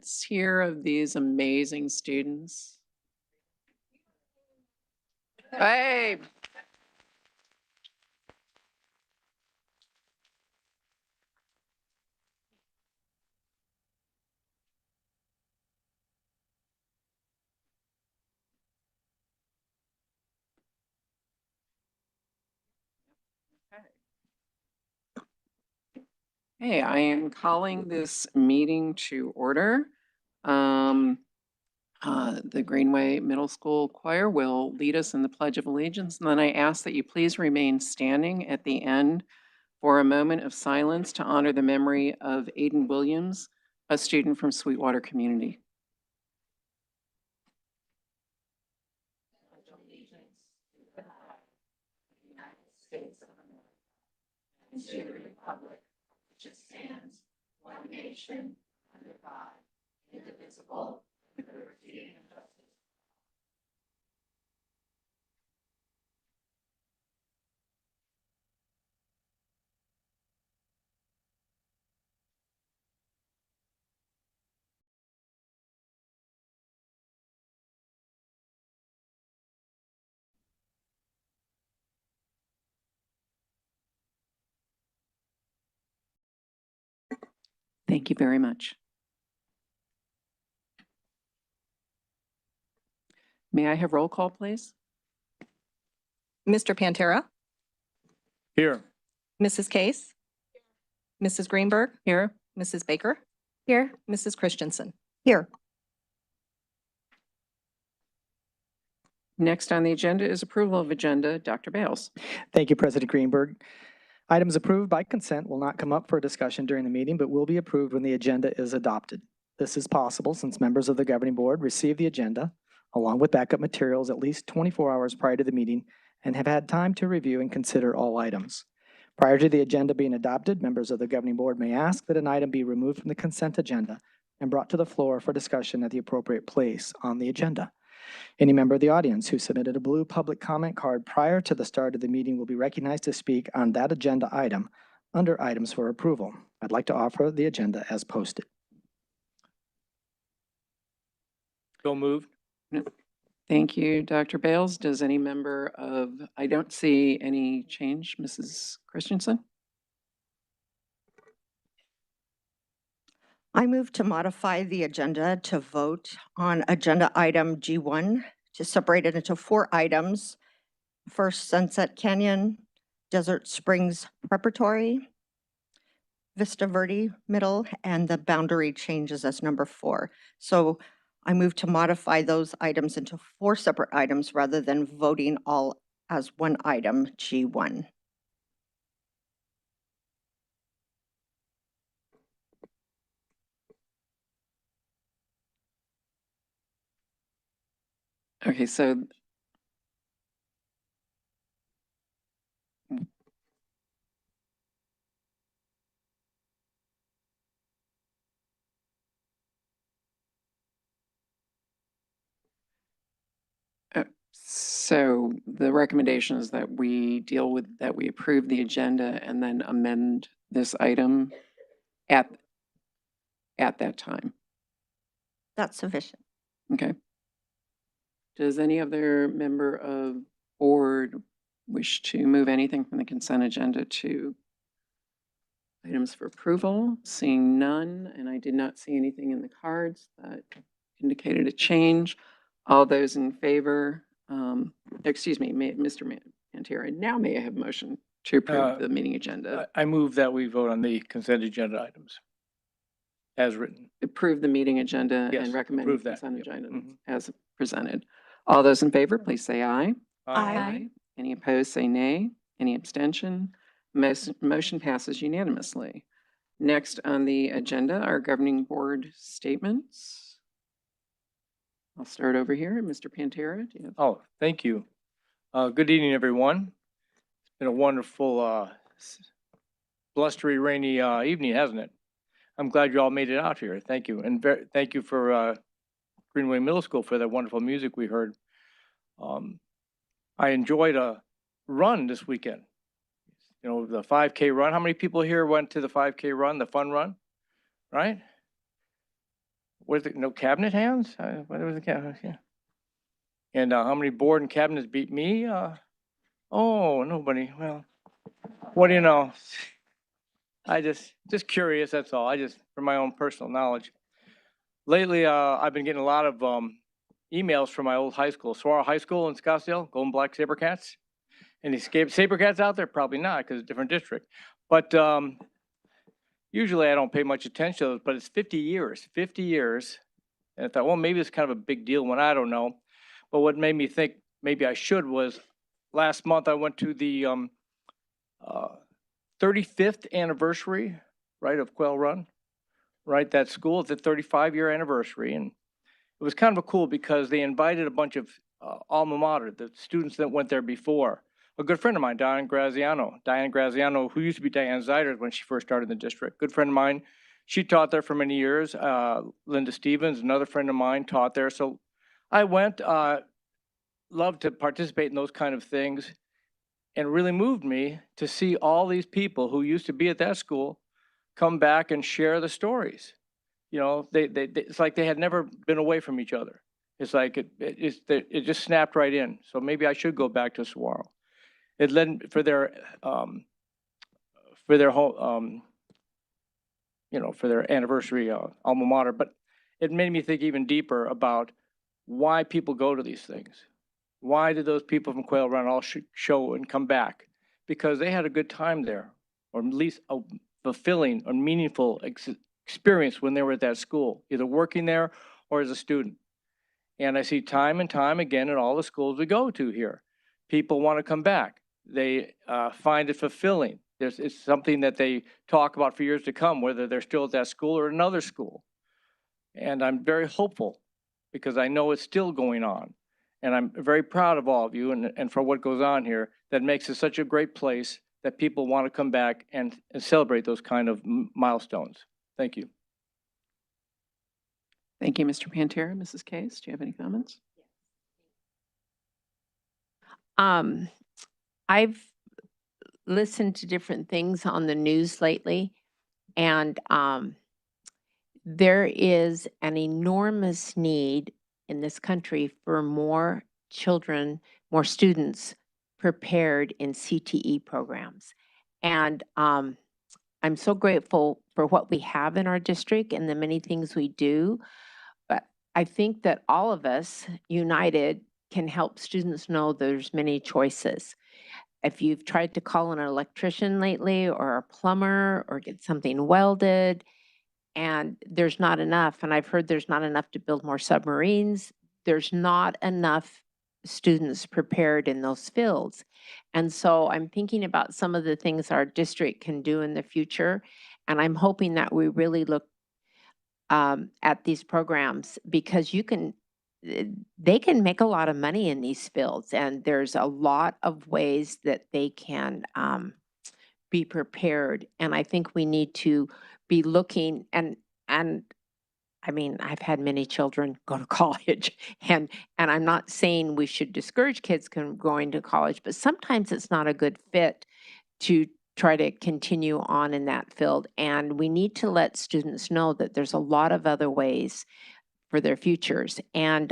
parents here of these amazing students? Hey. Hey, I am calling this meeting to order. The Greenway Middle School Choir will lead us in the Pledge of Allegiance, and then I ask that you please remain standing at the end for a moment of silence to honor the memory of Aiden Williams, a student from Sweetwater Community. And to the republic which stands one nation under God, indivisible, with liberty and justice. Thank you very much. May I have roll call, please? Mr. Pantera, Here. Mrs. Case, Mrs. Greenberg, Here. Mrs. Baker, here, Mrs. Christensen, here. Next on the agenda is approval of agenda. Dr. Bales. Thank you, President Greenberg. Items approved by consent will not come up for discussion during the meeting, but will be approved when the agenda is adopted. This is possible since members of the governing board receive the agenda along with backup materials at least 24 hours prior to the meeting and have had time to review and consider all items. Prior to the agenda being adopted, members of the governing board may ask that an item be removed from the consent agenda and brought to the floor for discussion at the appropriate place on the agenda. Any member of the audience who submitted a blue public comment card prior to the start of the meeting will be recognized to speak on that agenda item under items for approval. I'd like to offer the agenda as posted. So moved. Thank you, Dr. Bales. Does any member of, I don't see any change, Mrs. Christensen? I move to modify the agenda to vote on agenda item G1 to separate it into 4 items. First, Sunset Canyon, Desert Springs Preparatory, Vista Verde Middle, and the boundary changes as number 4. So I move to modify those items into 4 separate items rather than voting all as one item, G1. Okay, so so the recommendation is that we deal with, that we approve the agenda and then amend this item at that time. That's sufficient. Okay. Does any other member of board wish to move anything from the consent agenda to items for approval? Seeing none, and I did not see anything in the cards that indicated a change. All those in favor, excuse me, Mr. Pantera, now may I have a motion to approve the meeting agenda? I move that we vote on the consent agenda items as written. Approve the meeting agenda Yes, and recommend the approve that. consent Yep. agenda Mhm. as presented. All those in favor, please say aye. Aye. Any opposed, say nay. Any abstention? Motion passes unanimously. Next on the agenda are governing board statements. I'll start over here. Mr. Pantera, do you have? Oh, thank you. Good evening, everyone. It's been a wonderful, blustery, rainy evening, hasn't it? I'm glad you all made it out here. Thank you. And thank you for Greenway Middle School for that wonderful music we heard. I enjoyed a run this weekend. You know, the 5K run. How many people here went to the 5K run, the fun run? Right? was it, no cabinet hands? What was the cabinet? Yeah. And how many board and cabinets beat me? Oh, nobody. Well, what do you know? I just curious, that's all. I just, for my own personal knowledge. Lately, I've been getting a lot of emails from my old high school, Saguaro High School in Scottsdale, Golden Black Sabercats. Any Sabercats out there? Probably not, because it's a different district. But usually I don't pay much attention to those, but it's 50 years, 50 years. And I thought, well, maybe it's kind of a big deal when I don't know. But what made me think maybe I should was last month I went to the 35th anniversary, right, of Quail Run, right? That school, it's a 35-year anniversary. And it was kind of cool because they invited a bunch of alma mater, the students that went there before. A good friend of mine, Diane Graziano, who used to be Diane Zeiders when she first started in the district. Good friend of mine. She taught there for many years. Linda Stevens, another friend of mine, taught there. So I went, loved to participate in those kind of things, and really moved me to see all these people who used to be at that school come back and share the stories. You know, it's like they had never been away from each other. It's like it just snapped right in. So maybe I should go back to Saguaro. It led for their whole, you know, for their anniversary alma mater. But it made me think even deeper about why people go to these things. Why did those people from Quail Run all show and come back? Because they had a good time there, or at least a fulfilling or meaningful experience when they were at that school, either working there or as a student. And I see time and time again at all the schools we go to here, people want to come back. They find it fulfilling. It's something that they talk about for years to come, whether they're still at that school or another school. And I'm very hopeful because I know it's still going on. And I'm very proud of all of you and for what goes on here that makes it such a great place that people want to come back and celebrate those kind of milestones. Thank you. Thank you, Mr. Pantera. Mrs. Case, do you have any comments? I've listened to different things on the news lately, and there is an enormous need in this country for more children, more students prepared in CTE programs. And I'm so grateful for what we have in our district and the many things we do. But I think that all of us united can help students know there's many choices. If you've tried to call an electrician lately or a plumber or get something welded and there's not enough, and I've heard there's not enough to build more submarines, there's not enough students prepared in those fields. And so I'm thinking about some of the things our district can do in the future. And I'm hoping that we really look at these programs because they can make a lot of money in these fields. And there's a lot of ways that they can be prepared. And I think we need to be looking and I mean, I've had many children go to college and I'm not saying we should discourage kids from going to college, but sometimes it's not a good fit to try to continue on in that field. And we need to let students know that there's a lot of other ways for their futures. And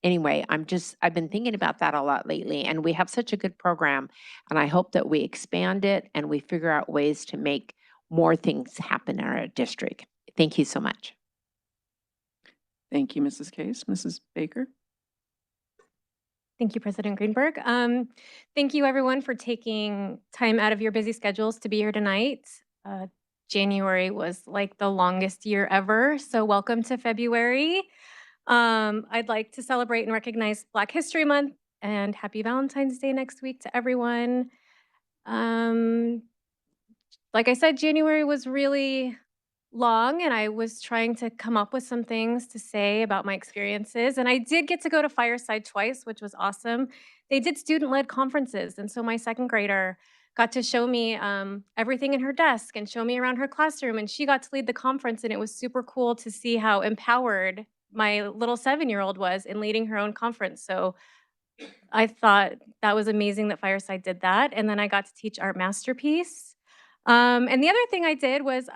anyway, I've been thinking about that a lot lately, and we have such a good program, and I hope that we expand it and we figure out ways to make more things happen in our district. Thank you so much. Thank you, Mrs. Case. Mrs. Baker? Thank you, President Greenberg. Thank you, everyone, for taking time out of your busy schedules to be here tonight. January was like the longest year ever, so welcome to February. I'd like to celebrate and recognize Black History Month and happy Valentine's Day next week to everyone. Like I said, January was really long, and I was trying to come up with some things to say about my experiences. And I did get to go to Fireside twice, which was awesome. They did student-led conferences, and so my second grader got to show me everything in her desk and show me around her classroom, and she got to lead the conference, and it was super cool to see how empowered my little 7-year-old was in leading her own conference. So I thought that was amazing that Fireside did that. And then I got to teach Art Masterpiece. And the other thing I did was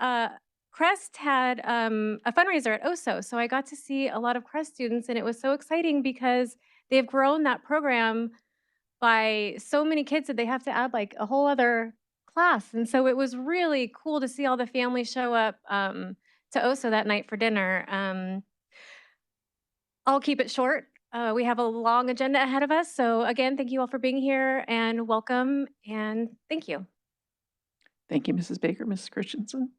Crest had a fundraiser at OSO, so I got to see a lot of Crest students, and it was so exciting because they've grown that program by so many kids that they have to add like a whole other class. And so it was really cool to see all the families show up to OSO that night for dinner. I'll keep it short. We have a long agenda ahead of us. So again, thank you all for being here and welcome and thank you. Thank you, Mrs. Baker. Mrs. Christensen?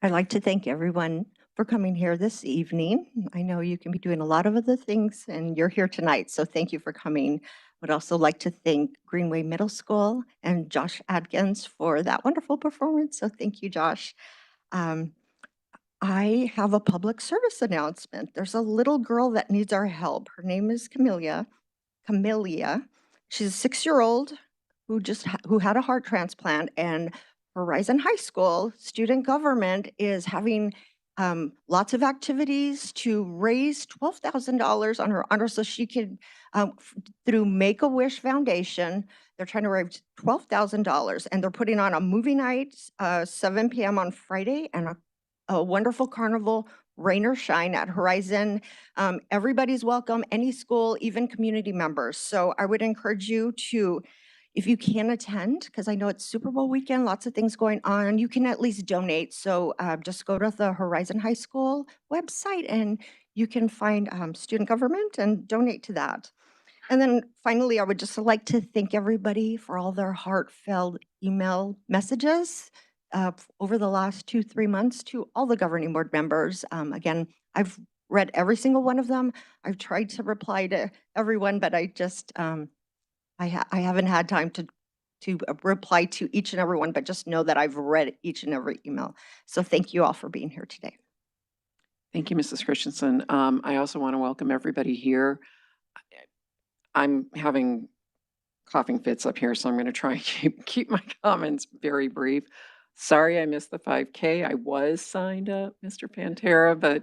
I'd like to thank everyone for coming here this evening. I know you can be doing a lot of other things and you're here tonight, so thank you for coming. Would also like to thank Greenway Middle School and Josh Adkins for that wonderful performance. So thank you, Josh. I have a public service announcement. There's a little girl that needs our help. Her name is Camellia. She's a 6-year-old who had a heart transplant, and Horizon High School student government is having lots of activities to raise $12,000 on her honor so she could, through Make-A-Wish Foundation, they're trying to raise $12,000, and they're putting on a movie night, 7 p.m. on Friday, and a wonderful carnival, rain or shine, at Horizon. Everybody's welcome, any school, even community members. So I would encourage you to, if you can attend, because I know it's Super Bowl weekend, lots of things going on, you can at least donate. So just go to the Horizon High School website and you can find student government and donate to that. And then finally, I would just like to thank everybody for all their heartfelt email messages over the last 2-3 months to all the governing board members. Again, I've read every single one of them. I've tried to reply to everyone, but I just, I haven't had time to reply to each and every one, but just know that I've read each and every email. So thank you all for being here today. Thank you, Mrs. Christensen. I also want to welcome everybody here. I'm having coughing fits up here, so I'm going to try and keep my comments very brief. Sorry I missed the 5K. I was signed up, Mr. Pantera, but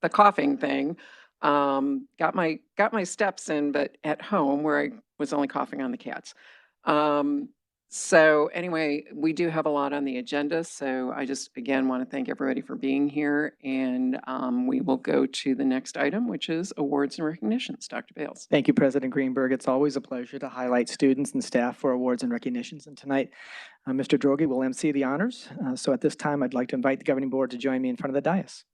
the coughing thing, got my steps in, but at home where I was only coughing on the cats. So anyway, we do have a lot on the agenda. So I just, again, want to thank everybody for being here. And we will go to the next item, which is awards and recognitions. Dr. Bales. Thank you, President Greenberg. It's always a pleasure to highlight students and staff for awards and recognitions. And tonight, Mr. Droege will MC the honors. So at this time, I'd like to invite the governing board to join me in front of the dais.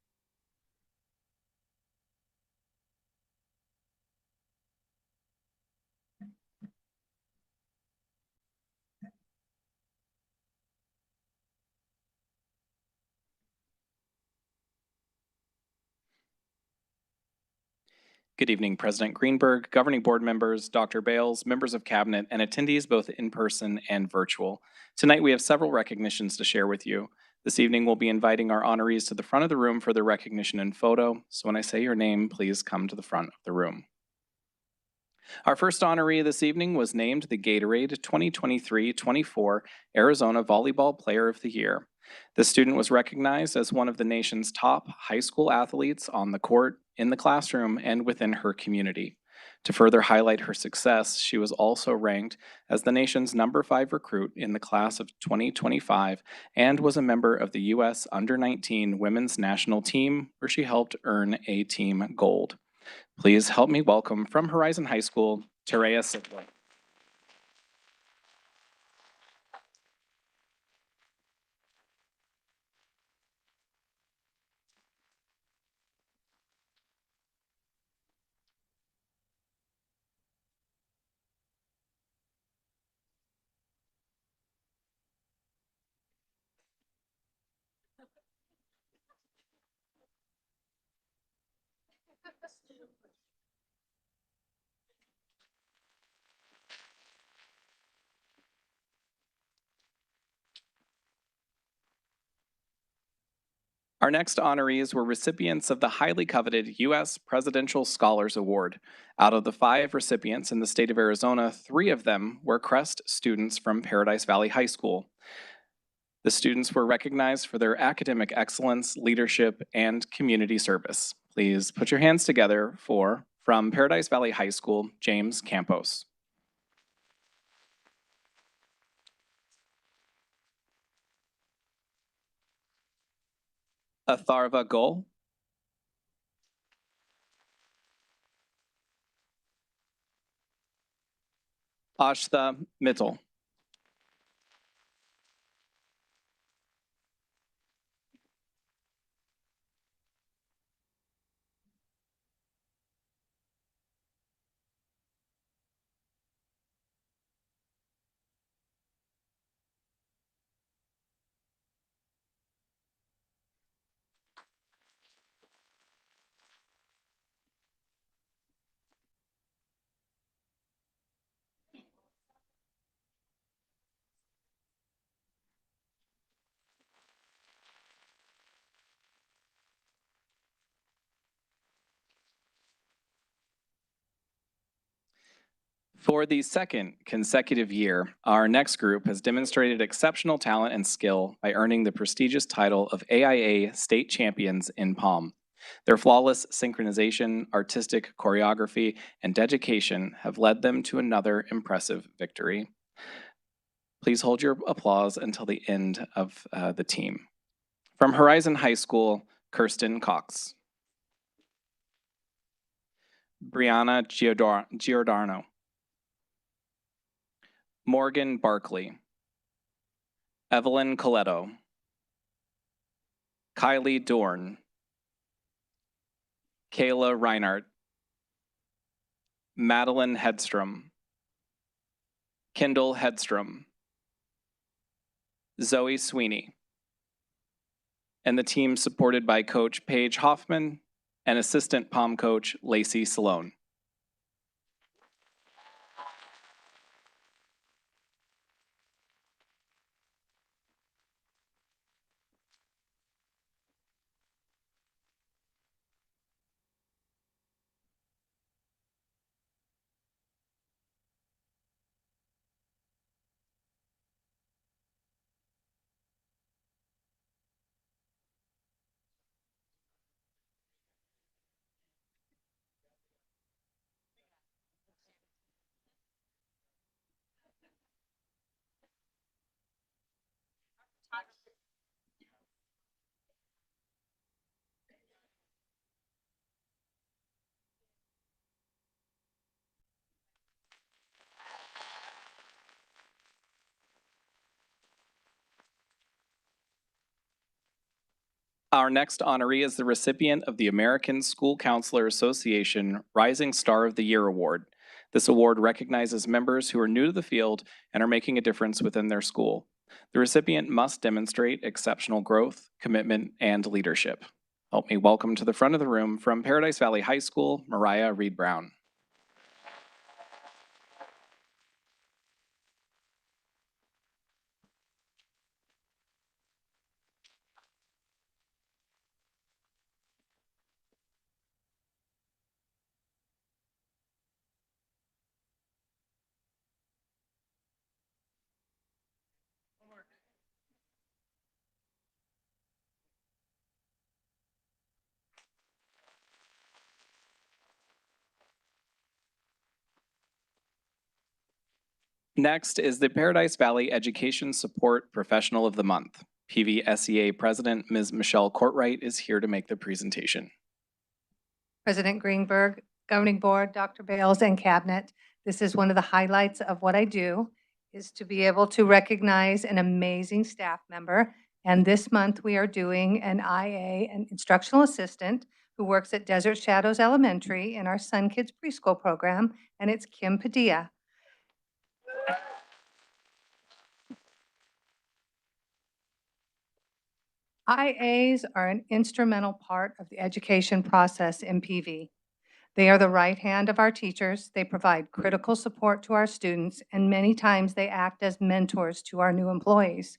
Good evening, President Greenberg, governing board members, Dr. Bales, members of cabinet, and attendees both in person and virtual. Tonight, we have several recognitions to share with you. This evening, we'll be inviting our honorees to the front of the room for their recognition and photo. So when I say your name, please come to the front of the room. Our first honoree this evening was named the Gatorade 2023-24 Arizona Volleyball Player of the Year. The student was recognized as one of the nation's top high school athletes on the court, in the classroom, and within her community. To further highlight her success, she was also ranked as the nation's #5 recruit in the class of 2025 and was a member of the U.S. Under-19 Women's National Team, where she helped earn a team gold. Please help me welcome from Horizon High School, Terea Sidley. Our next honorees were recipients of the highly coveted U.S. Presidential Scholars Award. Out of the 5 recipients in the state of Arizona, 3 of them were Crest students from Paradise Valley High School. The students were recognized for their academic excellence, leadership, and community service. Please put your hands together for, from Paradise Valley High School, James Campos. Atharva Goel. Ashtha Mittal. For the second consecutive year, our next group has demonstrated exceptional talent and skill by earning the prestigious title of AIA State Champions in POM. Their flawless synchronization, artistic choreography, and dedication have led them to another impressive victory. Please hold your applause until the end of the team. From Horizon High School, Kirsten Cox. Brianna Giordano. Morgan Barkley. Evelyn Coletto. Kylie Dorn. Kayla Reinhardt. Madeline Hedstrom. Kendall Hedstrom. Zoe Sweeney. And the team supported by Coach Paige Hoffman and assistant POM coach Lacey Salone. Our next honoree is the recipient of the American School Counselor Association Rising Star of the Year Award. This award recognizes members who are new to the field and are making a difference within their school. The recipient must demonstrate exceptional growth, commitment, and leadership. Help me welcome to the front of the room from Paradise Valley High School, Mariah Reed Brown. Next is the Paradise Valley Education Support Professional of the Month. PVSEA President Ms. Michelle Courtwright is here to make the presentation. President Greenberg, Governing Board, Dr. Bales, and Cabinet, this is one of the highlights of what I do, is to be able to recognize an amazing staff member. And this month, we are doing an IA, an instructional assistant, who works at Desert Shadows Elementary in our Sun Kids preschool program, and it's Kim Padilla. IAs are an instrumental part of the education process in PV. They are the right hand of our teachers. They provide critical support to our students, and many times they act as mentors to our new employees.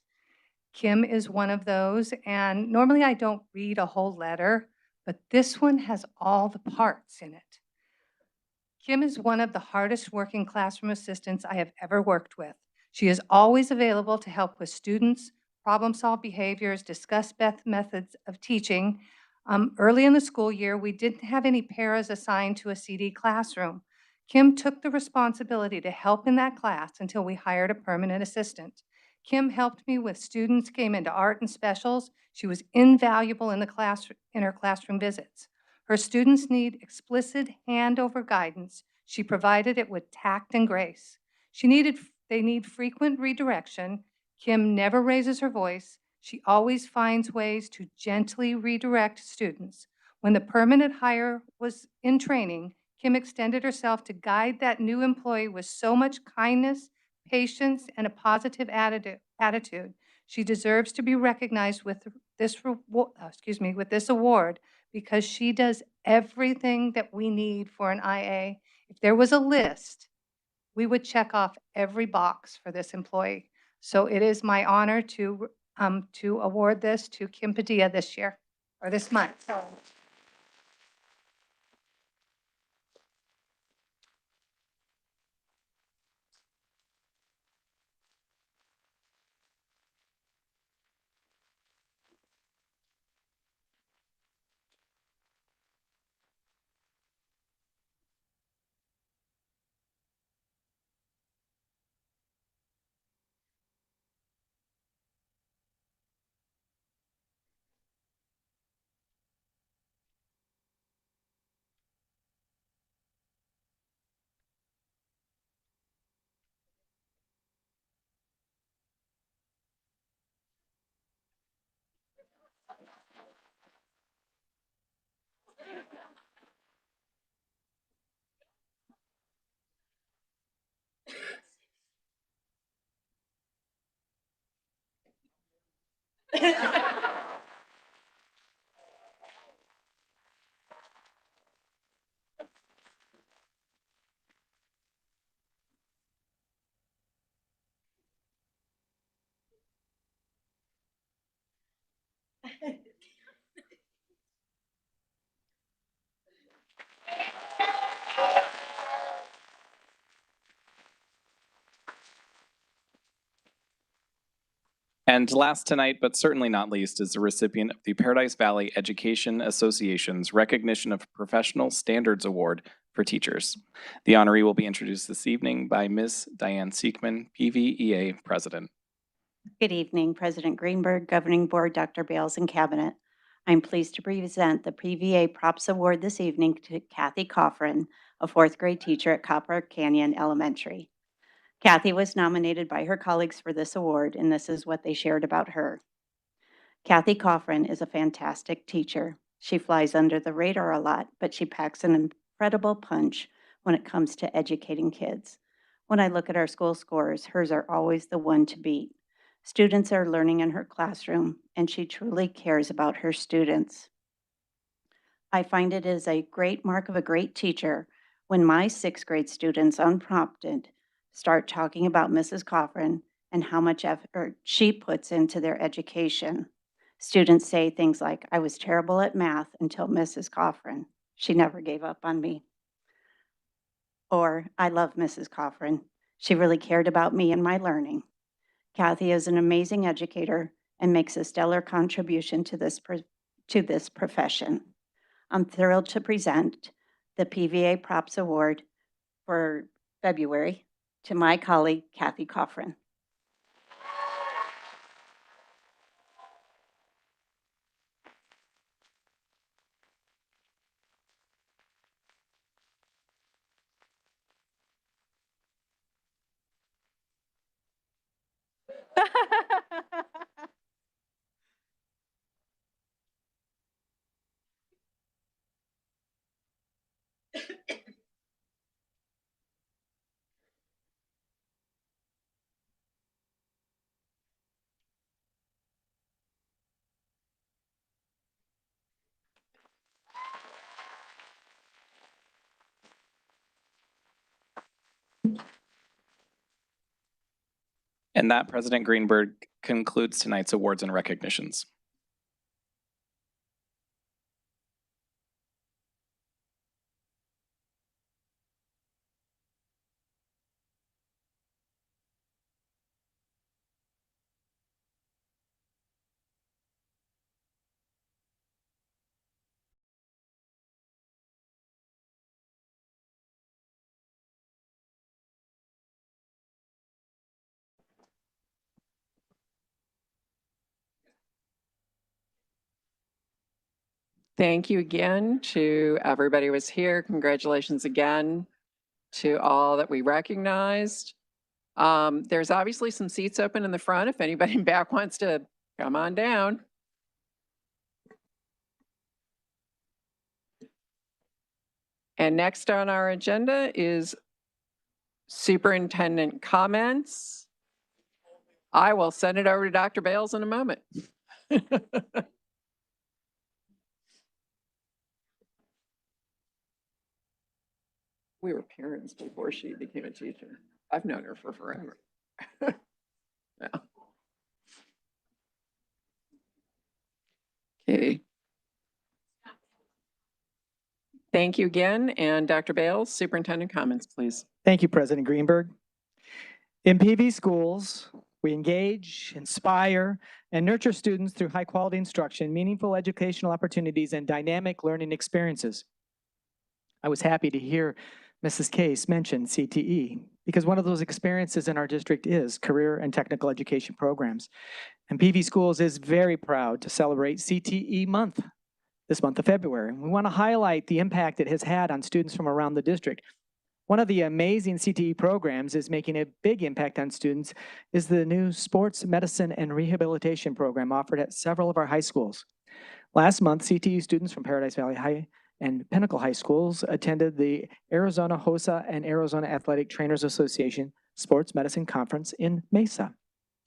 Kim is one of those, and normally I don't read a whole letter, but this one has all the parts in it. Kim is one of the hardest working classroom assistants I have ever worked with. She is always available to help with students, problem-solve behaviors, discuss best methods of teaching. Early in the school year, we didn't have any paras assigned to a CD classroom. Kim took the responsibility to help in that class until we hired a permanent assistant. Kim helped me with students came into art and specials. She was invaluable in her classroom visits. Her students need explicit handover guidance. She provided it with tact and grace. They need frequent redirection. Kim never raises her voice. She always finds ways to gently redirect students. When the permanent hire was in training, Kim extended herself to guide that new employee with so much kindness, patience, and a positive attitude. She deserves to be recognized with with this award because she does everything that we need for an IA. If there was a list, we would check off every box for this employee. So it is my honor to award this to Kim Padilla this year, or this month. So And last tonight, but certainly not least, is the recipient of the Paradise Valley Education Association's Recognition of Professional Standards Award for Teachers. The honoree will be introduced this evening by Ms. Diane Siekman, PVEA President. Good evening, President Greenberg, Governing Board, Dr. Bales, and Cabinet. I'm pleased to present the PVA Props Award this evening to Kathy Coffrin, a fourth grade teacher at Copper Canyon Elementary. Kathy was nominated by her colleagues for this award, and this is what they shared about her. Kathy Coffrin is a fantastic teacher. She flies under the radar a lot, but she packs an incredible punch when it comes to educating kids. When I look at our school scores, hers are always the one to beat. Students are learning in her classroom, and she truly cares about her students. I find it is a great mark of a great teacher when my sixth grade students, unprompted, start talking about Mrs. Coffrin and how much effort she puts into their education. Students say things like, "I was terrible at math until Mrs. Coffrin. She never gave up on me." Or, "I love Mrs. Coffrin. She really cared about me and my learning." Kathy is an amazing educator and makes a stellar contribution to this profession. I'm thrilled to present the PVA Props Award for February to my colleague, Kathy Coffrin. And that, President Greenberg, concludes tonight's awards and recognitions. Thank you again to everybody who was here. Congratulations again to all that we recognized. There's obviously some seats open in the front if anybody in back wants to come on down. And next on our agenda is superintendent comments. I will send it over to Dr. Bales in a moment. We were parents before she became a teacher. I've known her for forever. Yeah. Okay. Thank you again. And Dr. Bales, superintendent comments, please. Thank you, President Greenberg. In PV schools, we engage, inspire, and nurture students through high-quality instruction, meaningful educational opportunities, and dynamic learning experiences. I was happy to hear Mrs. Case mention CTE because one of those experiences in our district is career and technical education programs. And PV Schools is very proud to celebrate CTE month, this month of February. We want to highlight the impact it has had on students from around the district. One of the amazing CTE programs is making a big impact on students is the new sports medicine and rehabilitation program offered at several of our high schools. Last month, CTE students from Paradise Valley High and Pinnacle High Schools attended the Arizona HOSA and Arizona Athletic Trainers Association Sports Medicine Conference in Mesa,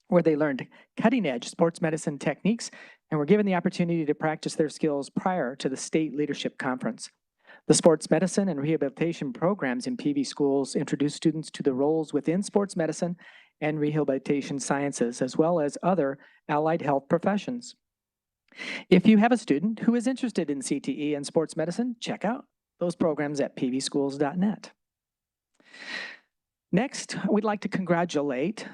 where they learned cutting-edge sports medicine techniques and were given the opportunity to practice their skills prior to the state leadership conference. The sports medicine and rehabilitation programs in PV schools introduce students to the roles within sports medicine and rehabilitation sciences, as well as other allied health professions. If you have a student who is interested in CTE and sports medicine, check out those programs at pvschools.net. Next, we'd like to congratulate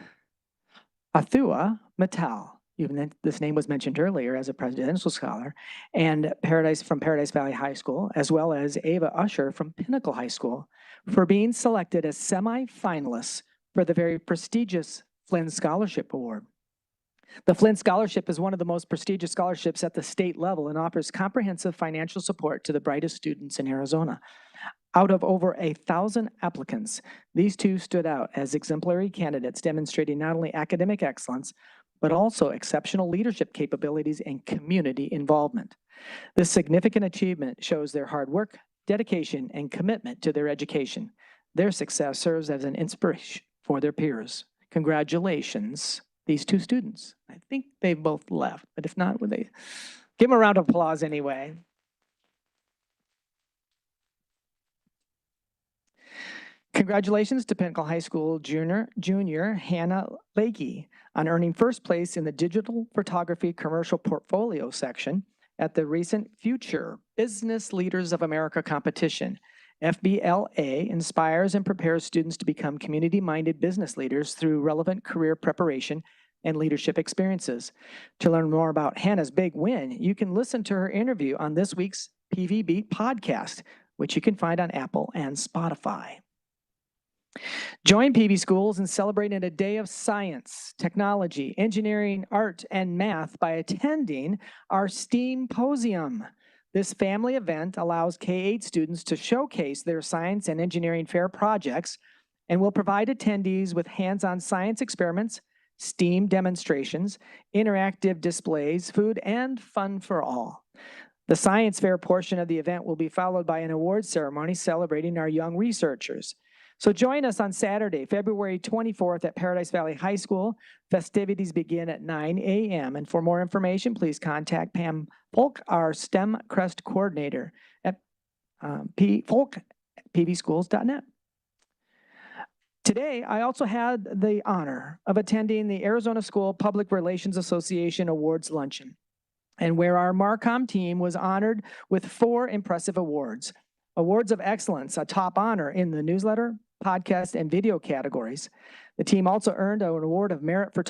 Athua Mittal. Even this name was mentioned earlier as a presidential scholar, and from Paradise Valley High School, as well as Ava Usher from Pinnacle High School, for being selected as semi-finalists for the very prestigious Flynn Scholarship Award. The Flynn Scholarship is one of the most prestigious scholarships at the state level and offers comprehensive financial support to the brightest students in Arizona. Out of over 1,000 applicants, these two stood out as exemplary candidates demonstrating not only academic excellence, but also exceptional leadership capabilities and community involvement. This significant achievement shows their hard work, dedication, and commitment to their education. Their success serves as an inspiration for their peers. Congratulations, these two students. I think they both left, but if not, would they give them a round of applause anyway? Congratulations to Pinnacle High School junior Hannah Lakey on earning first place in the Digital Photography Commercial Portfolio section at the recent Future Business Leaders of America competition. FBLA inspires and prepares students to become community-minded business leaders through relevant career preparation and leadership experiences. To learn more about Hannah's big win, you can listen to her interview on this week's PV Beat podcast, which you can find on Apple and Spotify. Join PV Schools in celebrating a day of science, technology, engineering, art, and math by attending our STEAMposium. This family event allows K-8 students to showcase their science and engineering fair projects and will provide attendees with hands-on science experiments, STEAM demonstrations, interactive displays, food, and fun for all. The science fair portion of the event will be followed by an awards ceremony celebrating our young researchers. So join us on Saturday, February 24th at Paradise Valley High School. Festivities begin at 9 a.m. And for more information, please contact Pam Folk, our STEM Crest coordinator at folk@pvschools.net. Today, I also had the honor of attending the Arizona School Public Relations Association Awards Luncheon, and where our Marcom team was honored with 4 impressive awards. Awards of Excellence, a top honor in the newsletter, podcast, and video categories. The team also earned an award of merit for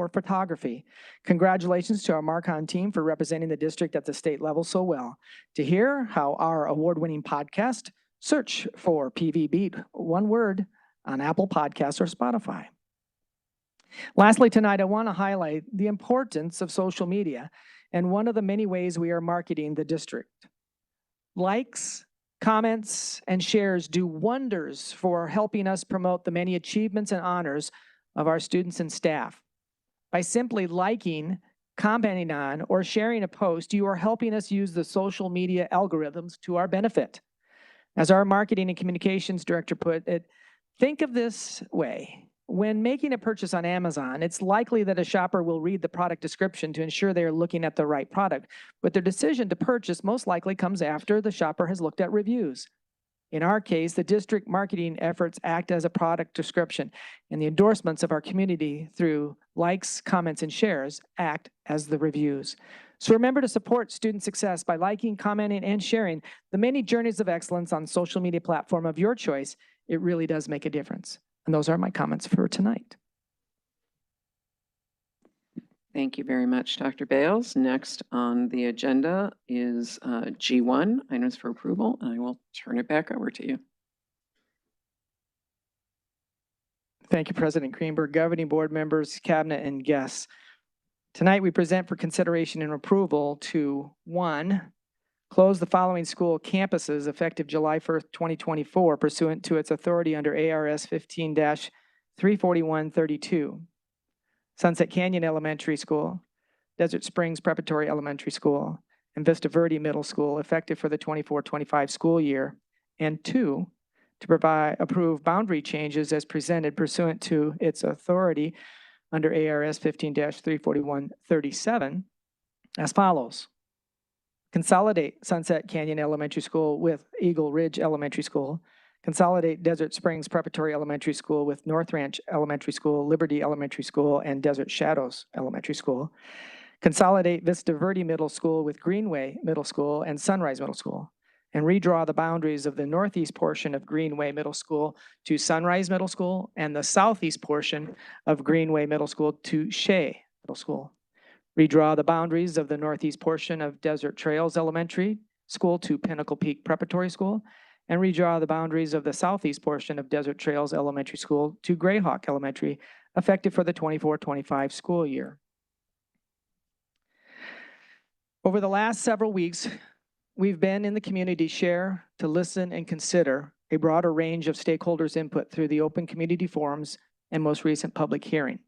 photography. Congratulations to our Marcom team for representing the district at the state level so well. To hear how our award-winning podcast, search for PV Beat, one word, on Apple Podcasts or Spotify. Lastly, tonight, I want to highlight the importance of social media and one of the many ways we are marketing the district. Likes, comments, and shares do wonders for helping us promote the many achievements and honors of our students and staff. By simply liking, commenting on, or sharing a post, you are helping us use the social media algorithms to our benefit. As our marketing and communications director put it, think of this way. When making a purchase on Amazon, it's likely that a shopper will read the product description to ensure they are looking at the right product, but their decision to purchase most likely comes after the shopper has looked at reviews. In our case, the district marketing efforts act as a product description, and the endorsements of our community through likes, comments, and shares act as the reviews. So remember to support student success by liking, commenting, and sharing the many journeys of excellence on social media platform of your choice. It really does make a difference. And those are my comments for tonight. Thank you very much, Dr. Bales. Next on the agenda is G1, items for approval, and I will turn it back over to you. Thank you, President Greenberg, governing board members, cabinet, and guests. Tonight, we present for consideration and approval to 1, close the following school campuses effective July 1st, 2024 pursuant to its authority under ARS 15-34132. Sunset Canyon Elementary School, Desert Springs Preparatory Elementary School, and Vista Verde Middle School effective for the 24-25 school year. And 2, to approve boundary changes as presented pursuant to its authority under ARS 15-34137 as follows. Consolidate Sunset Canyon Elementary School with Eagle Ridge Elementary School. Consolidate Desert Springs Preparatory Elementary School with North Ranch Elementary School, Liberty Elementary School, and Desert Shadows Elementary School. Consolidate Vista Verde Middle School with Greenway Middle School and Sunrise Middle School. And redraw the boundaries of the northeast portion of Greenway Middle School to Sunrise Middle School and the southeast portion of Greenway Middle School to Shea Middle School. Redraw the boundaries of the northeast portion of Desert Trails Elementary School to Pinnacle Peak Preparatory School, and redraw the boundaries of the southeast portion of Desert Trails Elementary School to Grayhawk Elementary, effective for the 24-25 school year. Over the last several weeks, we've been in the community share to listen and consider a broader range of stakeholders' input through the open community forums and most recent public hearing.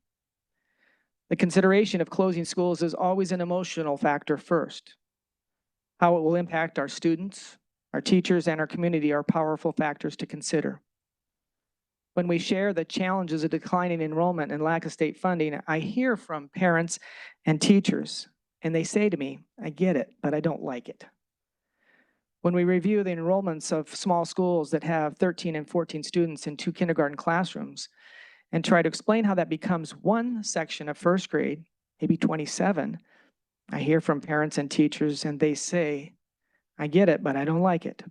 The consideration of closing schools is always an emotional factor first. How it will impact our students, our teachers, and our community are powerful factors to consider. When we share the challenges of declining enrollment and lack of state funding, I hear from parents and teachers, and they say to me, I get it, but I don't like it. When we review the enrollments of small schools that have 13 and 14 students in 2 kindergarten classrooms, and try to explain how that becomes one section of first grade, maybe 27, I hear from parents and teachers and they say, I get it, but I don't like it.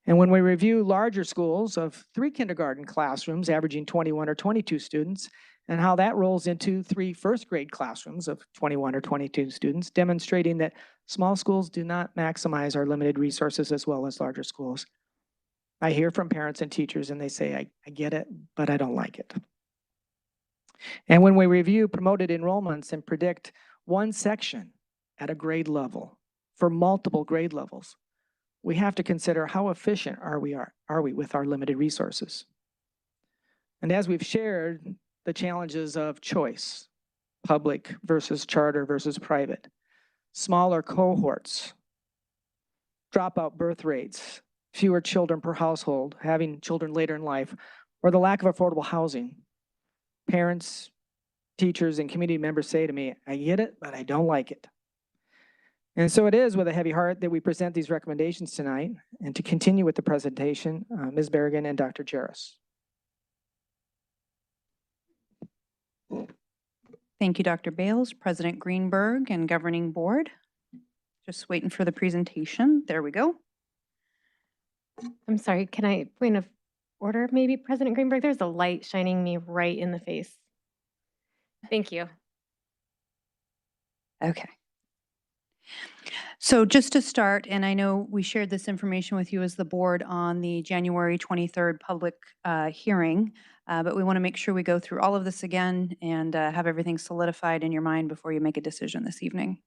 And when we review larger schools of 3 kindergarten classrooms averaging 21 or 22 students, and how that rolls into 3 first grade classrooms of 21 or 22 students, demonstrating that small schools do not maximize our limited resources as well as larger schools. I hear from parents and teachers and they say, I get it, but I don't like it. And when we review promoted enrollments and predict one section at a grade level for multiple grade levels, we have to consider how efficient are we with our limited resources. And as we've shared the challenges of choice, public versus charter versus private, smaller cohorts, dropout birth rates, fewer children per household, having children later in life, or the lack of affordable housing. Parents, teachers, and community members say to me, I get it, but I don't like it. And so it is with a heavy heart that we present these recommendations tonight. And to continue with the presentation, Ms. Berrigan and Dr. Jarris. Thank you, Dr. Bales, President Greenberg, and Governing Board. Just waiting for the presentation. There we go. I'm sorry, can I point of order maybe, President Greenberg? There's a light shining me right in the face. Thank you. Okay. So just to start, and I know we shared this information with you as the board on the January 23rd public hearing, but we want to make sure we go through all of this again and have everything solidified in your mind before you make a decision this evening.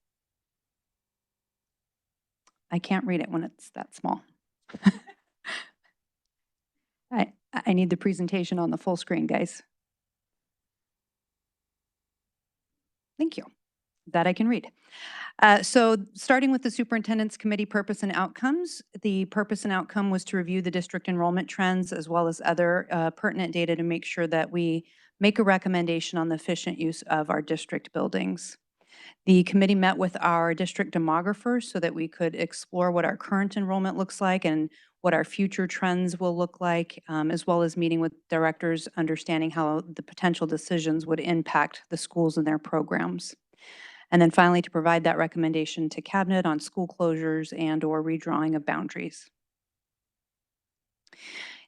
I can't read it when it's that small. I need the presentation on the full screen, guys. Thank you. That I can read. So starting with the Superintendent's Committee purpose and outcomes, the purpose and outcome was to review the district enrollment trends as well as other pertinent data to make sure that we make a recommendation on the efficient use of our district buildings. The committee met with our district demographers so that we could explore what our current enrollment looks like and what our future trends will look like, as well as meeting with directors, understanding how the potential decisions would impact the schools and their programs. And then finally, to provide that recommendation to cabinet on school closures and/or redrawing of boundaries.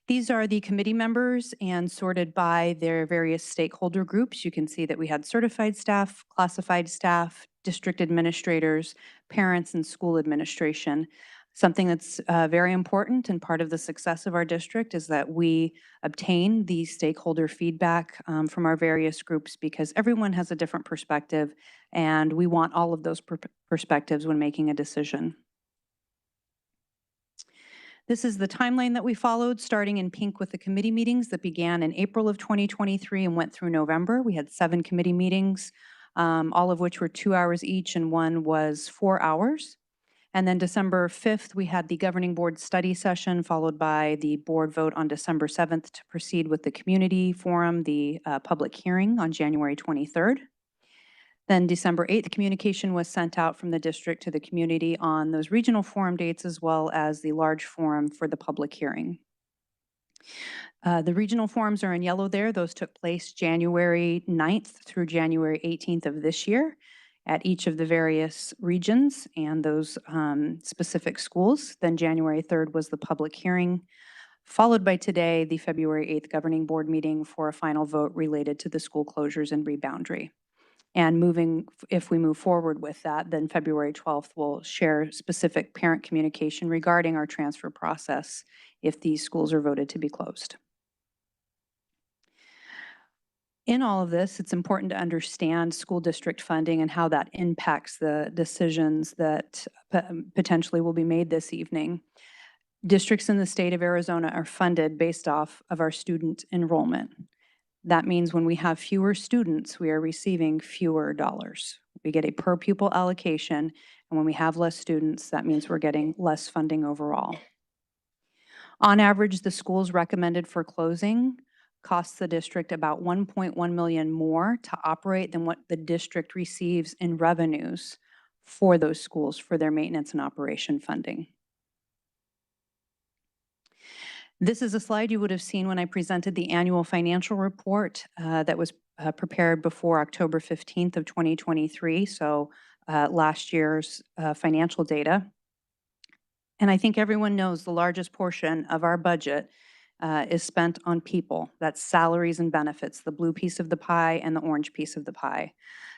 These are the committee members and sorted by their various stakeholder groups. You can see that we had certified staff, classified staff, district administrators, parents, and school administration. Something that's very important and part of the success of our district is that we obtain the stakeholder feedback from our various groups because everyone has a different perspective and we want all of those perspectives when making a decision. This is the timeline that we followed, starting in pink with the committee meetings that began in April of 2023 and went through November. We had 7 committee meetings, all of which were 2 hours each, and one was 4 hours. And then December 5th, we had the governing board study session, followed by the board vote on December 7th to proceed with the community forum, the public hearing on January 23rd. Then December 8th, communication was sent out from the district to the community on those regional forum dates as well as the large forum for the public hearing. The regional forums are in yellow there. Those took place January 9th through January 18th of this year at each of the various regions and those specific schools. Then January 3rd was the public hearing, followed by today, the February 8th governing board meeting for a final vote related to the school closures and reboundary. And if we move forward with that, then February 12th, we'll share specific parent communication regarding our transfer process if these schools are voted to be closed. In all of this, it's important to understand school district funding and how that impacts the decisions that potentially will be made this evening. Districts in the state of Arizona are funded based off of our student enrollment. That means when we have fewer students, we are receiving fewer dollars. We get a per pupil allocation, and when we have less students, that means we're getting less funding overall. On average, the schools recommended for closing costs the district about $1.1 million more to operate than what the district receives in revenues for those schools for their maintenance and operation funding. This is a slide you would have seen when I presented the annual financial report that was prepared before October 15th of 2023, so last year's financial data. And I think everyone knows the largest portion of our budget is spent on people. That's salaries and benefits, the blue piece of the pie and the orange piece of the pie.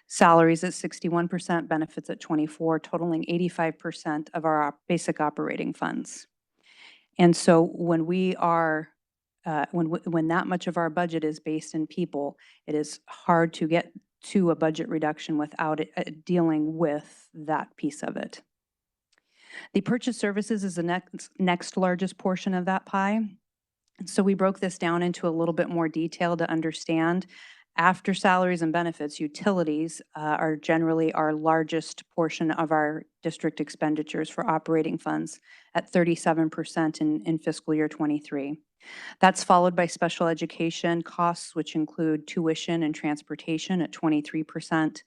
Salaries at 61%, benefits at 24%, totaling 85% of our basic operating funds. And so when we are, when that much of our budget is based in people, it is hard to get to a budget reduction without dealing with that piece of it. The purchase services is the next largest portion of that pie. So we broke this down into a little bit more detail to understand. After salaries and benefits, utilities are generally our largest portion of our district expenditures for operating funds at 37% in fiscal year 23. That's followed by special education costs, which include tuition and transportation at 23%,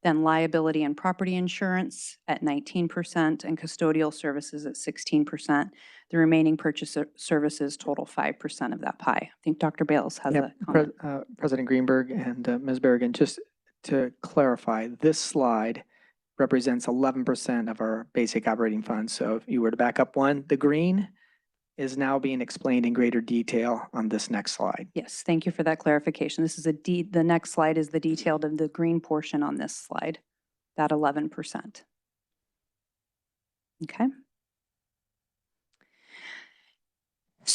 then liability and property insurance at 19%, and custodial services at 16%. The remaining purchase services total 5% of that pie. I think Dr. Bales has a comment. President Greenberg and Ms. Berrigan, just to clarify, this slide represents 11% of our basic operating funds. So if you were to back up one, the green is now being explained in greater detail on this next slide. Yes, thank you for that clarification. This is the next slide is the detailed of the green portion on this slide, that 11%. Okay.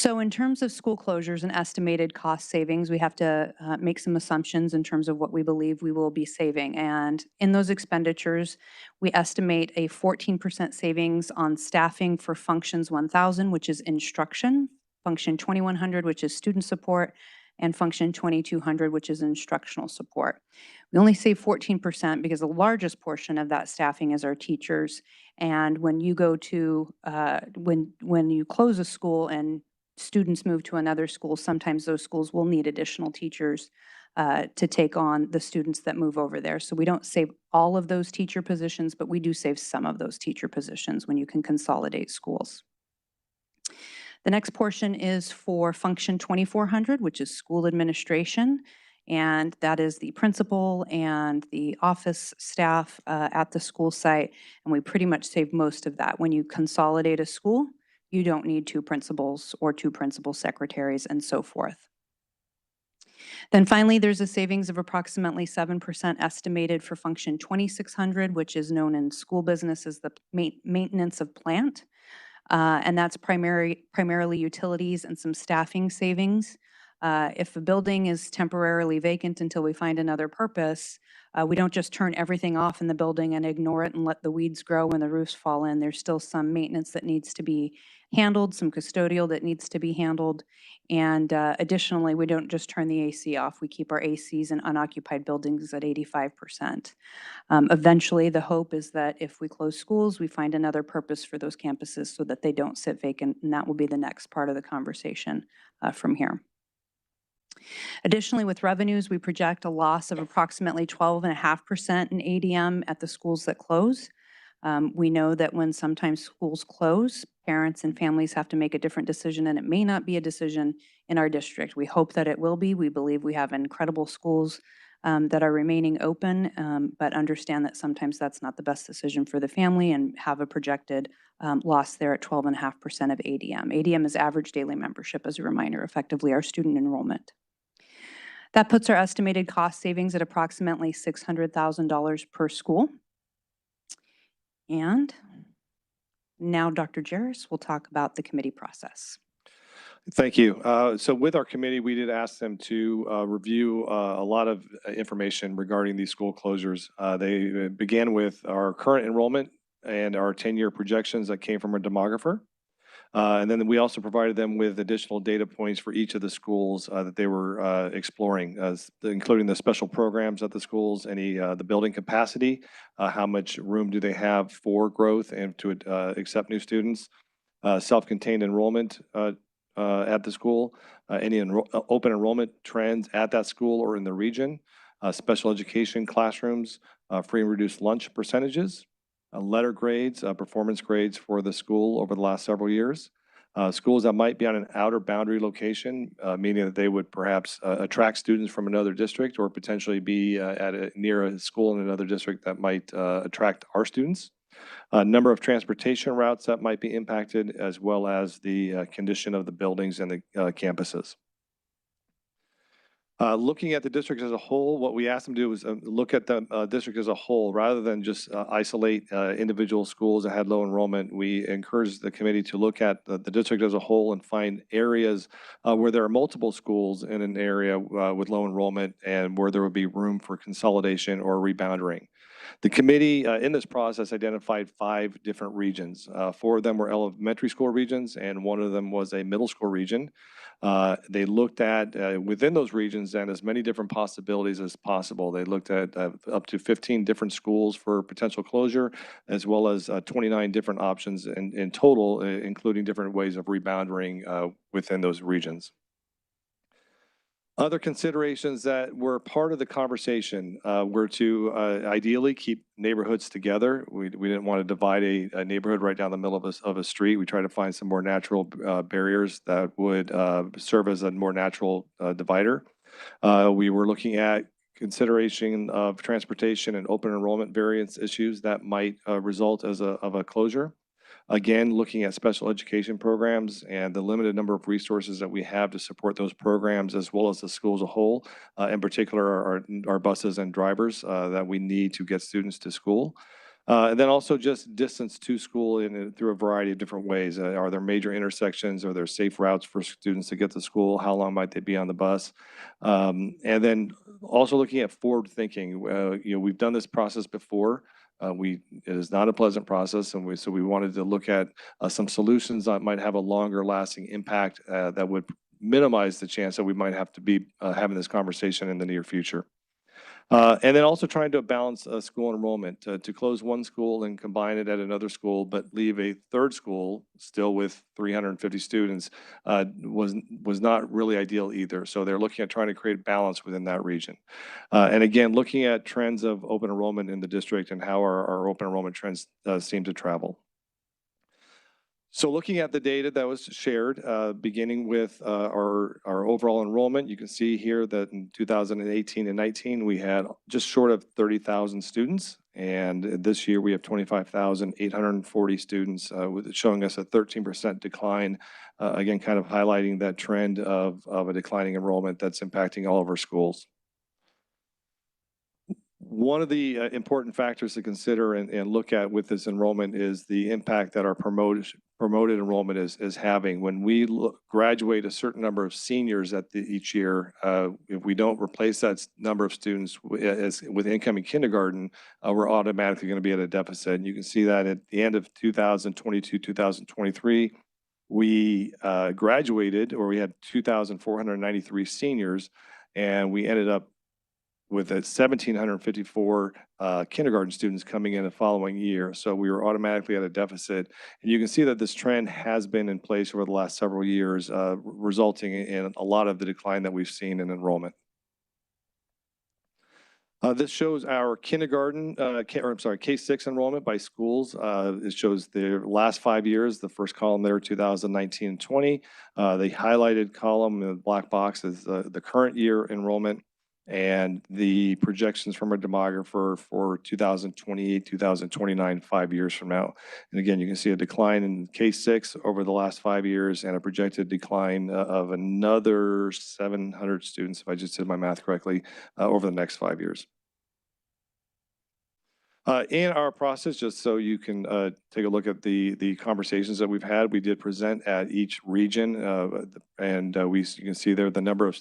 So in terms of school closures and estimated cost savings, we have to make some assumptions in terms of what we believe we will be saving. And in those expenditures, we estimate a 14% savings on staffing for functions 1,000, which is instruction, function 2,100, which is student support, and function 2,200, which is instructional support. We only save 14% because the largest portion of that staffing is our teachers. And when you go to, when you close a school and students move to another school, sometimes those schools will need additional teachers to take on the students that move over there. So we don't save all of those teacher positions, but we do save some of those teacher positions when you can consolidate schools. The next portion is for function 2,400, which is school administration. And that is the principal and the office staff at the school site. And we pretty much save most of that. When you consolidate a school, you don't need 2 principals or 2 principal secretaries and so forth. Then finally, there's a savings of approximately 7% estimated for function 2,600, which is known in school business as the maintenance of plant. And that's primarily utilities and some staffing savings. If a building is temporarily vacant until we find another purpose, we don't just turn everything off in the building and ignore it and let the weeds grow when the roofs fall in. There's still some maintenance that needs to be handled, some custodial that needs to be handled. And additionally, we don't just turn the AC off. We keep our ACs in unoccupied buildings at 85%. Eventually, the hope is that if we close schools, we find another purpose for those campuses so that they don't sit vacant. And that will be the next part of the conversation from here. Additionally, with revenues, we project a loss of approximately 12.5% in ADM at the schools that close. We know that when sometimes schools close, parents and families have to make a different decision, and it may not be a decision in our district. We hope that it will be. We believe we have incredible schools that are remaining open, but understand that sometimes that's not the best decision for the family and have a projected loss there at 12.5% of ADM. ADM is average daily membership, as a reminder, effectively our student enrollment. That puts our estimated cost savings at approximately $600,000 per school. And now Dr. Jarris will talk about the committee process. Thank you. So with our committee, we did ask them to review a lot of information regarding these school closures. They began with our current enrollment and our 10-year projections that came from our demographer. And then we also provided them with additional data points for each of the schools that they were exploring, including the special programs at the schools, the building capacity, how much room do they have for growth and to accept new students, self-contained enrollment at the school, any open enrollment trends at that school or in the region, special education classrooms, free and reduced lunch percentages, letter grades, performance grades for the school over the last several years. Schools that might be on an outer boundary location, meaning that they would perhaps attract students from another district or potentially be near a school in another district that might attract our students. Number of transportation routes that might be impacted, as well as the condition of the buildings and the campuses. Looking at the district as a whole, what we asked them to do was look at the district as a whole rather than just isolate individual schools that had low enrollment. We encouraged the committee to look at the district as a whole and find areas where there are multiple schools in an area with low enrollment and where there would be room for consolidation or rebounding. The committee in this process identified 5 different regions. 4 of them were elementary school regions and 1 of them was a middle school region. They looked at within those regions and as many different possibilities as possible. They looked at up to 15 different schools for potential closure, as well as 29 different options in total, including different ways of rebounding within those regions. Other considerations that were part of the conversation were to ideally keep neighborhoods together. We didn't want to divide a neighborhood right down the middle of a street. We tried to find some more natural barriers that would serve as a more natural divider. We were looking at consideration of transportation and open enrollment variance issues that might result of a closure. Again, looking at special education programs and the limited number of resources that we have to support those programs, as well as the school as a whole, in particular our buses and drivers that we need to get students to school. And then also just distance to school through a variety of different ways. Are there major intersections? Are there safe routes for students to get to school? How long might they be on the bus? And then also looking at forward thinking. We've done this process before. It is not a pleasant process, and so we wanted to look at some solutions that might have a longer lasting impact that would minimize the chance that we might have to be having this conversation in the near future. And then also trying to balance school enrollment to close one school and combine it at another school, but leave a third school still with 350 students was not really ideal either. So they're looking at trying to create balance within that region. And again, looking at trends of open enrollment in the district and how our open enrollment trends seem to travel. So looking at the data that was shared, beginning with our overall enrollment, you can see here that in 2018 and 19, we had just short of 30,000 students. And this year we have 25,840 students, showing us a 13% decline. Again, kind of highlighting that trend of a declining enrollment that's impacting all of our schools. One of the important factors to consider and look at with this enrollment is the impact that our promoted enrollment is having. When we graduate a certain number of seniors each year, if we don't replace that number of students with incoming kindergarten, we're automatically going to be at a deficit. And you can see that at the end of 2022, 2023, we graduated, or we had 2,493 seniors, and we ended up with 1,754 kindergarten students coming in the following year. So we were automatically at a deficit. And you can see that this trend has been in place over the last several years, resulting in a lot of the decline that we've seen in enrollment. This shows our kindergarten, K-6 enrollment by schools. It shows the last 5 years, the first column there, 2019 and 20. The highlighted column in the black box is the current year enrollment, and the projections from our demographer for 2028, 2029, 5 years from now. And again, you can see a decline in K-6 over the last 5 years and a projected decline of another 700 students, if I just did my math correctly, over the next 5 years. In our process, just so you can take a look at the conversations that we've had, we did present at each region, and you can see there the number of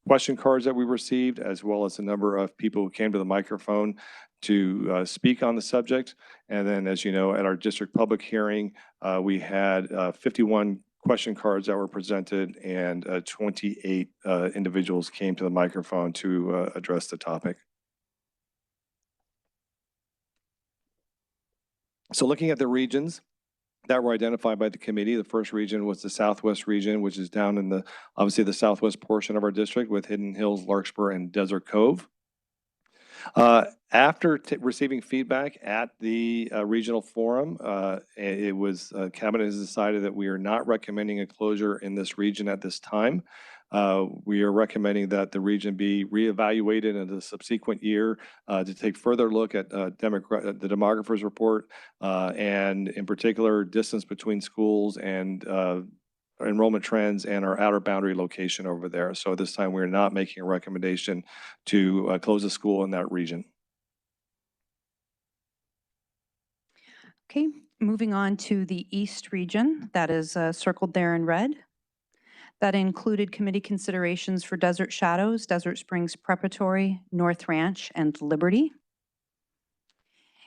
question cards that we received, as well as the number of people who came to the microphone to speak on the subject. And then, as you know, at our district public hearing, we had 51 question cards that were presented, and 28 individuals came to the microphone to address the topic. So looking at the regions that were identified by the committee, the first region was the Southwest region, which is down in obviously the southwest portion of our district with Hidden Hills, Larkspur, and Desert Cove. After receiving feedback at the regional forum, Cabinet has decided that we are not recommending a closure in this region at this time. We are recommending that the region be reevaluated in the subsequent year to take further look at the demographer's report, and in particular, distance between schools and enrollment trends and our outer boundary location over there. So this time we're not making a recommendation to close a school in that region. Okay, moving on to the East region, that is circled there in red. That included committee considerations for Desert Shadows, Desert Springs Preparatory, North Ranch, and Liberty.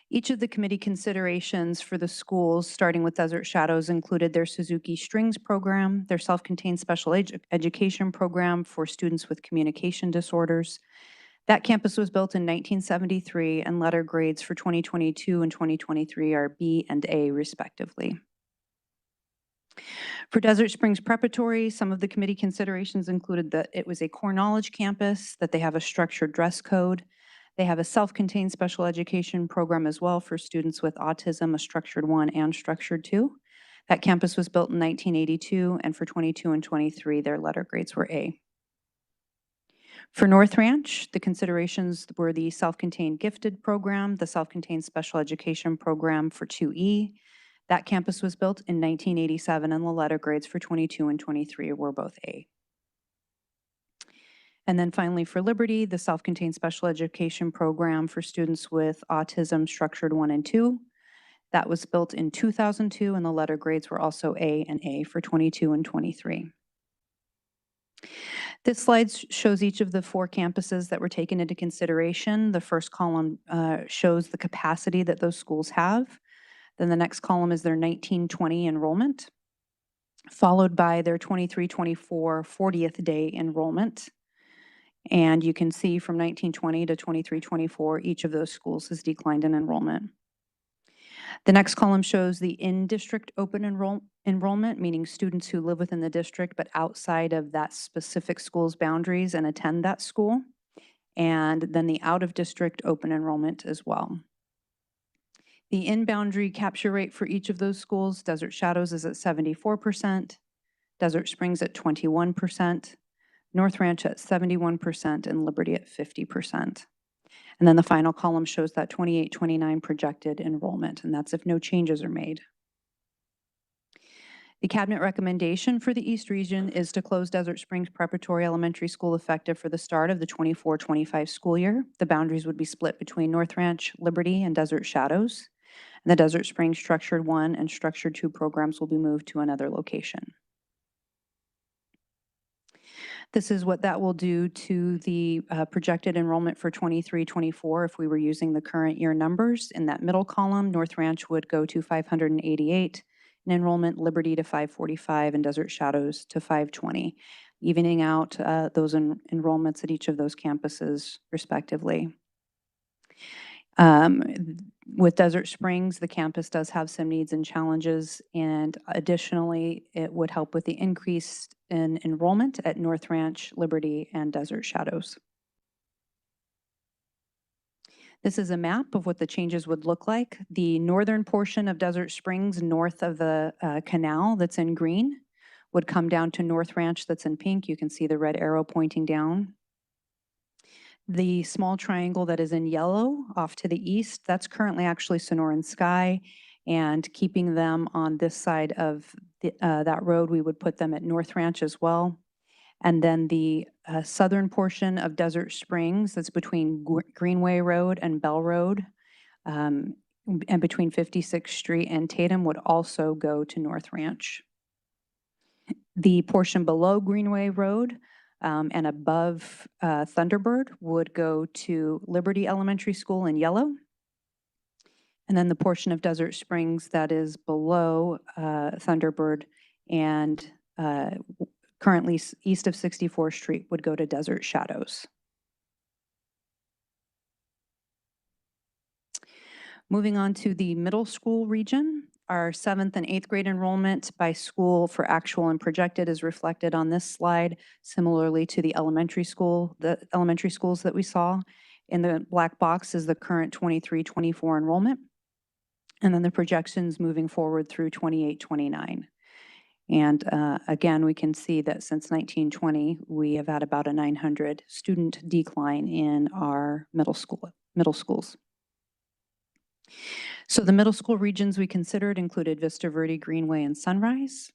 Each of the committee considerations for the schools, starting with Desert Shadows, included their Suzuki Strings program, their self-contained special education program for students with communication disorders. That campus was built in 1973, and letter grades for 2022 and 2023 are B and A, respectively. For Desert Springs Preparatory, some of the committee considerations included that it was a core knowledge campus, that they have a structured dress code. They have a self-contained special education program as well for students with autism, a structured 1 and structured 2. That campus was built in 1982, and for 22 and 23, their letter grades were A. For North Ranch, the considerations were the self-contained gifted program, the self-contained special education program for 2E. That campus was built in 1987, and the letter grades for 22 and 23 were both A. And then finally, for Liberty, the self-contained special education program for students with autism structured 1 and 2. That was built in 2002, and the letter grades were also A and A for 22 and 23. This slide shows each of the 4 campuses that were taken into consideration. The first column shows the capacity that those schools have. Then the next column is their 1920 enrollment, followed by their 23-24 40th day enrollment. And you can see from 1920 to 23-24, each of those schools has declined in enrollment. The next column shows the in-district open enrollment, meaning students who live within the district but outside of that specific school's boundaries and attend that school. And then the out-of-district open enrollment as well. The in-boundary capture rate for each of those schools, Desert Shadows is at 74%, Desert Springs at 21%, North Ranch at 71%, and Liberty at 50%. And then the final column shows that 28-29 projected enrollment, and that's if no changes are made. The cabinet recommendation for the East Region is to close Desert Springs Preparatory Elementary School effective for the start of the 24-25 school year. The boundaries would be split between North Ranch, Liberty, and Desert Shadows. And the Desert Springs Structured 1 and Structured 2 programs will be moved to another location. This is what that will do to the projected enrollment for 23-24 if we were using the current year numbers. In that middle column, North Ranch would go to 588 in enrollment, Liberty to 545, and Desert Shadows to 520, evening out those enrollments at each of those campuses respectively. With Desert Springs, the campus does have some needs and challenges, and additionally, it would help with the increase in enrollment at North Ranch, Liberty, and Desert Shadows. This is a map of what the changes would look like. The northern portion of Desert Springs, north of the canal that's in green, would come down to North Ranch that's in pink. You can see the red arrow pointing down. The small triangle that is in yellow off to the east, that's currently actually Sonoran Sky, and keeping them on this side of that road, we would put them at North Ranch as well. And then the southern portion of Desert Springs, that's between Greenway Road and Bell Road, and between 56th Street and Tatum, would also go to North Ranch. The portion below Greenway Road and above Thunderbird would go to Liberty Elementary School in yellow. And then the portion of Desert Springs that is below Thunderbird and currently east of 64th Street would go to Desert Shadows. Moving on to the middle school region, our 7th and 8th grade enrollment by school for actual and projected is reflected on this slide, similarly to the elementary schools that we saw. In the black box is the current 23-24 enrollment, and then the projections moving forward through 28-29. And again, we can see that since 1920, we have had about a 900 student decline in our middle schools. So the middle school regions we considered included Vista Verde, Greenway, and Sunrise.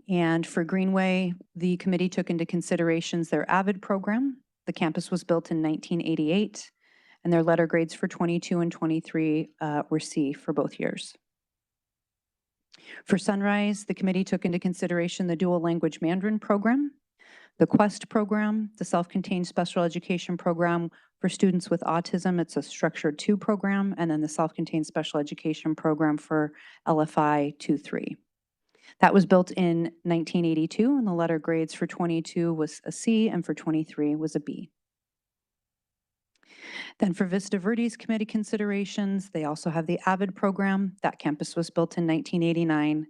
And for Greenway, the committee took into considerations their AVID program. The campus was built in 1988, and their letter grades for 22 and 23 were C for both years. For Sunrise, the committee took into consideration the dual language Mandarin program, the Quest program, the self-contained special education program for students with autism. It's a structured 2 program, and then the self-contained special education program for LFI 2-3. That was built in 1982, and the letter grades for 22 was a C, and for 23 was a B. Then for Vista Verde's committee considerations, they also have the AVID program. That campus was built in 1989,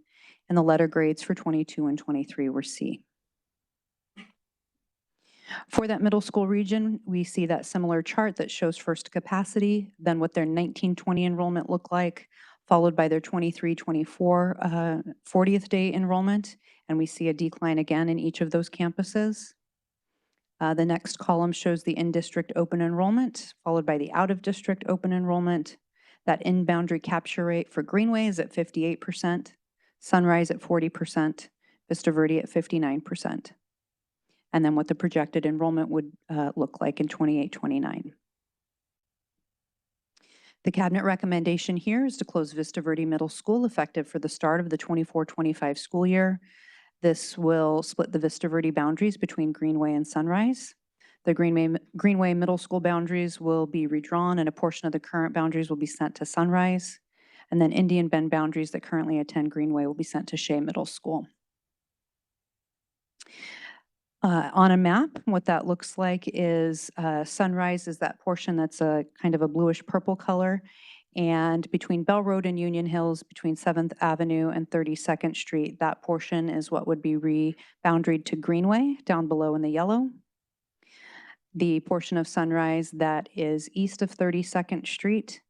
and the letter grades for 22 and 23 were C. For that middle school region, we see that similar chart that shows first capacity, then what their 1920 enrollment looked like, followed by their 23-24 40th day enrollment, and we see a decline again in each of those campuses. The next column shows the in-district open enrollment, followed by the out-of-district open enrollment. That in-boundary capture rate for Greenway is at 58%, Sunrise at 40%, Vista Verde at 59%. and then what the projected enrollment would look like in 28-29. The cabinet recommendation here is to close Vista Verde Middle School effective for the start of the 24-25 school year. This will split the Vista Verde boundaries between Greenway and Sunrise. The Greenway Middle School boundaries will be redrawn and a portion of the current boundaries will be sent to Sunrise. And then Indian Bend boundaries that currently attend Greenway will be sent to Shea Middle School. On a map, what that looks like is Sunrise is that portion that's a kind of a bluish purple color. And between Bell Road and Union Hills, between 7th Avenue and 32nd Street, that portion is what would be re-boundaried to Greenway down below in the yellow. The portion of Sunrise that is east of 32nd Street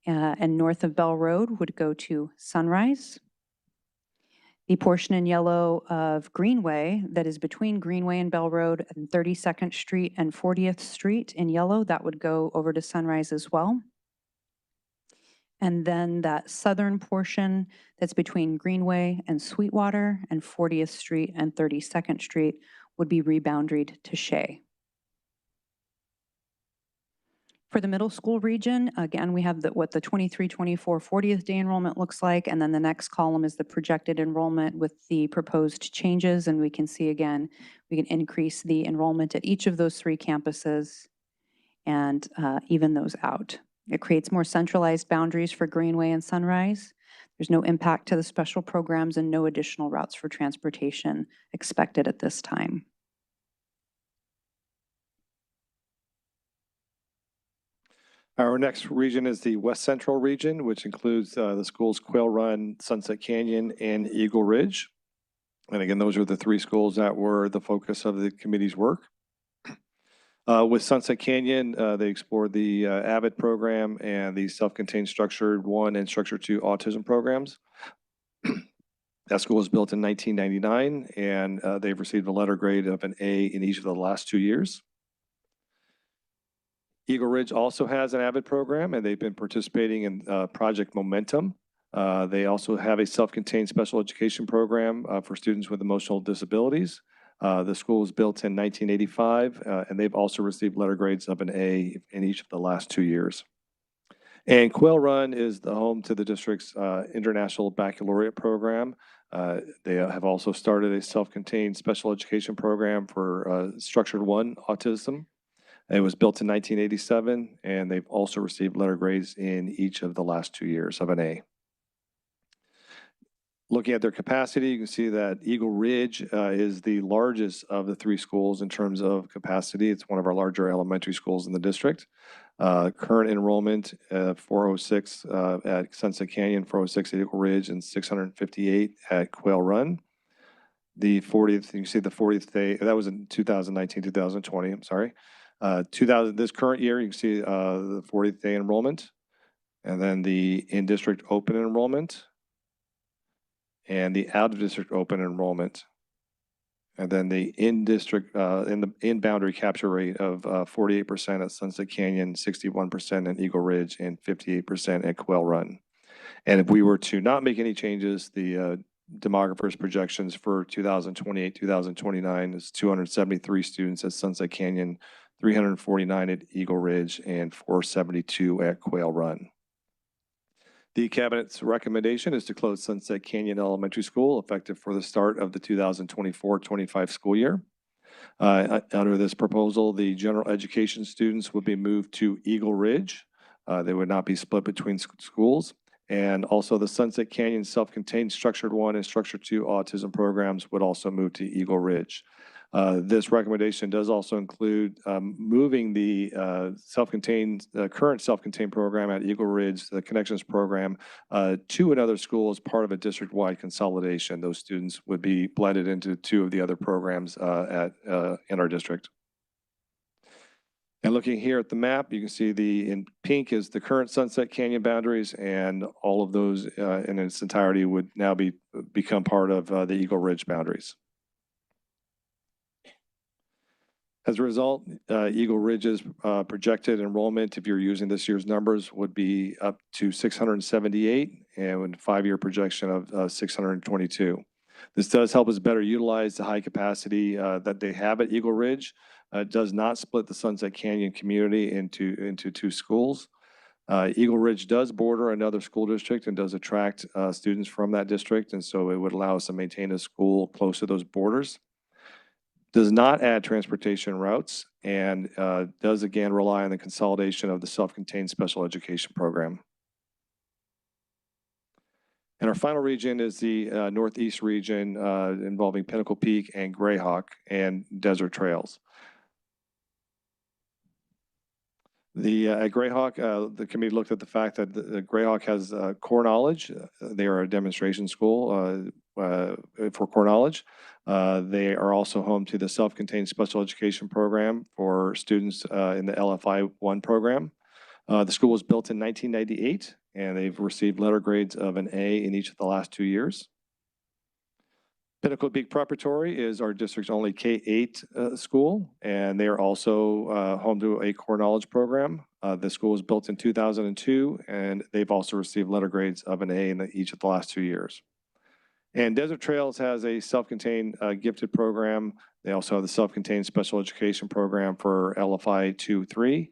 and north of Bell Road would go to Sunrise. The portion in yellow of Greenway that is between Greenway and Bell Road and 32nd Street and 40th Street in yellow, that would go over to Sunrise as well. And then that southern portion that's between Greenway and Sweetwater and 40th Street and 32nd Street would be reboundaried to Shea. For the middle school region, again, we have what the 23-24 40th day enrollment looks like, and then the next column is the projected enrollment with the proposed changes, and we can see again, we can increase the enrollment at each of those 3 campuses and even those out. It creates more centralized boundaries for Greenway and Sunrise. There's no impact to the special programs and no additional routes for transportation expected at this time. Our next region is the West Central region, which includes the schools Quail Run, Sunset Canyon, and Eagle Ridge. And again, those are the 3 schools that were the focus of the committee's work. With Sunset Canyon, they explored the AVID program and the self-contained Structured 1 and Structured 2 autism programs. That school was built in 1999, and they've received a letter grade of an A in each of the last 2 years. Eagle Ridge also has an AVID program, and they've been participating in Project Momentum. They also have a self-contained special education program for students with emotional disabilities. The school was built in 1985, and they've also received letter grades of an A in each of the last 2 years. And Quail Run is the home to the district's International Baccalaureate program. They have also started a self-contained special education program for Structured 1 autism. It was built in 1987, and they've also received letter grades in each of the last 2 years of an A. Looking at their capacity, you can see that Eagle Ridge is the largest of the 3 schools in terms of capacity. It's one of our larger elementary schools in the district. Current enrollment 406 at Sunset Canyon, 406 at Eagle Ridge, and 658 at Quail Run. The 40th, you can see the 40th day, that was in 2019, 2020, I'm sorry. This current year, you can see the 40th day enrollment, and then the in-district open enrollment, and the out-of-district open enrollment, and then the in-district, in-boundary capture rate of 48% at Sunset Canyon, 61% at Eagle Ridge, and 58% at Quail Run. And if we were to not make any changes, the demographer's projections for 2028, 2029 is 273 students at Sunset Canyon, 349 at Eagle Ridge, and 472 at Quail Run. The cabinet's recommendation is to close Sunset Canyon Elementary School effective for the start of the 2024-25 school year. Under this proposal, the general education students would be moved to Eagle Ridge. They would not be split between schools. And also the Sunset Canyon self-contained Structured 1 and Structured 2 autism programs would also move to Eagle Ridge. This recommendation does also include moving the current self-contained program at Eagle Ridge, the Connections program, to another school as part of a district-wide consolidation. Those students would be blended into 2 of the other programs in our district. And looking here at the map, you can see in pink is the current Sunset Canyon boundaries, and all of those in its entirety would now become part of the Eagle Ridge boundaries. As a result, Eagle Ridge's projected enrollment, if you're using this year's numbers, would be up to 678, and with a 5-year projection of 622. This does help us better utilize the high capacity that they have at Eagle Ridge. It does not split the Sunset Canyon community into two schools. Eagle Ridge does border another school district and does attract students from that district, and so it would allow us to maintain a school close to those borders. Does not add transportation routes and does again rely on the consolidation of the self-contained special education program. And our final region is the Northeast region involving Pinnacle Peak and Grayhawk and Desert Trails. At Grayhawk, the committee looked at the fact that the Grayhawk has core knowledge. They are a demonstration school for core knowledge. They are also home to the self-contained special education program for students in the LFI 1 program. The school was built in 1998, and they've received letter grades of an A in each of the last 2 years. Pinnacle Peak Preparatory is our district's only K-8 school, and they are also home to a core knowledge program. The school was built in 2002, and they've also received letter grades of an A in each of the last 2 years. And Desert Trails has a self-contained gifted program. They also have the self-contained special education program for LFI 2-3.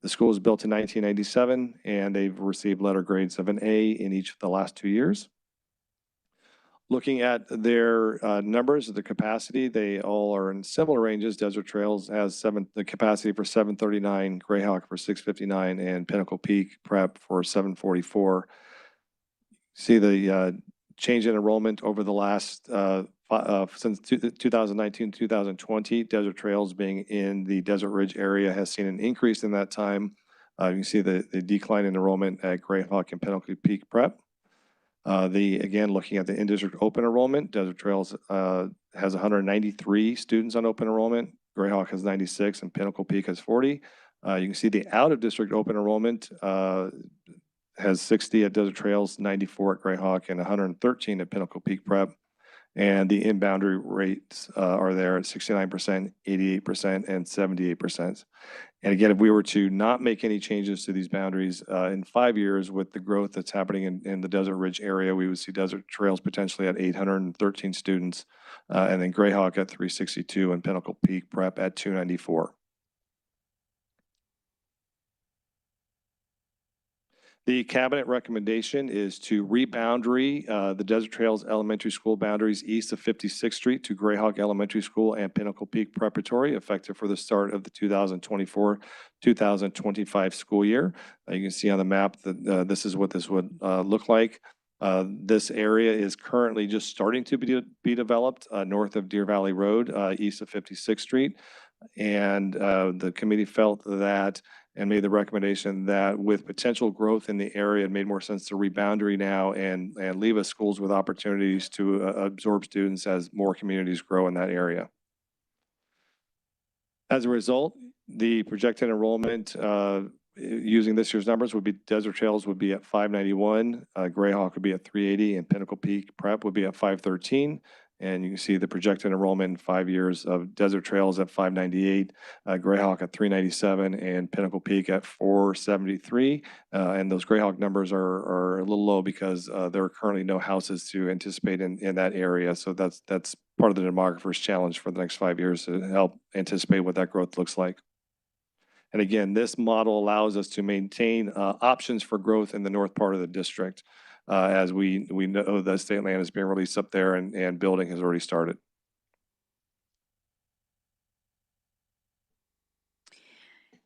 The school was built in 1997, and they've received letter grades of an A in each of the last 2 years. Looking at their numbers, the capacity, they all are in similar ranges. Desert Trails has the capacity for 739, Grayhawk for 659, and Pinnacle Peak Prep for 744. See the change in enrollment over the last, since 2019, 2020, Desert Trails being in the Desert Ridge area has seen an increase in that time. You can see the decline in enrollment at Grayhawk and Pinnacle Peak Prep. Again, looking at the in-district open enrollment, Desert Trails has 193 students on open enrollment. Grayhawk has 96 and Pinnacle Peak has 40. You can see the out-of-district open enrollment has 60 at Desert Trails, 94 at Grayhawk, and 113 at Pinnacle Peak Prep. And the in-boundary rates are there at 69%, 88%, and 78%. And again, if we were to not make any changes to these boundaries in 5 years with the growth that's happening in the Desert Ridge area, we would see Desert Trails potentially at 813 students, and then Grayhawk at 362 and Pinnacle Peak Prep at 294. The cabinet recommendation is to reboundary the Desert Trails Elementary School boundaries east of 56th Street to Grayhawk Elementary School and Pinnacle Peak Preparatory, effective for the start of the 2024-2025 school year. You can see on the map that this is what this would look like. This area is currently just starting to be developed north of Deer Valley Road, east of 56th Street. And the committee felt that and made the recommendation that with potential growth in the area, it made more sense to reboundary now and leave us schools with opportunities to absorb students as more communities grow in that area. As a result, the projected enrollment using this year's numbers would be Desert Trails would be at 591, Grayhawk would be at 380, and Pinnacle Peak Prep would be at 513. And you can see the projected enrollment in 5 years of Desert Trails at 598, Grayhawk at 397, and Pinnacle Peak at 473. And those Grayhawk numbers are a little low because there are currently no houses to anticipate in that area. So that's part of the demographer's challenge for the next 5 years to help anticipate what that growth looks like. And again, this model allows us to maintain options for growth in the north part of the district. As we know that state land is being released up there and building has already started.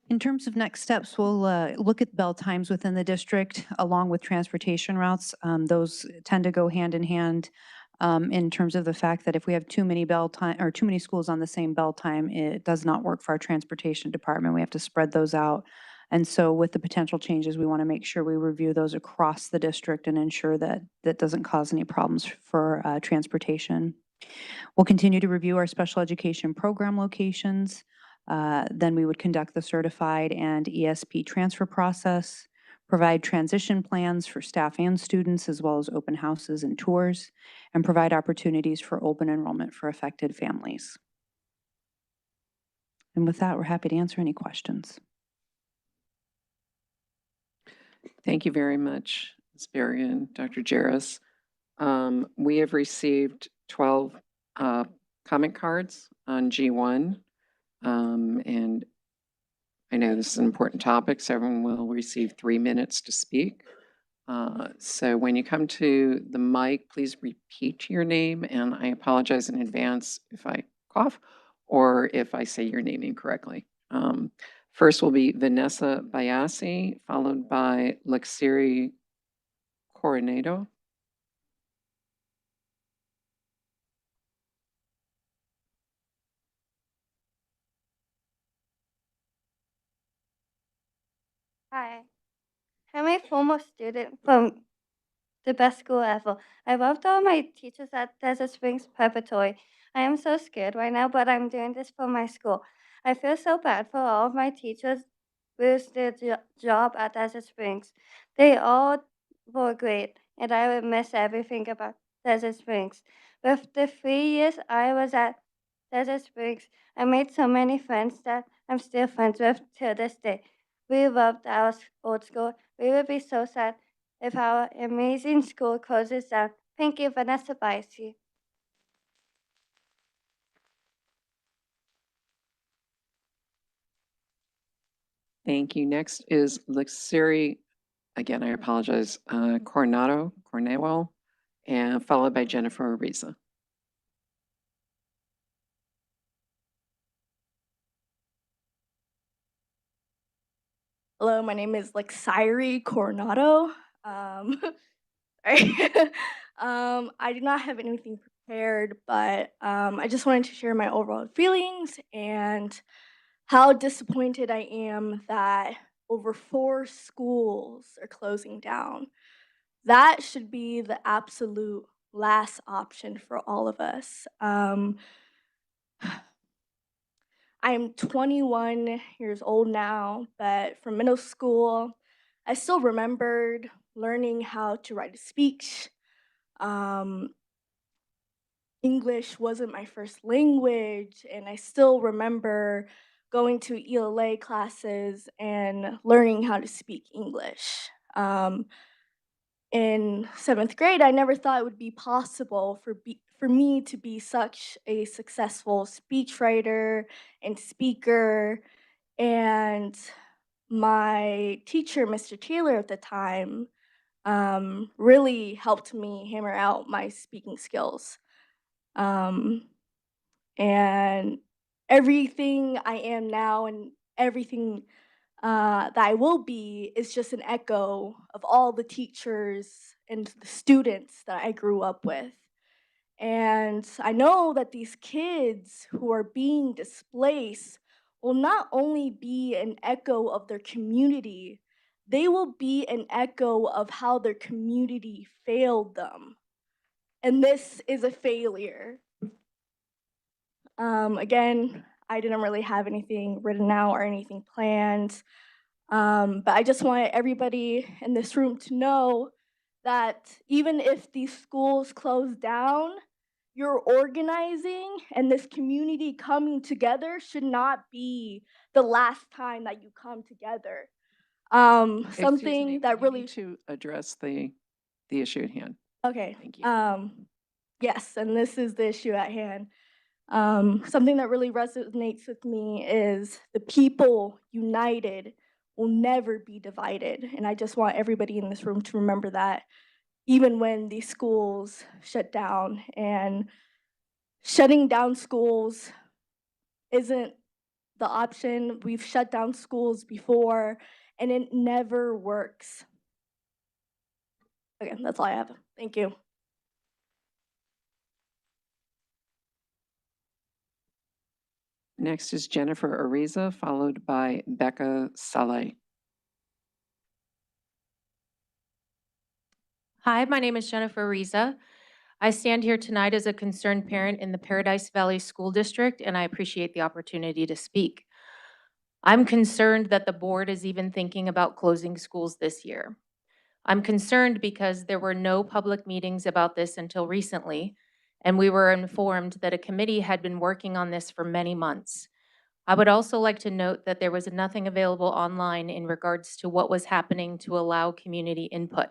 In terms of next steps, we'll look at bell times within the district along with transportation routes. Those tend to go hand in hand in terms of the fact that if we have too many bell time or too many schools on the same bell time, it does not work for our transportation department. We have to spread those out. And so with the potential changes, we want to make sure we review those across the district and ensure that that doesn't cause any problems for transportation. We'll continue to review our special education program locations. Then we would conduct the certified and ESP transfer process, provide transition plans for staff and students, as well as open houses and tours, and provide opportunities for open enrollment for affected families. And with that, we're happy to answer any questions. Thank you very much, Ms. Berry and Dr. Jarris. We have received 12 comment cards on G1. And I know this is an important topic, so everyone will receive 3 minutes to speak. So when you come to the mic, please repeat your name, and I apologize in advance if I cough or if I say your name incorrectly. First will be Vanessa Bayasi, followed by Luxiri Coronado. Hi, I'm a former student from the best school ever. I loved all my teachers at Desert Springs Preparatory. I am so scared right now, but I'm doing this for my school. I feel so bad for all of my teachers lose their job at Desert Springs. They all were great, and I will miss everything about Desert Springs. With the 3 years I was at Desert Springs, I made so many friends that I'm still friends with till this day. We loved our old school. We would be so sad if our amazing school closes down. Thank you, Vanessa Biasi. Thank you. Next is Luxiri, again, I apologize, Cornewell, and followed by Jennifer Ariza. Hello, my name is Luxiri Coronado. Sorry. I do not have anything prepared, but I just wanted to share my overall feelings and how disappointed I am that over 4 schools are closing down. That should be the absolute last option for all of us. I am 21 years old now, but from middle school, I still remembered learning how to write a speech. English wasn't my first language, and I still remember going to ELA classes and learning how to speak English. In 7th grade, I never thought it would be possible for me to be such a successful speechwriter and speaker. And my teacher, Mr. Taylor at the time, really helped me hammer out my speaking skills. And everything I am now and everything that I will be is just an echo of all the teachers and the students that I grew up with. And I know that these kids who are being displaced will not only be an echo of their community, they will be an echo of how their community failed them. And this is a failure. Again, I didn't really have anything written out or anything planned. But I just want everybody in this room to know that even if these schools close down, your organizing and this community coming together should not be the last time that you come together. Excuse me, Something that you really need to address the issue at hand. Okay. Thank you. Yes, and this is the issue at hand. Something that really resonates with me is the people united will never be divided. And I just want everybody in this room to remember that even when these schools shut down, and shutting down schools isn't the option. We've shut down schools before and it never works. Okay, that's all I have. Thank you. Next is Jennifer Ariza, followed by Becca Saleh. Hi, my name is Jennifer Riza. I stand here tonight as a concerned parent in the Paradise Valley School District, and I appreciate the opportunity to speak. I'm concerned that the board is even thinking about closing schools this year. I'm concerned because there were no public meetings about this until recently, and we were informed that a committee had been working on this for many months. I would also like to note that there was nothing available online in regards to what was happening to allow community input.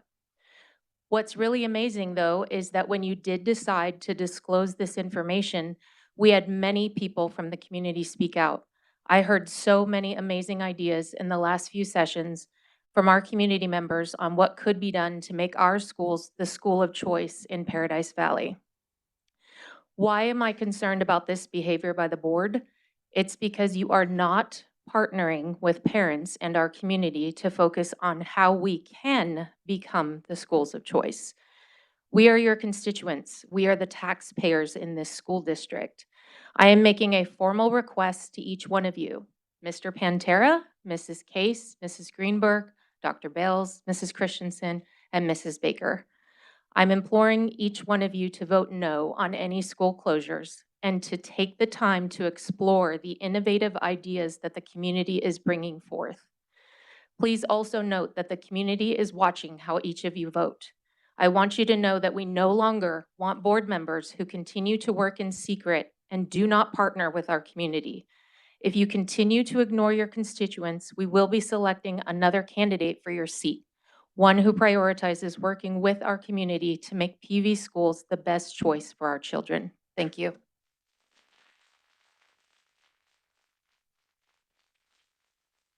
What's really amazing, though, is that when you did decide to disclose this information, we had many people from the community speak out. I heard so many amazing ideas in the last few sessions from our community members on what could be done to make our schools the school of choice in Paradise Valley. Why am I concerned about this behavior by the board? It's because you are not partnering with parents and our community to focus on how we can become the schools of choice. We are your constituents. We are the taxpayers in this school district. I am making a formal request to each one of you, Mr. Pantera, Mrs. Case, Mrs. Greenberg, Dr. Bales, Mrs. Christensen, and Mrs. Baker. I'm imploring each one of you to vote no on any school closures and to take the time to explore the innovative ideas that the community is bringing forth. Please also note that the community is watching how each of you vote. I want you to know that we no longer want board members who continue to work in secret and do not partner with our community. If you continue to ignore your constituents, we will be selecting another candidate for your seat, one who prioritizes working with our community to make PV schools the best choice for our children. Thank you.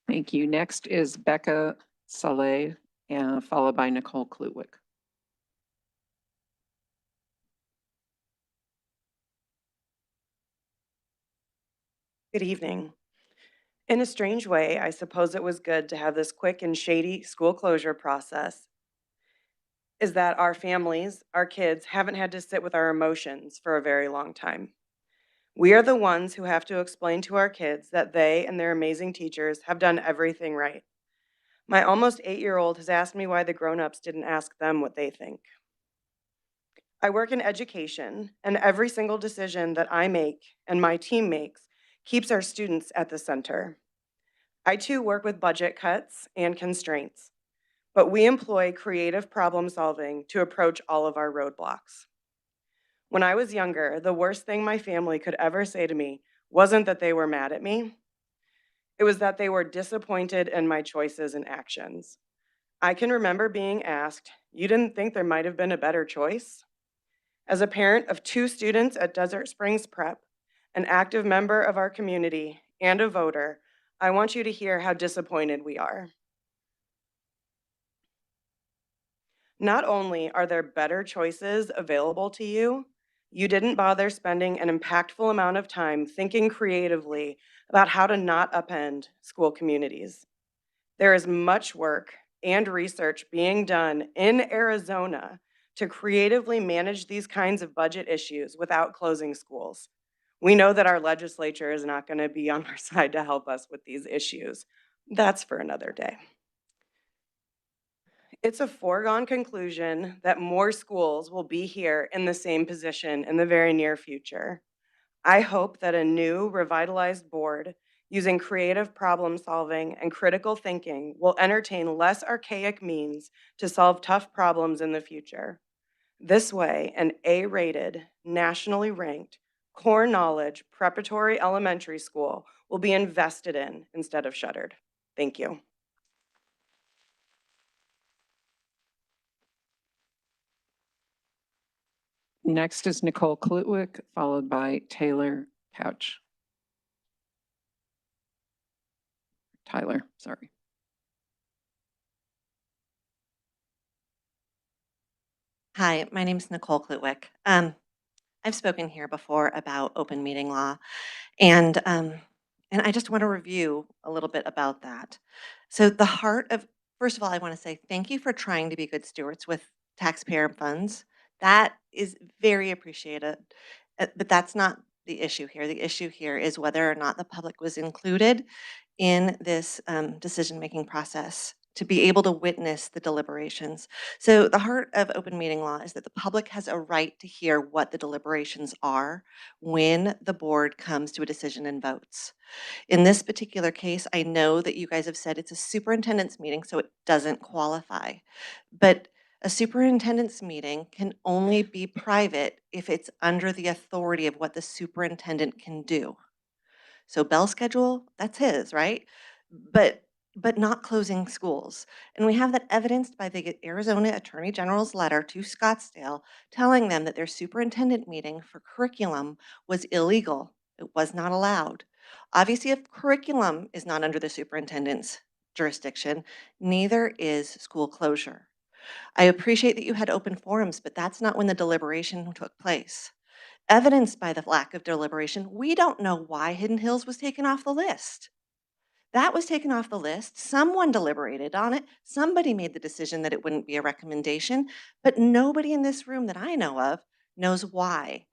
Thank you. Next is Becca Saleh, followed by Nicole Klutwick. Good evening. In a strange way, I suppose it was good to have this quick and shady school closure process, is that our families, our kids, haven't had to sit with our emotions for a very long time. We are the ones who have to explain to our kids that they and their amazing teachers have done everything right. My almost 8-year-old has asked me why the grown-ups didn't ask them what they think. I work in education, and every single decision that I make and my team makes keeps our students at the center. I too work with budget cuts and constraints, but we employ creative problem solving to approach all of our roadblocks. When I was younger, the worst thing my family could ever say to me wasn't that they were mad at me. It was that they were disappointed in my choices and actions. I can remember being asked, "You didn't think there might have been a better choice?" As a parent of 2 students at Desert Springs Prep, an active member of our community, and a voter, I want you to hear how disappointed we are. Not only are there better choices available to you, you didn't bother spending an impactful amount of time thinking creatively about how to not upend school communities. There is much work and research being done in Arizona to creatively manage these kinds of budget issues without closing schools. We know that our legislature is not going to be on our side to help us with these issues. That's for another day. It's a foregone conclusion that more schools will be here in the same position in the very near future. I hope that a new, revitalized board using creative problem solving and critical thinking will entertain less archaic means to solve tough problems in the future. This way, an A-rated, nationally ranked, core knowledge preparatory elementary school will be invested in instead of shuttered. Thank you. Next is Nicole Klutwick, followed by Taylor Couch. Tyler, sorry. Hi, my name is Nicole Klutwick. I've spoken here before about open meeting law, and I just want to review a little bit about that. So the heart of, first of all, I want to say thank you for trying to be good stewards with taxpayer funds. That is very appreciated, but that's not the issue here. The issue here is whether or not the public was included in this decision-making process to be able to witness the deliberations. So the heart of open meeting law is that the public has a right to hear what the deliberations are when the board comes to a decision and votes. In this particular case, I know that you guys have said it's a superintendent's meeting, so it doesn't qualify. But a superintendent's meeting can only be private if it's under the authority of what the superintendent can do. So Bell's schedule, that's his, right? But but not closing schools. And we have that evidenced by the Arizona Attorney General's letter to Scottsdale telling them that their superintendent meeting for curriculum was illegal. It was not allowed. Obviously, if curriculum is not under the superintendent's jurisdiction, neither is school closure. I appreciate that you had open forums, but that's not when the deliberation took place. Evidenced by the lack of deliberation, we don't know why Hidden Hills was taken off the list. That was taken off the list. Someone deliberated on it. Somebody made the decision that it wouldn't be a recommendation, but nobody in this room that I know of knows why.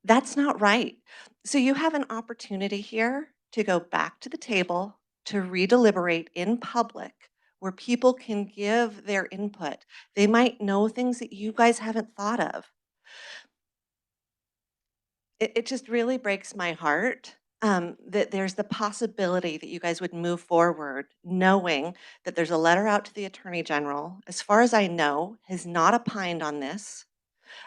That's not right. So you have an opportunity here to go back to the table, to redeliberate in public where people can give their input. They might know things that you guys haven't thought of. It just really breaks my heart that there's the possibility that you guys would move forward knowing that there's a letter out to the Attorney General. As far as I know, has not opined on this.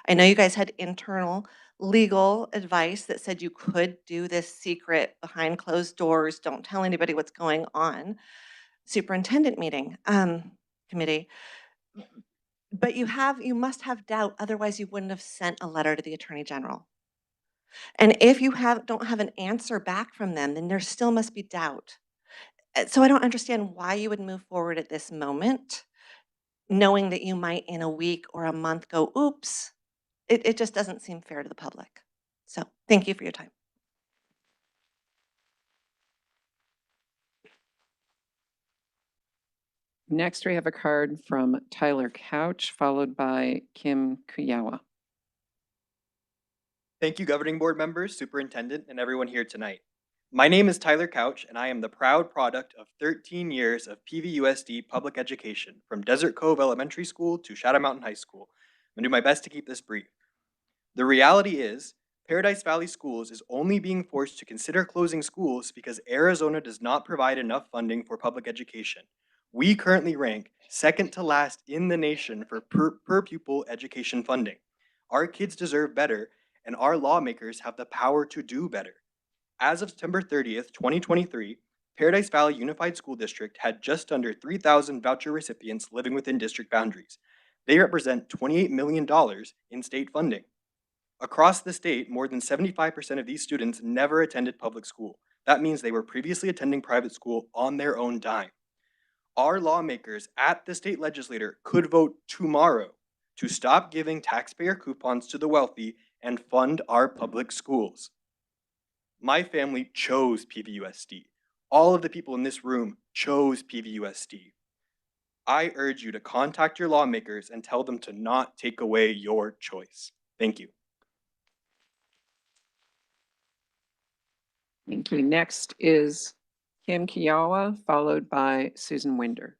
I know you guys had internal legal advice that said you could do this secret behind closed doors, don't tell anybody what's going on, superintendent meeting committee. But you must have doubt, otherwise you wouldn't have sent a letter to the Attorney General. And if you don't have an answer back from them, then there still must be doubt. So I don't understand why you would move forward at this moment, knowing that you might in a week or a month go, oops. It just doesn't seem fair to the public. So thank you for your time. Next, we have a card from Tyler Couch, followed by Kim Kuyawa. Thank you, governing board members, superintendent, and everyone here tonight. My name is Tyler Couch, and I am the proud product of 13 years of PVUSD public education from Desert Cove Elementary School to Shadow Mountain High School. I'm gonna do my best to keep this brief. The reality is, Paradise Valley Schools is only being forced to consider closing schools because Arizona does not provide enough funding for public education. We currently rank second to last in the nation for per pupil education funding. Our kids deserve better, and our lawmakers have the power to do better. As of September 30th, 2023, Paradise Valley Unified School District had just under 3,000 voucher recipients living within district boundaries. They represent $28 million in state funding. Across the state, more than 75% of these students never attended public school. That means they were previously attending private school on their own dime. Our lawmakers at the state legislature could vote tomorrow to stop giving taxpayer coupons to the wealthy and fund our public schools. My family chose PVUSD. All of the people in this room chose PVUSD. I urge you to contact your lawmakers and tell them to not take away your choice. Thank you. Thank you. Next is Kim Kuyawa, followed by Susan Winder.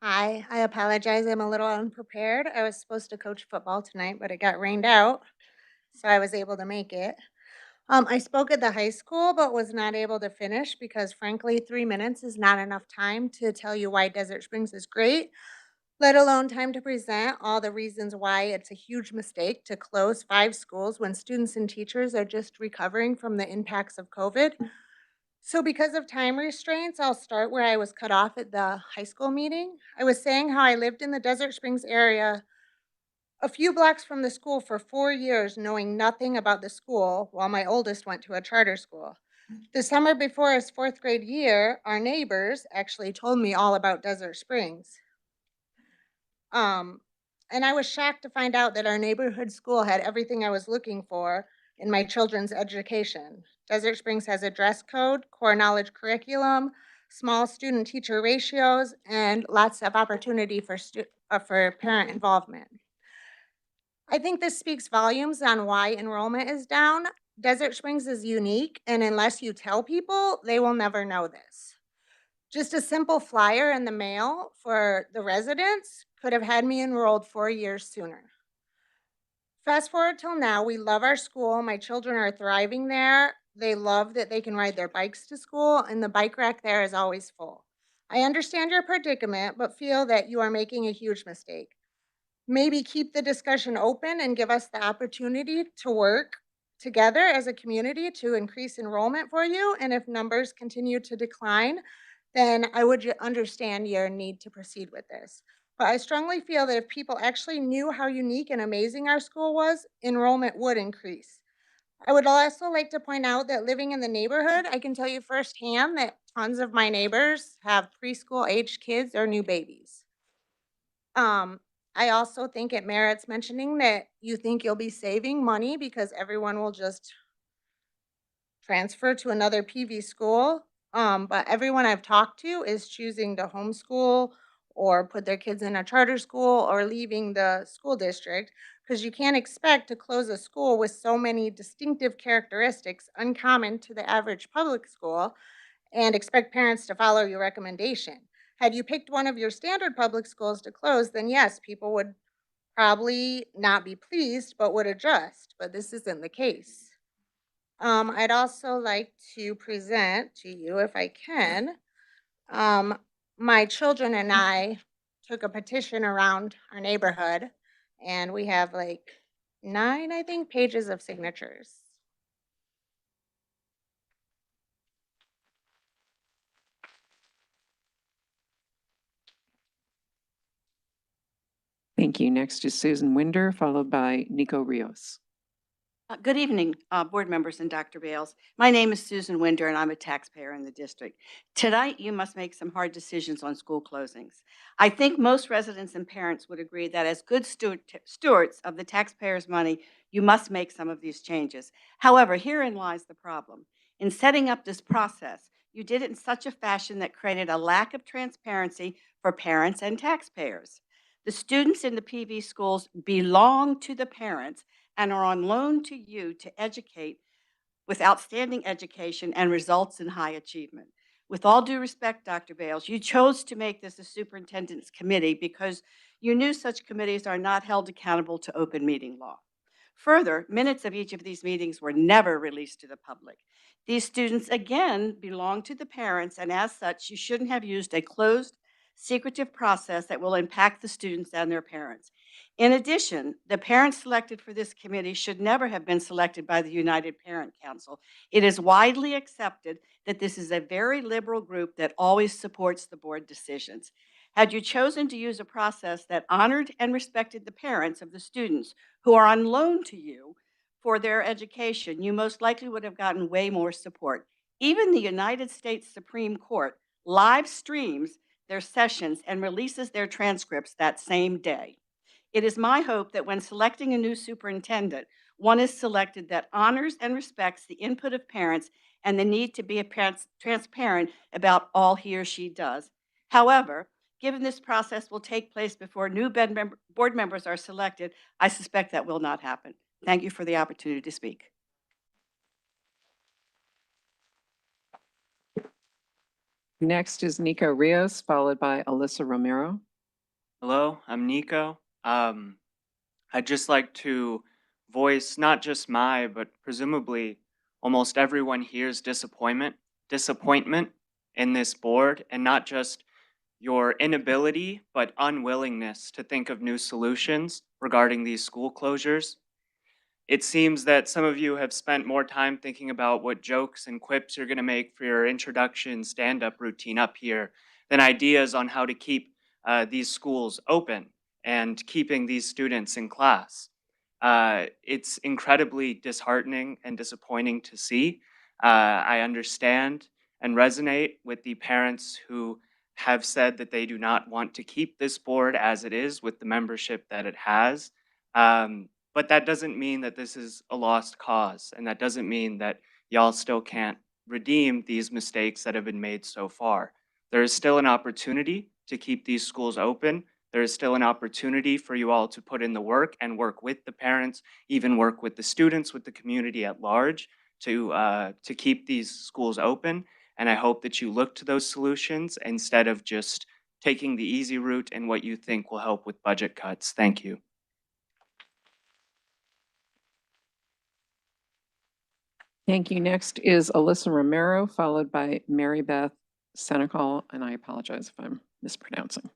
Hi, I apologize. I'm a little unprepared. I was supposed to coach football tonight, but it got rained out, so I was able to make it. I spoke at the high school, but was not able to finish because frankly, 3 minutes is not enough time to tell you why Desert Springs is great, let alone time to present all the reasons why it's a huge mistake to close 5 schools when students and teachers are just recovering from the impacts of COVID. So because of time restraints, I'll start where I was cut off at the high school meeting. I was saying how I lived in the Desert Springs area a few blocks from the school for 4 years, knowing nothing about the school while my oldest went to a charter school. The summer before his 4th grade year, our neighbors actually told me all about Desert Springs. And I was shocked to find out that our neighborhood school had everything I was looking for in my children's education. Desert Springs has a dress code, core knowledge curriculum, small student-teacher ratios, and lots of opportunity for parent involvement. I think this speaks volumes on why enrollment is down. Desert Springs is unique, and unless you tell people, they will never know this. Just a simple flyer in the mail for the residents could have had me enrolled 4 years sooner. Fast forward till now, we love our school. My children are thriving there. They love that they can ride their bikes to school, and the bike rack there is always full. I understand your predicament, but feel that you are making a huge mistake. maybe keep the discussion open and give us the opportunity to work together as a community to increase enrollment for you. And if numbers continue to decline, then I would understand your need to proceed with this. But I strongly feel that if people actually knew how unique and amazing our school was, enrollment would increase. I would also like to point out that living in the neighborhood, I can tell you firsthand that tons of my neighbors have preschool aged kids or new babies. I also think it merits mentioning that you think you'll be saving money because everyone will just transfer to another PV school. But everyone I've talked to is choosing to homeschool or put their kids in a charter school or leaving the school district because you can't expect to close a school with so many distinctive characteristics uncommon to the average public school and expect parents to follow your recommendation. Had you picked one of your standard public schools to close, then yes, people would probably not be pleased, but would adjust. But this isn't the case. I'd also like to present to you, if I can, um, my children and I took a petition around our neighborhood, and we have like 9, I think, pages of signatures. Thank you. Next is Susan Winder, followed by Nico Rios. Good evening, board members and Dr. Bales. My name is Susan Winder, and I'm a taxpayer in the district. Tonight, you must make some hard decisions on school closings. I think most residents and parents would agree that as good stewards of the taxpayers' money, you must make some of these changes. However, herein lies the problem. In setting up this process, you did it in such a fashion that created a lack of transparency for parents and taxpayers. The students in the PV schools belong to the parents and are on loan to you to educate with outstanding education and results in high achievement. With all due respect, Dr. Bales, you chose to make this a superintendent's committee because you knew such committees are not held accountable to open meeting law. Further, minutes of each of these meetings were never released to the public. These students, again, belong to the parents, and as such, you shouldn't have used a closed, secretive process that will impact the students and their parents. In addition, the parents selected for this committee should never have been selected by the United Parent Council. It is widely accepted that this is a very liberal group that always supports the board decisions. Had you chosen to use a process that honored and respected the parents of the students who are on loan to you for their education, you most likely would have gotten way more support. Even the United States Supreme Court live streams their sessions and releases their transcripts that same day. It is my hope that when selecting a new superintendent, one is selected that honors and respects the input of parents and the need to be transparent about all he or she does. However, given this process will take place before new board members are selected, I suspect that will not happen. Thank you for the opportunity to speak. Next is Nico Rios, followed by Alyssa Romero. Hello, I'm Nico. I'd just like to voice not just my, but presumably almost everyone here's disappointment in this board, and not just your inability, but unwillingness to think of new solutions regarding these school closures. It seems that some of you have spent more time thinking about what jokes and quips you're going to make for your introduction stand-up routine up here than ideas on how to keep these schools open and keeping these students in class. It's incredibly disheartening and disappointing to see. I understand and resonate with the parents who have said that they do not want to keep this board as it is with the membership that it has. But that doesn't mean that this is a lost cause, and that doesn't mean that y'all still can't redeem these mistakes that have been made so far. There is still an opportunity to keep these schools open. There is still an opportunity for you all to put in the work and work with the parents, even work with the students, with the community at large to keep these schools open. And I hope that you look to those solutions instead of just taking the easy route and what you think will help with budget cuts. Thank you. Thank you. Next is Alyssa Romero, followed by Mary Beth Senecal, and I apologize if I'm mispronouncing.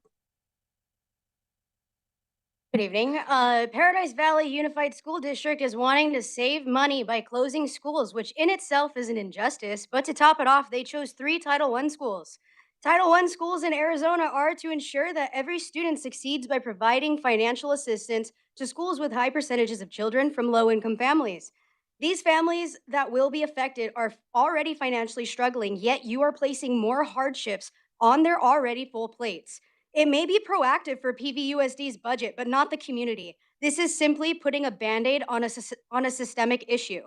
Good evening. Paradise Valley Unified School District is wanting to save money by closing schools, which in itself is an injustice. But to top it off, they chose 3 Title I schools. Title I schools in Arizona are to ensure that every student succeeds by providing financial assistance to schools with high percentages of children from low income families. These families that will be affected are already financially struggling, yet you are placing more hardships on their already full plates. It may be proactive for PVUSD's budget, but not the community. This is simply putting a Band-Aid on a systemic issue.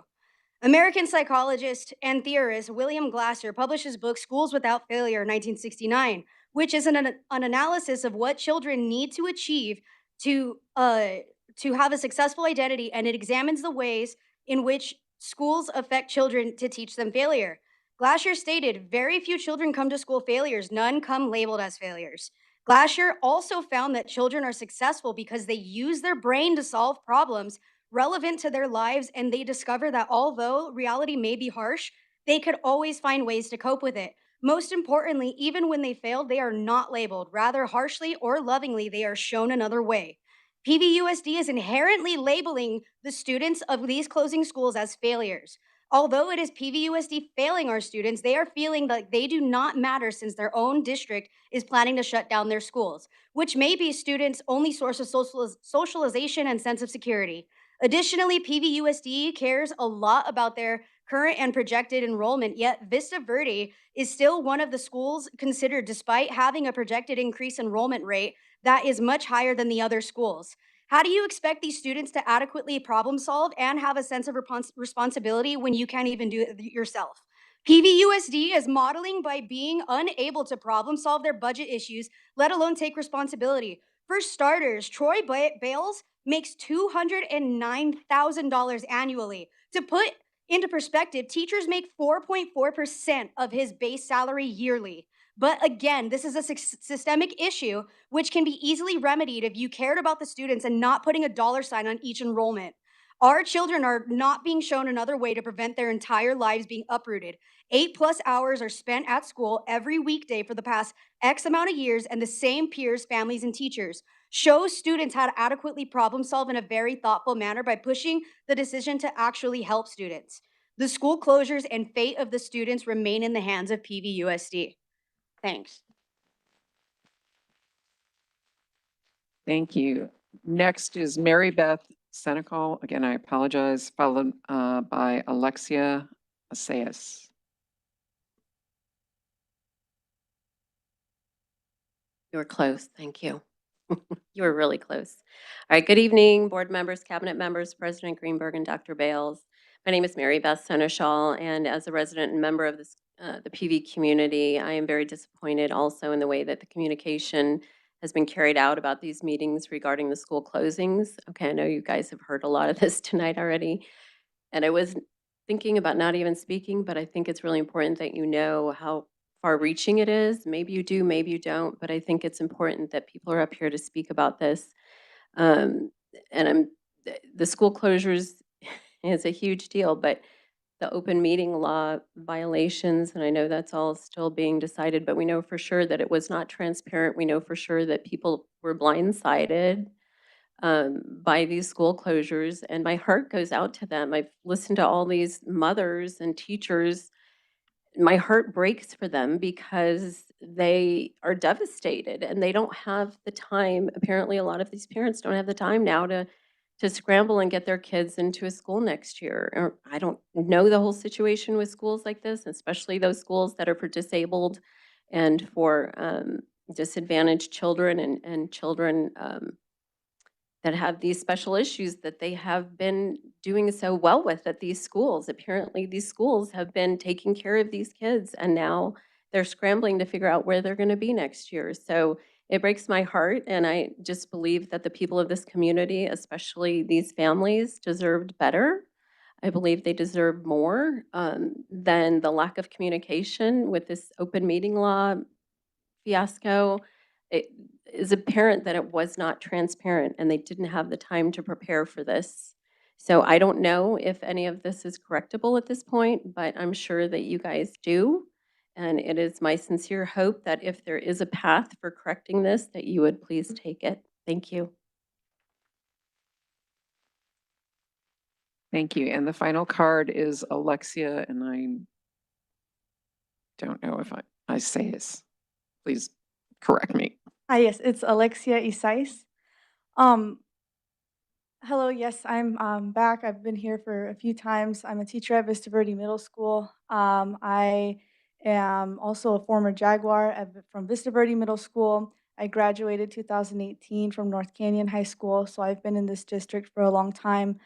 American psychologist and theorist William Glasser published his book Schools Without Failure, 1969, which is an analysis of what children need to achieve to have a successful identity, and it examines the ways in which schools affect children to teach them failure. Glasser stated, very few children come to school failures, none come labeled as failures. Glasser also found that children are successful because they use their brain to solve problems relevant to their lives, and they discover that although reality may be harsh, they could always find ways to cope with it. Most importantly, even when they fail, they are not labeled. Rather, harshly or lovingly, they are shown another way. PVUSD is inherently labeling the students of these closing schools as failures. Although it is PVUSD failing our students, they are feeling like they do not matter since their own district is planning to shut down their schools, which may be students' only source of socialization and sense of security. Additionally, PVUSD cares a lot about their current and projected enrollment, yet Vista Verde is still one of the schools considered despite having a projected increase enrollment rate that is much higher than the other schools. How do you expect these students to adequately problem solve and have a sense of responsibility when you can't even do it yourself? PVUSD is modeling by being unable to problem solve their budget issues, let alone take responsibility. For starters, Troy Bales makes $209,000 annually. To put into perspective, teachers make 4.4% of his base salary yearly. But again, this is a systemic issue which can be easily remedied if you cared about the students and not putting a dollar sign on each enrollment. Our children are not being shown another way to prevent their entire lives being uprooted. 8+ hours are spent at school every weekday for the past X amount of years, and the same peers, families, and teachers show students how to adequately problem solve in a very thoughtful manner by pushing the decision to actually help students. The school closures and fate of the students remain in the hands of PVUSD. Thanks. Thank you. Next is Mary Beth Senecal. Again, I apologize, followed by Alexia Assayas. You were close. Thank you. You were really close. All right. Good evening, board members, cabinet members, President Greenberg, and Dr. Bales. My name is Mary Beth Seneschal, and as a resident and member of this, the PV community, I am very disappointed also in the way that the communication has been carried out about these meetings regarding the school closings. Okay, I know you guys have heard a lot of this tonight already, and I was thinking about not even speaking, but I think it's really important that you know how far-reaching it is. Maybe you do, maybe you don't, but I think it's important that people are up here to speak about this. And the school closures is a huge deal, but the open meeting law violations, and I know that's all still being decided, but we know for sure that it was not transparent. We know for sure that people were blindsided by these school closures, and my heart goes out to them. I've listened to all these mothers and teachers. My heart breaks for them because they are devastated and they don't have the time. Apparently, a lot of these parents don't have the time now to scramble and get their kids into a school next year. Or I don't know the whole situation with schools like this, especially those schools that are for disabled and for disadvantaged children and children that have these special issues that they have been doing so well with at these schools. Apparently, these schools have been taking care of these kids, and now they're scrambling to figure out where they're going to be next year. So it breaks my heart, and I just believe that the people of this community, especially these families, deserved better. I believe they deserve more than the lack of communication with this open meeting law fiasco. It is apparent that it was not transparent and they didn't have the time to prepare for this. So I don't know if any of this is correctable at this point, but I'm sure that you guys do. And it is my sincere hope that if there is a path for correcting this, that you would please take it. Thank you. Thank you. And the final card is Alexia, and I don't know if I say this. Please correct me. Hi, yes, it's Alexia Isais. Um, Hello, yes, I'm back. I've been here for a few times. I'm a teacher at Vista Verde Middle School. I am also a former Jaguar from Vista Verde Middle School. I graduated 2018 from North Canyon High School, so I've been in this district for a long time.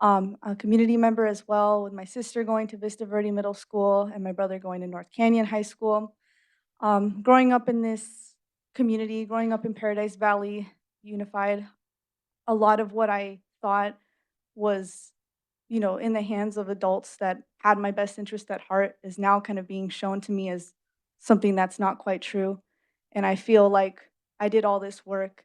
A community member as well, with my sister going to Vista Verde Middle School and my brother going to North Canyon High School. Growing up in this community, growing up in Paradise Valley Unified, a lot of what I thought was, in the hands of adults that had my best interest at heart is now kind of being shown to me as something that's not quite true. And I feel like I did all this work.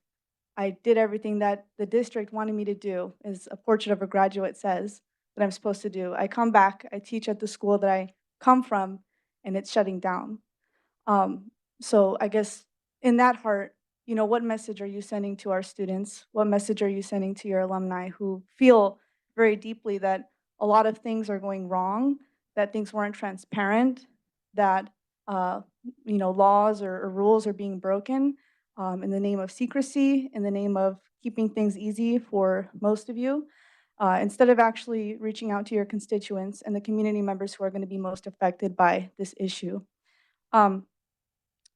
I did everything that the district wanted me to do, as a portrait of a graduate says that I'm supposed to do. I come back, I teach at the school that I come from, and it's shutting down. So I guess in that heart, what message are you sending to our students? What message are you sending to your alumni who feel very deeply that a lot of things are going wrong, that things weren't transparent, that laws or rules are being broken in the name of secrecy, in the name of keeping things easy for most of you, instead of actually reaching out to your constituents and the community members who are going to be most affected by this issue? Um,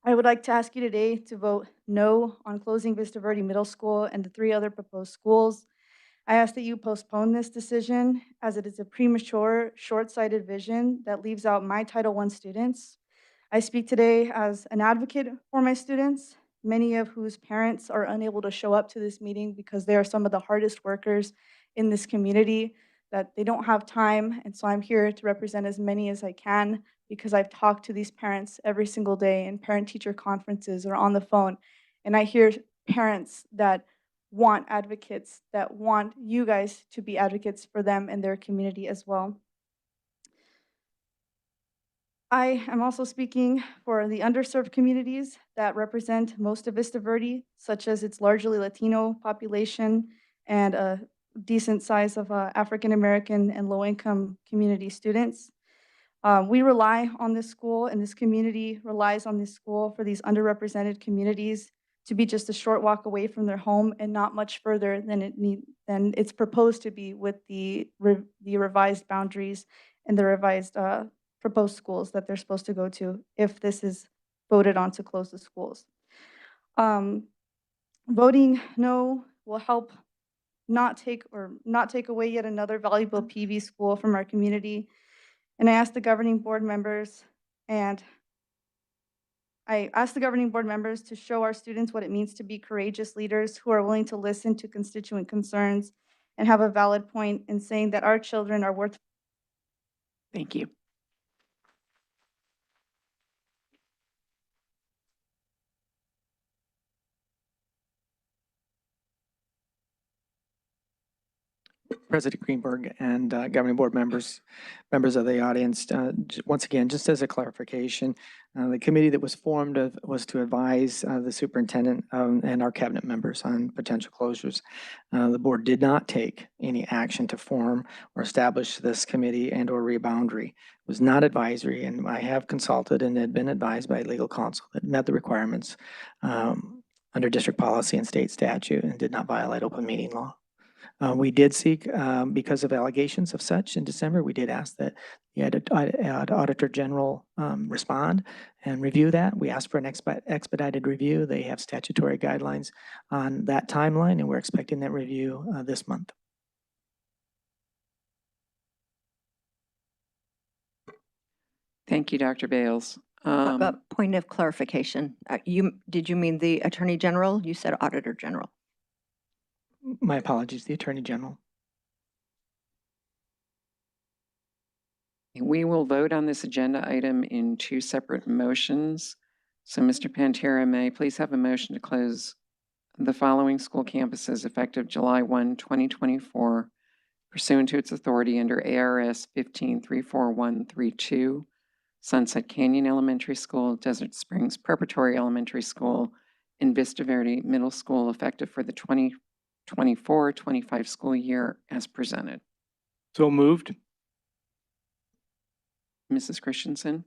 I would like to ask you today to vote no on closing Vista Verde Middle School and the 3 other proposed schools. I ask that you postpone this decision as it is a premature, short-sighted vision that leaves out my Title I students. I speak today as an advocate for my students, many of whose parents are unable to show up to this meeting because they are some of the hardest workers in this community, that they don't have time. And so I'm here to represent as many as I can because I've talked to these parents every single day in parent-teacher conferences or on the phone. And I hear parents that want advocates, that want you guys to be advocates for them and their community as well. I am also speaking for the underserved communities that represent most of Vista Verde, such as its largely Latino population and a decent size of African American and low-income community students. We rely on this school, and this community relies on this school for these underrepresented communities to be just a short walk away from their home and not much further than it's proposed to be with the revised boundaries and the revised proposed schools that they're supposed to go to if this is voted on to close the schools. Voting no will help not take away yet another valuable PV school from our community. And I ask the governing board members to show our students what it means to be courageous leaders who are willing to listen to constituent concerns and have a valid point in saying that our children are worth. Thank you. President Greenberg and governing board members, members of the audience, once again, just as a clarification, the committee that was formed was to advise the superintendent and our cabinet members on potential closures. The board did not take any action to form or establish this committee and or reboundary. It was not advisory, and I have consulted and had been advised by legal counsel that met the requirements under district policy and state statute and did not violate open meeting law. We did seek, because of allegations of such in December, we did ask that the Auditor General respond and review that. We asked for an expedited review. They have statutory guidelines on that timeline, and we're expecting that review this month. Thank you, Dr. Bales. A point of clarification. Did you mean the Attorney General? You said Auditor General. My apologies, the Attorney General. We will vote on this agenda item in 2 separate motions. So, Mr. Pantera, may I please have a motion to close the following school campuses effective July 1, 2024, pursuant to its authority under ARS 15-34132, Sunset Canyon Elementary School, Desert Springs Preparatory Elementary School, and Vista Verde Middle School effective for the 2024-25 school year as presented. So moved. Mrs. Christensen?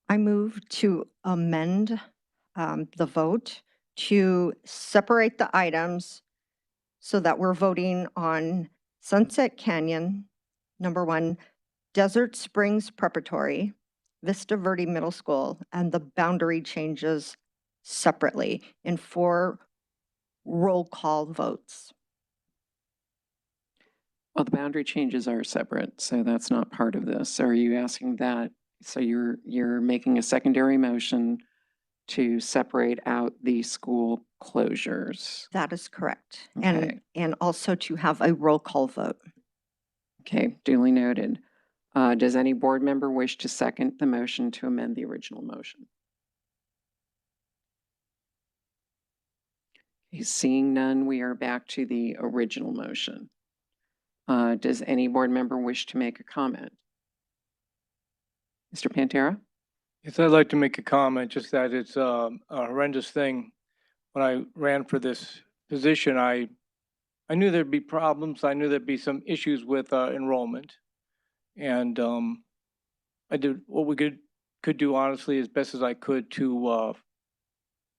I move to amend the vote to separate the items so that we're voting on Sunset Canyon, number 1, Desert Springs Preparatory, Vista Verde Middle School, and the boundary changes separately in 4 roll call votes. Well, the boundary changes are separate, so that's not part of this. Are you asking that? So you're making a secondary motion to separate out the school closures. That is correct. Okay. And also to have a roll call vote. Okay, duly noted. Does any board member wish to second the motion to amend the original motion? Okay, seeing none, we are back to the original motion. Does any board member wish to make a comment? Mr. Pantera? Yes, I'd like to make a comment, just that it's a horrendous thing. When I ran for this position, I knew there'd be problems. I knew there'd be some issues with enrollment. And I did what we could do honestly as best as I could to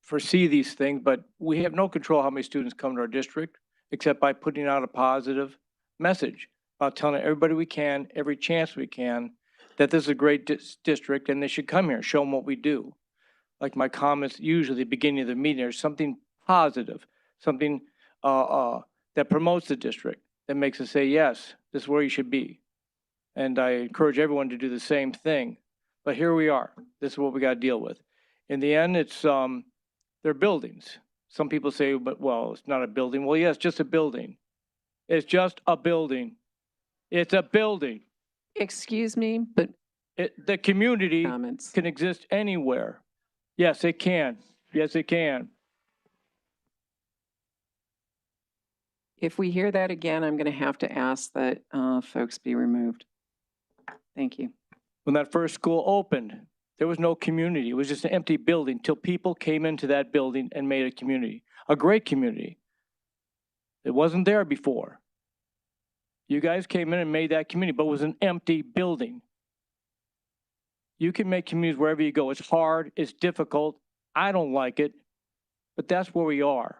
foresee these things, but we have no control how many students come to our district, except by putting out a positive message about telling everybody we can, every chance we can, that this is a great district and they should come here, show them what we do. Like my comments usually at the beginning of the meeting, there's something positive, something that promotes the district, that makes us say, yes, this is where you should be. And I encourage everyone to do the same thing. But here we are. This is what we got to deal with. In the end, it's they're buildings. Some people say, but well, it's not a building. Well, yes, just a building. It's just a building. It's a building. Excuse me, but The community comments. can exist anywhere. Yes, it can. Yes, it can. If we hear that again, I'm going to have to ask that folks be removed. Thank you. When that first school opened, there was no community. It was just an empty building till people came into that building and made a community, a great community. It wasn't there before. You guys came in and made that community, but it was an empty building. You can make communities wherever you go. It's hard, it's difficult. I don't like it, but that's where we are.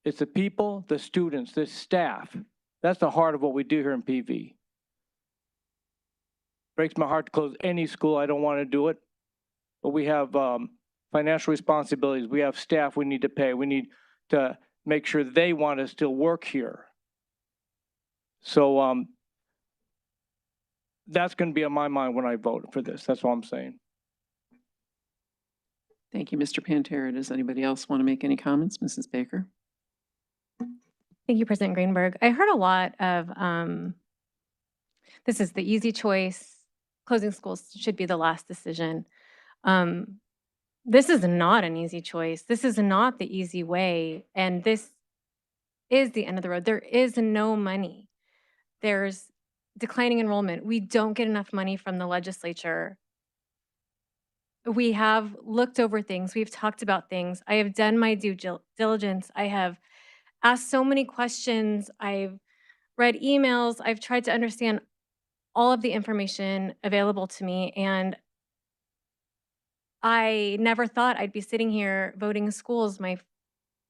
It's the people, the students, the staff. That's the heart of what we do here in PV. Breaks my heart to close any school. I don't want to do it, but we have financial responsibilities. We have staff we need to pay. We need to make sure they want to still work here. So that's going to be on my mind when I vote for this. That's all I'm saying. Thank you, Mr. Pantera. Does anybody else want to make any comments? Mrs. Baker? Thank you, President Greenberg. I heard a lot of, this is the easy choice. Closing schools should be the last decision. This is not an easy choice. This is not the easy way. And this is the end of the road. There is no money. There's declining enrollment. We don't get enough money from the legislature. We have looked over things. We've talked about things. I have done my due diligence. I have asked so many questions. I've read emails. I've tried to understand all of the information available to me. And I never thought I'd be sitting here voting schools my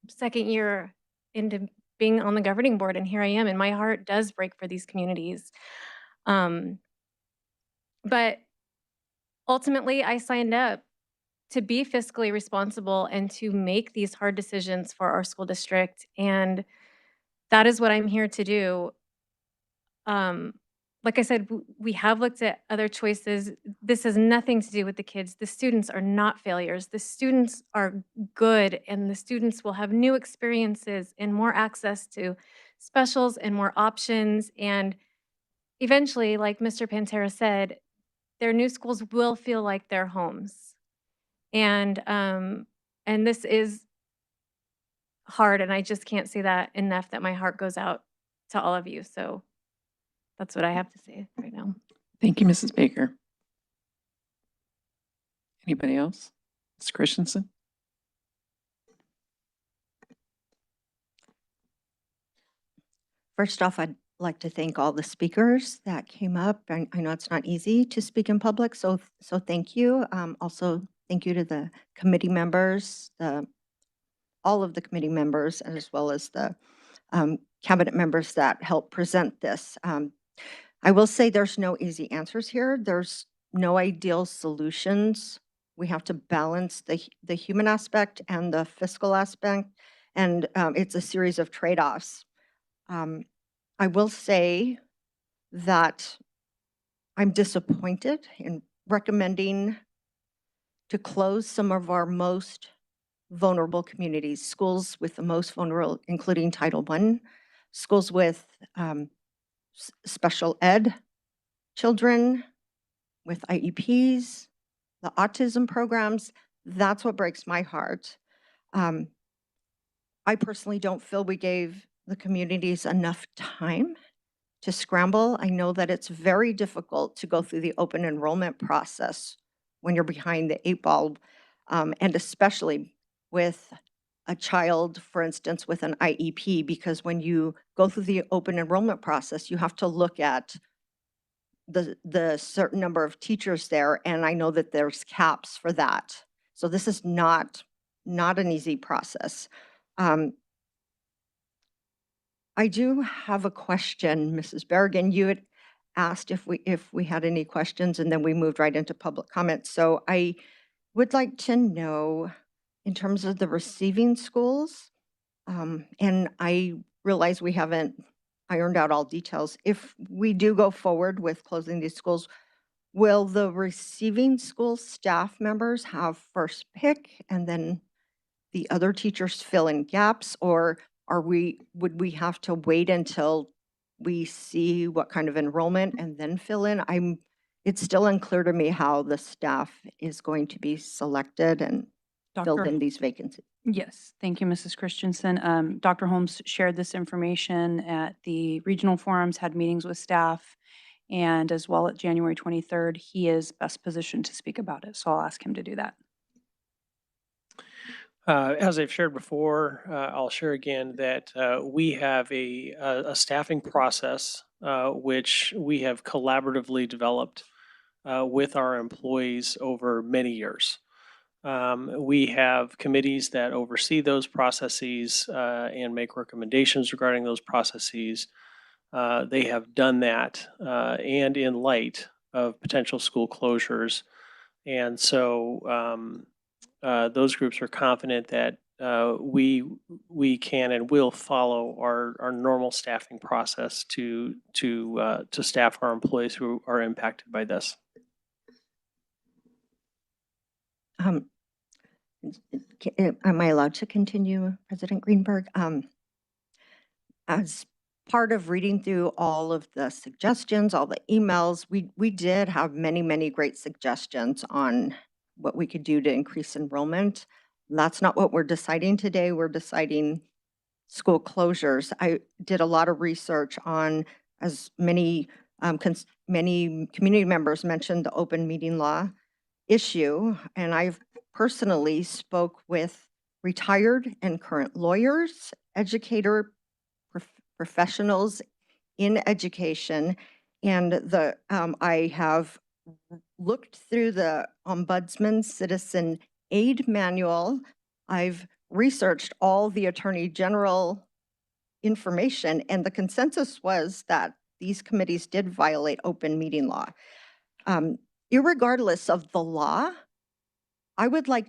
second year into being on the governing board. And here I am, and my heart does break for these communities. But ultimately, I signed up to be fiscally responsible and to make these hard decisions for our school district. And that is what I'm here to do. Like I said, we have looked at other choices. This has nothing to do with the kids. The students are not failures. The students are good, and the students will have new experiences and more access to specials and more options. And eventually, like Mr. Pantera said, their new schools will feel like their homes. And this is hard, and I just can't say that enough, that my heart goes out to all of you. So that's what I have to say right now. Thank you, Mrs. Baker. Anybody else? Ms. Christensen? First off, I'd like to thank all the speakers that came up. I know it's not easy to speak in public, so thank you. Also, thank you to the committee members, all of the committee members, as well as the cabinet members that helped present this. I will say there's no easy answers here. There's no ideal solutions. We have to balance the human aspect and the fiscal aspect, and it's a series of trade-offs. I will say that I'm disappointed in recommending to close some of our most vulnerable communities, schools with the most vulnerable, including Title I, schools with special ed children, with IEPs, the autism programs. That's what breaks my heart. I personally don't feel we gave the communities enough time to scramble. I know that it's very difficult to go through the open enrollment process when you're behind the 8 ball, and especially with a child, for instance, with an IEP, because when you go through the open enrollment process, you have to look at the certain number of teachers there, and I know that there's caps for that. So this is not an easy process. I do have a question, Mrs. Berrigan. You had asked if we had any questions, and then we moved right into public comment. So I would like to know, in terms of the receiving schools, and I realize we haven't ironed out all details. If we do go forward with closing these schools, will the receiving school staff members have first pick and then the other teachers fill in gaps, or would we have to wait until we see what kind of enrollment and then fill in? It's still unclear to me how the staff is going to be selected and filled in these vacancies. Yes, thank you, Mrs. Christensen. Dr. Holmes shared this information at the regional forums, had meetings with staff, and as well at January 23rd. He is best positioned to speak about it, so I'll ask him to do that. As I've shared before, I'll share again that we have a staffing process which we have collaboratively developed with our employees over many years. We have committees that oversee those processes and make recommendations regarding those processes. They have done that and in light of potential school closures. And so those groups are confident that we can and will follow our normal staffing process to staff our employees who are impacted by this. Am I allowed to continue, President Greenberg? As part of reading through all of the suggestions, all the emails, we did have many, many great suggestions on what we could do to increase enrollment. That's not what we're deciding today. We're deciding school closures. I did a lot of research on, as many community members mentioned, the open meeting law issue, and I've personally spoke with retired and current lawyers, professionals in education, and I have looked through the Ombudsman Citizen Aid Manual. I've researched all the Attorney General information, and the consensus was that these committees did violate open meeting law. Irregardless of the law, I would like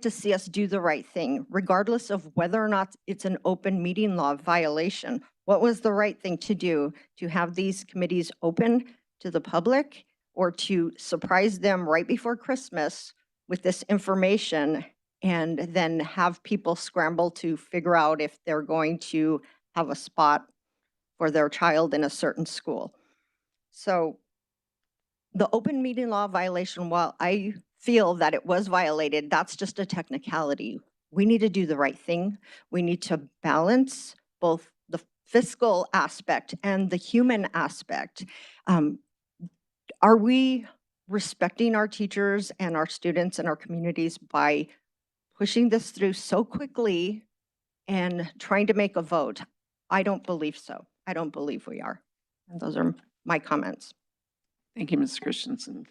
to see us do the right thing, regardless of whether or not it's an open meeting law violation. What was the right thing to do? To have these committees open to the public, or to surprise them right before Christmas with this information and then have people scramble to figure out if they're going to have a spot for their child in a certain school? So the open meeting law violation, while I feel that it was violated, that's just a technicality. We need to do the right thing. We need to balance both the fiscal aspect and the human aspect. Are we respecting our teachers and our students and our communities by pushing this through so quickly and trying to make a vote? I don't believe so. I don't believe we are. And those are my comments. Thank you, Ms. Christensen.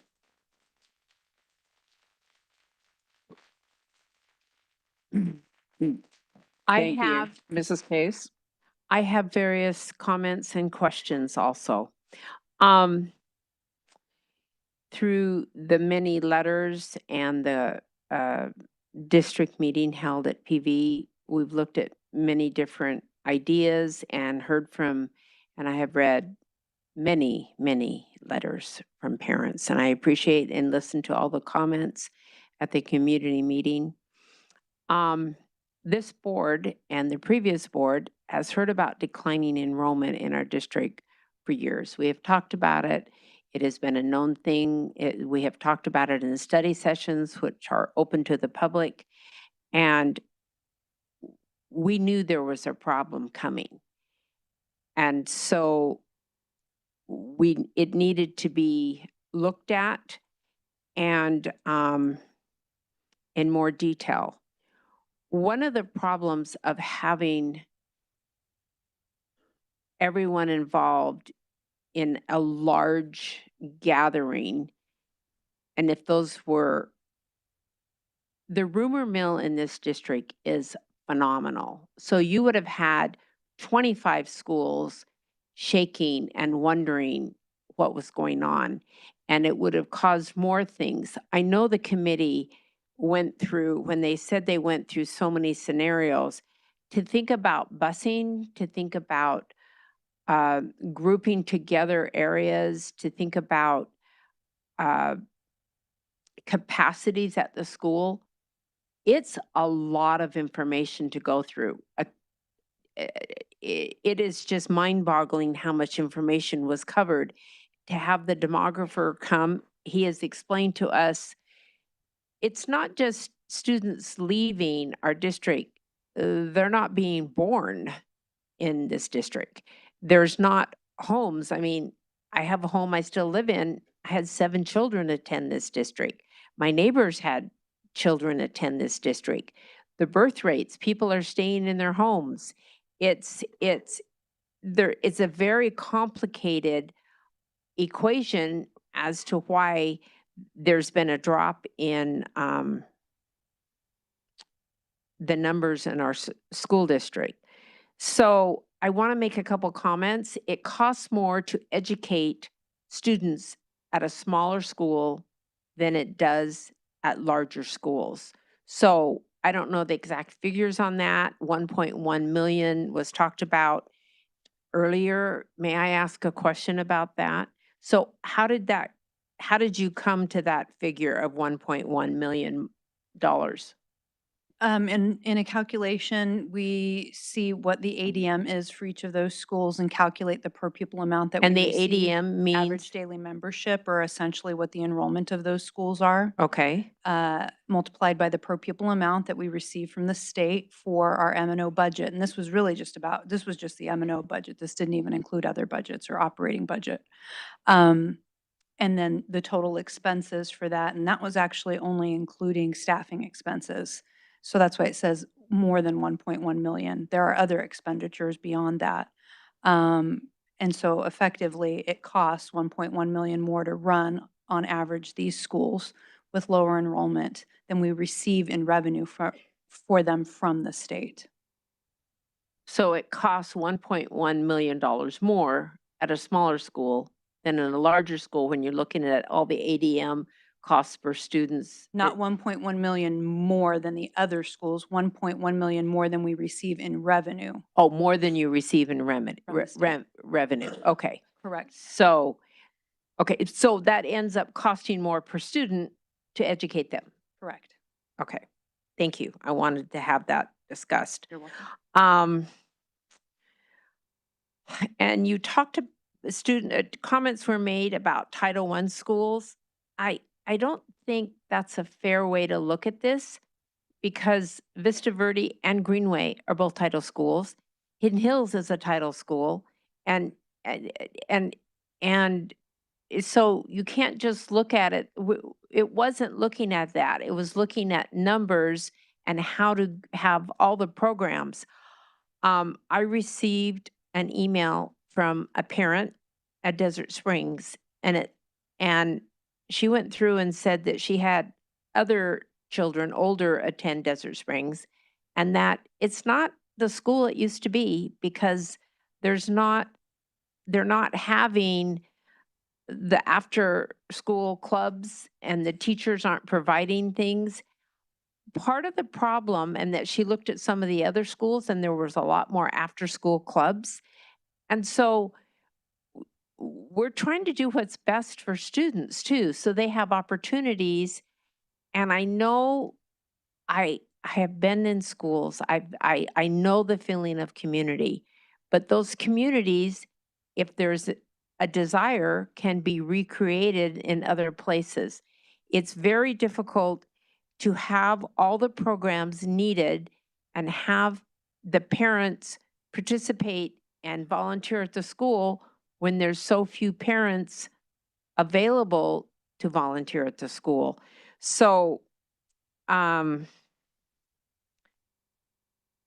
Thank you. Mrs. Case? I have various comments and questions also. Um, through the many letters and the district meeting held at PV, we've looked at many different ideas and heard from, and I have read many, many letters from parents, and I appreciate and listen to all the comments at the community meeting. This board and the previous board has heard about declining enrollment in our district for years. We have talked about it. It has been a known thing. We have talked about it in the study sessions, which are open to the public. And we knew there was a problem coming. And so it needed to be looked at and in more detail. One of the problems of having everyone involved in a large gathering, and if those were, the rumor mill in this district is phenomenal. So you would have had 25 schools shaking and wondering what was going on, and it would have caused more things. I know the committee went through, when they said they went through so many scenarios, to think about busing, to think about grouping together areas, to think about capacities at the school. It's a lot of information to go through. It is just mind-boggling how much information was covered. To have the demographer come, he has explained to us, it's not just students leaving our district. They're not being born in this district. There's not homes. I mean, I have a home I still live in. I had 7 children attend this district. My neighbors had children attend this district. The birth rates, people are staying in their homes. It's a very complicated equation as to why there's been a drop in the numbers in our school district. So I want to make a couple comments. It costs more to educate students at a smaller school than it does at larger schools. So I don't know the exact figures on that. 1.1 million was talked about earlier. May I ask a question about that? So how did you come to that figure of $1.1 million? In a calculation, we see what the ADM is for each of those schools and calculate the per pupil amount that we And the receive. ADM means? Average daily membership, or essentially what the enrollment of those schools are. Okay. Multiplied by the per pupil amount that we receive from the state for our M&O budget. And this was really just the M&O budget. This didn't even include other budgets or operating budget. And then the total expenses for that, and that was actually only including staffing expenses. So that's why it says more than 1.1 million. There are other expenditures beyond that. And so effectively, it costs 1.1 million more to run on average these schools with lower enrollment than we receive in revenue for them from the state. So it costs $1.1 million more at a smaller school than in a larger school when you're looking at all the ADM costs per students. Not 1.1 million more than the other schools, 1.1 million more than we receive in revenue. Oh, more than you receive in revenue. Okay. Correct. So that ends up costing more per student to educate them. Correct. Okay. Thank you. I wanted to have that discussed. You're welcome. And you talked to comments were made about Title I schools. I don't think that's a fair way to look at this, because Vista Verde and Greenway are both title schools. Hidden Hills is a title school, and so you can't just look at it. It wasn't looking at that. It was looking at numbers and how to have all the programs. I received an email from a parent at Desert Springs, and she went through and said that she had other children, older, attend Desert Springs, and that it's not the school it used to be because they're not having the after-school clubs and the teachers aren't providing things. Part of the problem, and that she looked at some of the other schools and there was a lot more after-school clubs. And so we're trying to do what's best for students too, so they have opportunities. And I know I have been in schools. I know the feeling of community, but those communities, if there's a desire, can be recreated in other places. It's very difficult to have all the programs needed and have the parents participate and volunteer at the school when there's so few parents available to volunteer at the school. So, so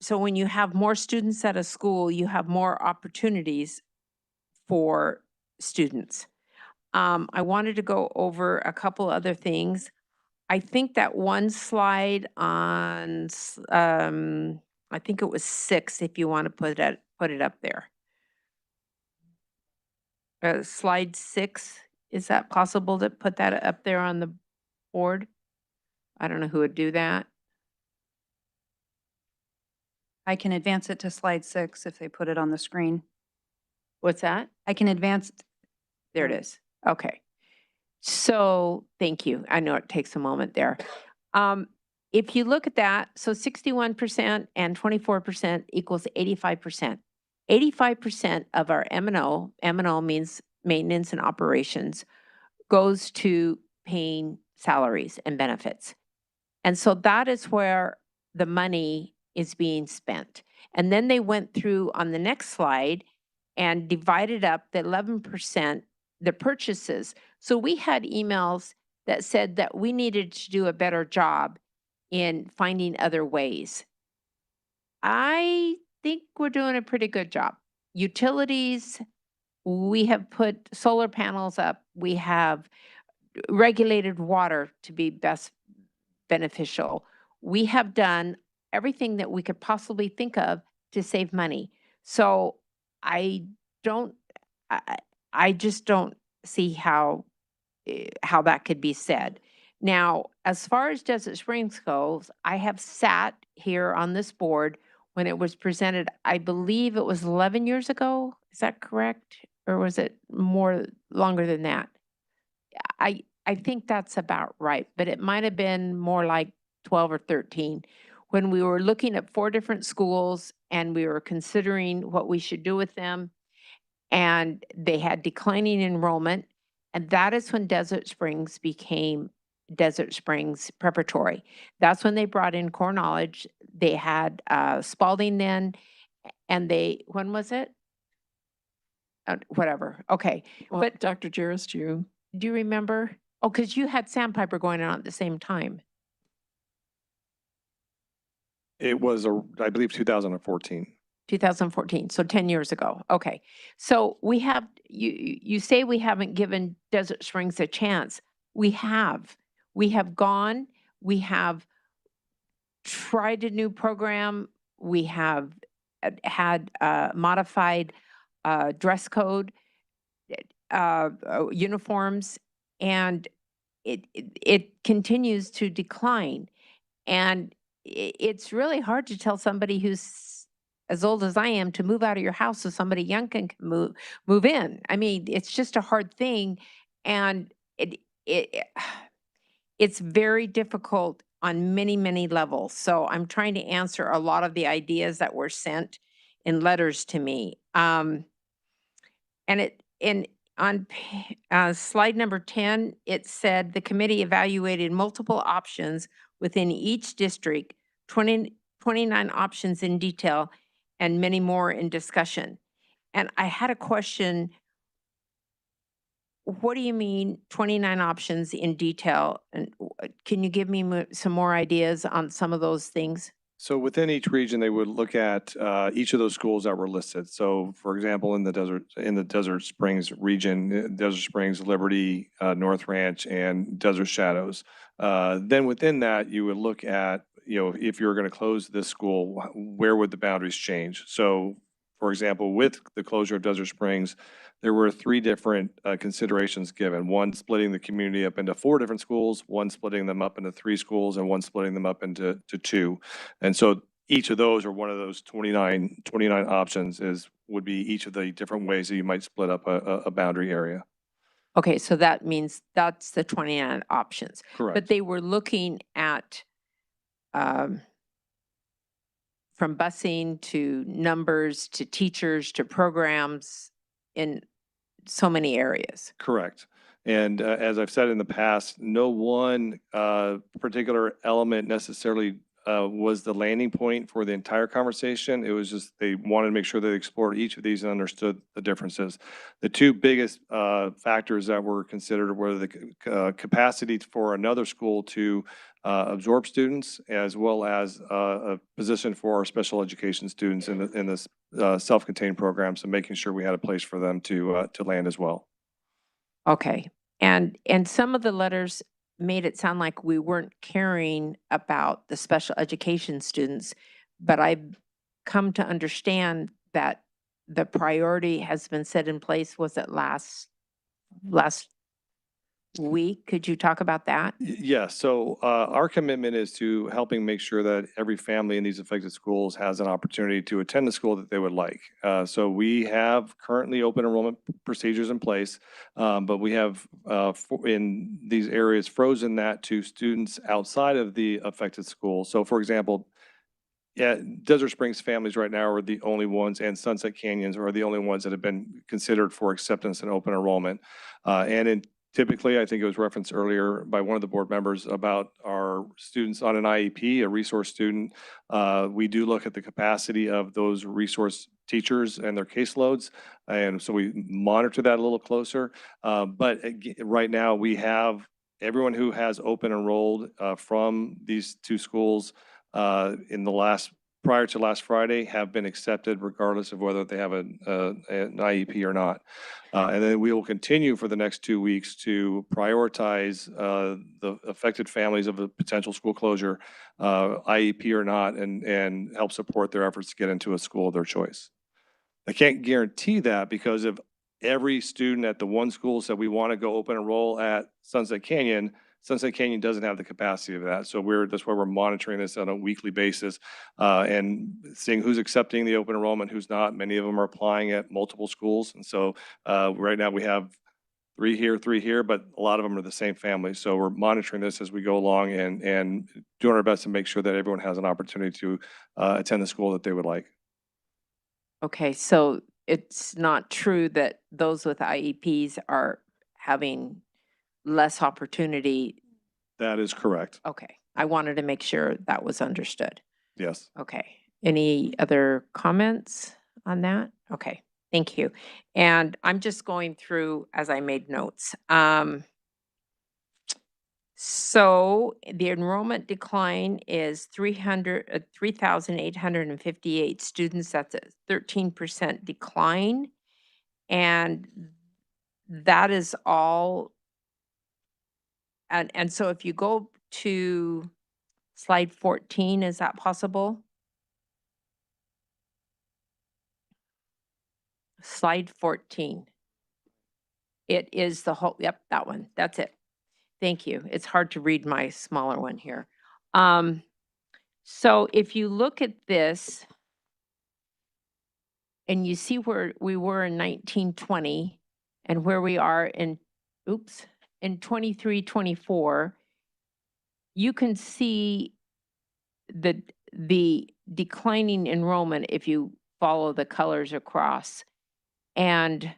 when you have more students at a school, you have more opportunities for students. I wanted to go over a couple other things. I think that one slide on, I think it was 6, if you want to put it up there. Slide 6, is that possible to put that up there on the board? I don't know who would do that. I can advance it to slide 6 if they put it on the screen. What's that? I can advance. There it is. Okay. So thank you. I know it takes a moment there. If you look at that, so 61% and 24% equals 85%. 85% of our M&O means maintenance and operations, goes to paying salaries and benefits. And so that is where the money is being spent. And then they went through on the next slide and divided up the 11%, the purchases. So we had emails that said that we needed to do a better job in finding other ways. I think we're doing a pretty good job. Utilities, we have put solar panels up. We have regulated water to be best beneficial. We have done everything that we could possibly think of to save money. So I just don't see how that could be said. Now, as far as Desert Springs goes, I have sat here on this board when it was presented, I believe it was 11 years ago. Is that correct? Or was it longer than that? I think that's about right, but it might have been more like 12 or 13 when we were looking at 4 different schools and we were considering what we should do with them. And they had declining enrollment. And that is when Desert Springs became Desert Springs Preparatory. That's when they brought in Core Knowledge. They had Spalding then, and when was it? Whatever, okay. Well, But Dr. Jarris, do you remember? Oh, because you had Sandpiper going on at the same time. It was, I believe, 2014. 2014, so 10 years ago. Okay. So we have, you say we haven't given Desert Springs a chance. We have. We have gone, we have tried a new program. We have had modified dress code, uniforms, and it continues to decline. And it's really hard to tell somebody who's as old as I am to move out of your house so somebody young can move in. I mean, it's just a hard thing, and it's very difficult on many, many levels. So I'm trying to answer a lot of the ideas that were sent in letters to me. And on slide number 10, it said the committee evaluated multiple options within each district, 29 options in detail, and many more in discussion. And I had a question. What do you mean 29 options in detail? And can you give me some more ideas on some of those things? So within each region, they would look at each of those schools that were listed. So for example, in the Desert Springs region, Desert Springs, Liberty, North Ranch, and Desert Shadows. Then within that, you would look at, if you were going to close this school, where would the boundaries change? So for example, with the closure of Desert Springs, there were three different considerations given. One splitting the community up into 4 different schools, one splitting them up into 3 schools, and one splitting them up into 2. And so each of those, or one of those 29 options, would be each of the different ways that you might split up a boundary area. Okay, so that means that's the 29 options. Correct. But they were looking at from busing to numbers to teachers to programs in so many areas. Correct. And as I've said in the past, no one particular element necessarily was the landing point for the entire conversation. It was just they wanted to make sure they explored each of these and understood the differences. The two biggest factors that were considered were the capacity for another school to absorb students, as well as a position for our special education students in this self-contained program. So making sure we had a place for them to land as well. Okay, and some of the letters made it sound like we weren't caring about the special education students, but I've come to understand that the priority has been set in place. Was it last week? Could you talk about that? Yes. So our commitment is to helping make sure that every family in these affected schools has an opportunity to attend the school that they would like. So we have currently open enrollment procedures in place, but we have in these areas frozen that to students outside of the affected school. So for example, Desert Springs families right now are the only ones, and Sunset Canyons are the only ones that have been considered for acceptance in open enrollment. Typically, I think it was referenced earlier by one of the board members about our students on an IEP, a resource student. We do look at the capacity of those resource teachers and their caseloads, and so we monitor that a little closer. But right now, we have everyone who has open enrolled from these 2 schools prior to last Friday have been accepted regardless of whether they have an IEP or not. And then we will continue for the next 2 weeks to prioritize the affected families of a potential school closure, IEP or not, and help support their efforts to get into a school of their choice. I can't guarantee that because if every student at the one school said we want to go open enroll at Sunset Canyon doesn't have the capacity of that. So that's why we're monitoring this on a weekly basis and seeing who's accepting the open enrollment, who's not. Many of them are applying at multiple schools. And so right now we have 3 here, but a lot of them are the same family. So we're monitoring this as we go along and doing our best to make sure that everyone has an opportunity to attend the school that they would like. Okay, so it's not true that those with IEPs are having less opportunity. That is correct. Okay, I wanted to make sure that was understood. Yes. Okay, any other comments on that? Okay, thank you. And I'm just going through as I made notes. So the enrollment decline is 3,858 students. That's a 13% decline. And that is all. And so if you go to slide 14, is that possible? Slide 14. It is the whole, yep, that one. That's it. Thank you. It's hard to read my smaller one here. So if you look at this and you see where we were in 1920 and where we are in 23-24, you can see the declining enrollment if you follow the colors across. And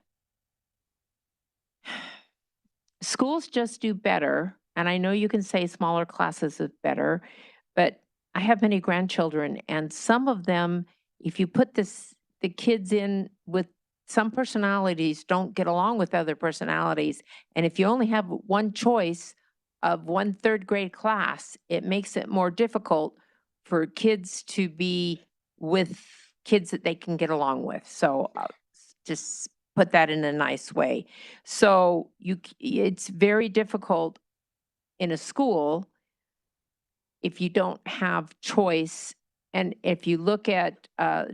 schools just do better. And I know you can say smaller classes is better, but I have many grandchildren, and some of them, if you put the kids in with some personalities don't get along with other personalities. And if you only have one choice of 1 3rd grade class, it makes it more difficult for kids to be with kids that they can get along with. So just put that in a nice way. So it's very difficult in a school if you don't have choice. And if you look at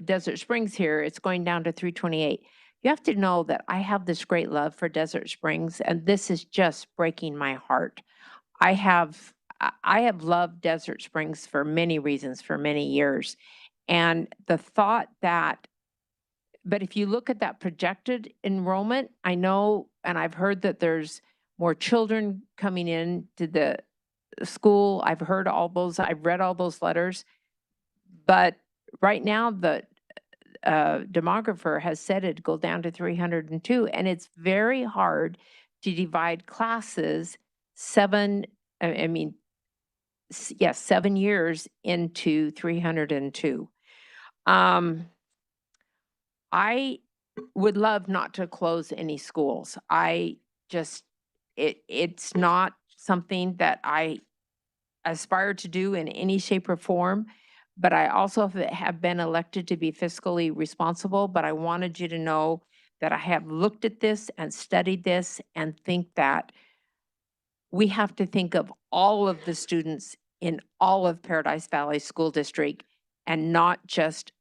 Desert Springs here, it's going down to 328. You have to know that I have this great love for Desert Springs, and this is just breaking my heart. I have loved Desert Springs for many reasons, for many years. And the thought that, but if you look at that projected enrollment, I know, and I've heard that there's more children coming in to the school. I've heard all those, I've read all those letters. But right now, the demographer has said it'd go down to 302, and it's very hard to divide classes 7 years into 302. I would love not to close any schools. It's not something that I aspire to do in any shape or form, but I also have been elected to be fiscally responsible. But I wanted you to know that I have looked at this and studied this and think that we have to think of all of the students in all of Paradise Valley School District and not just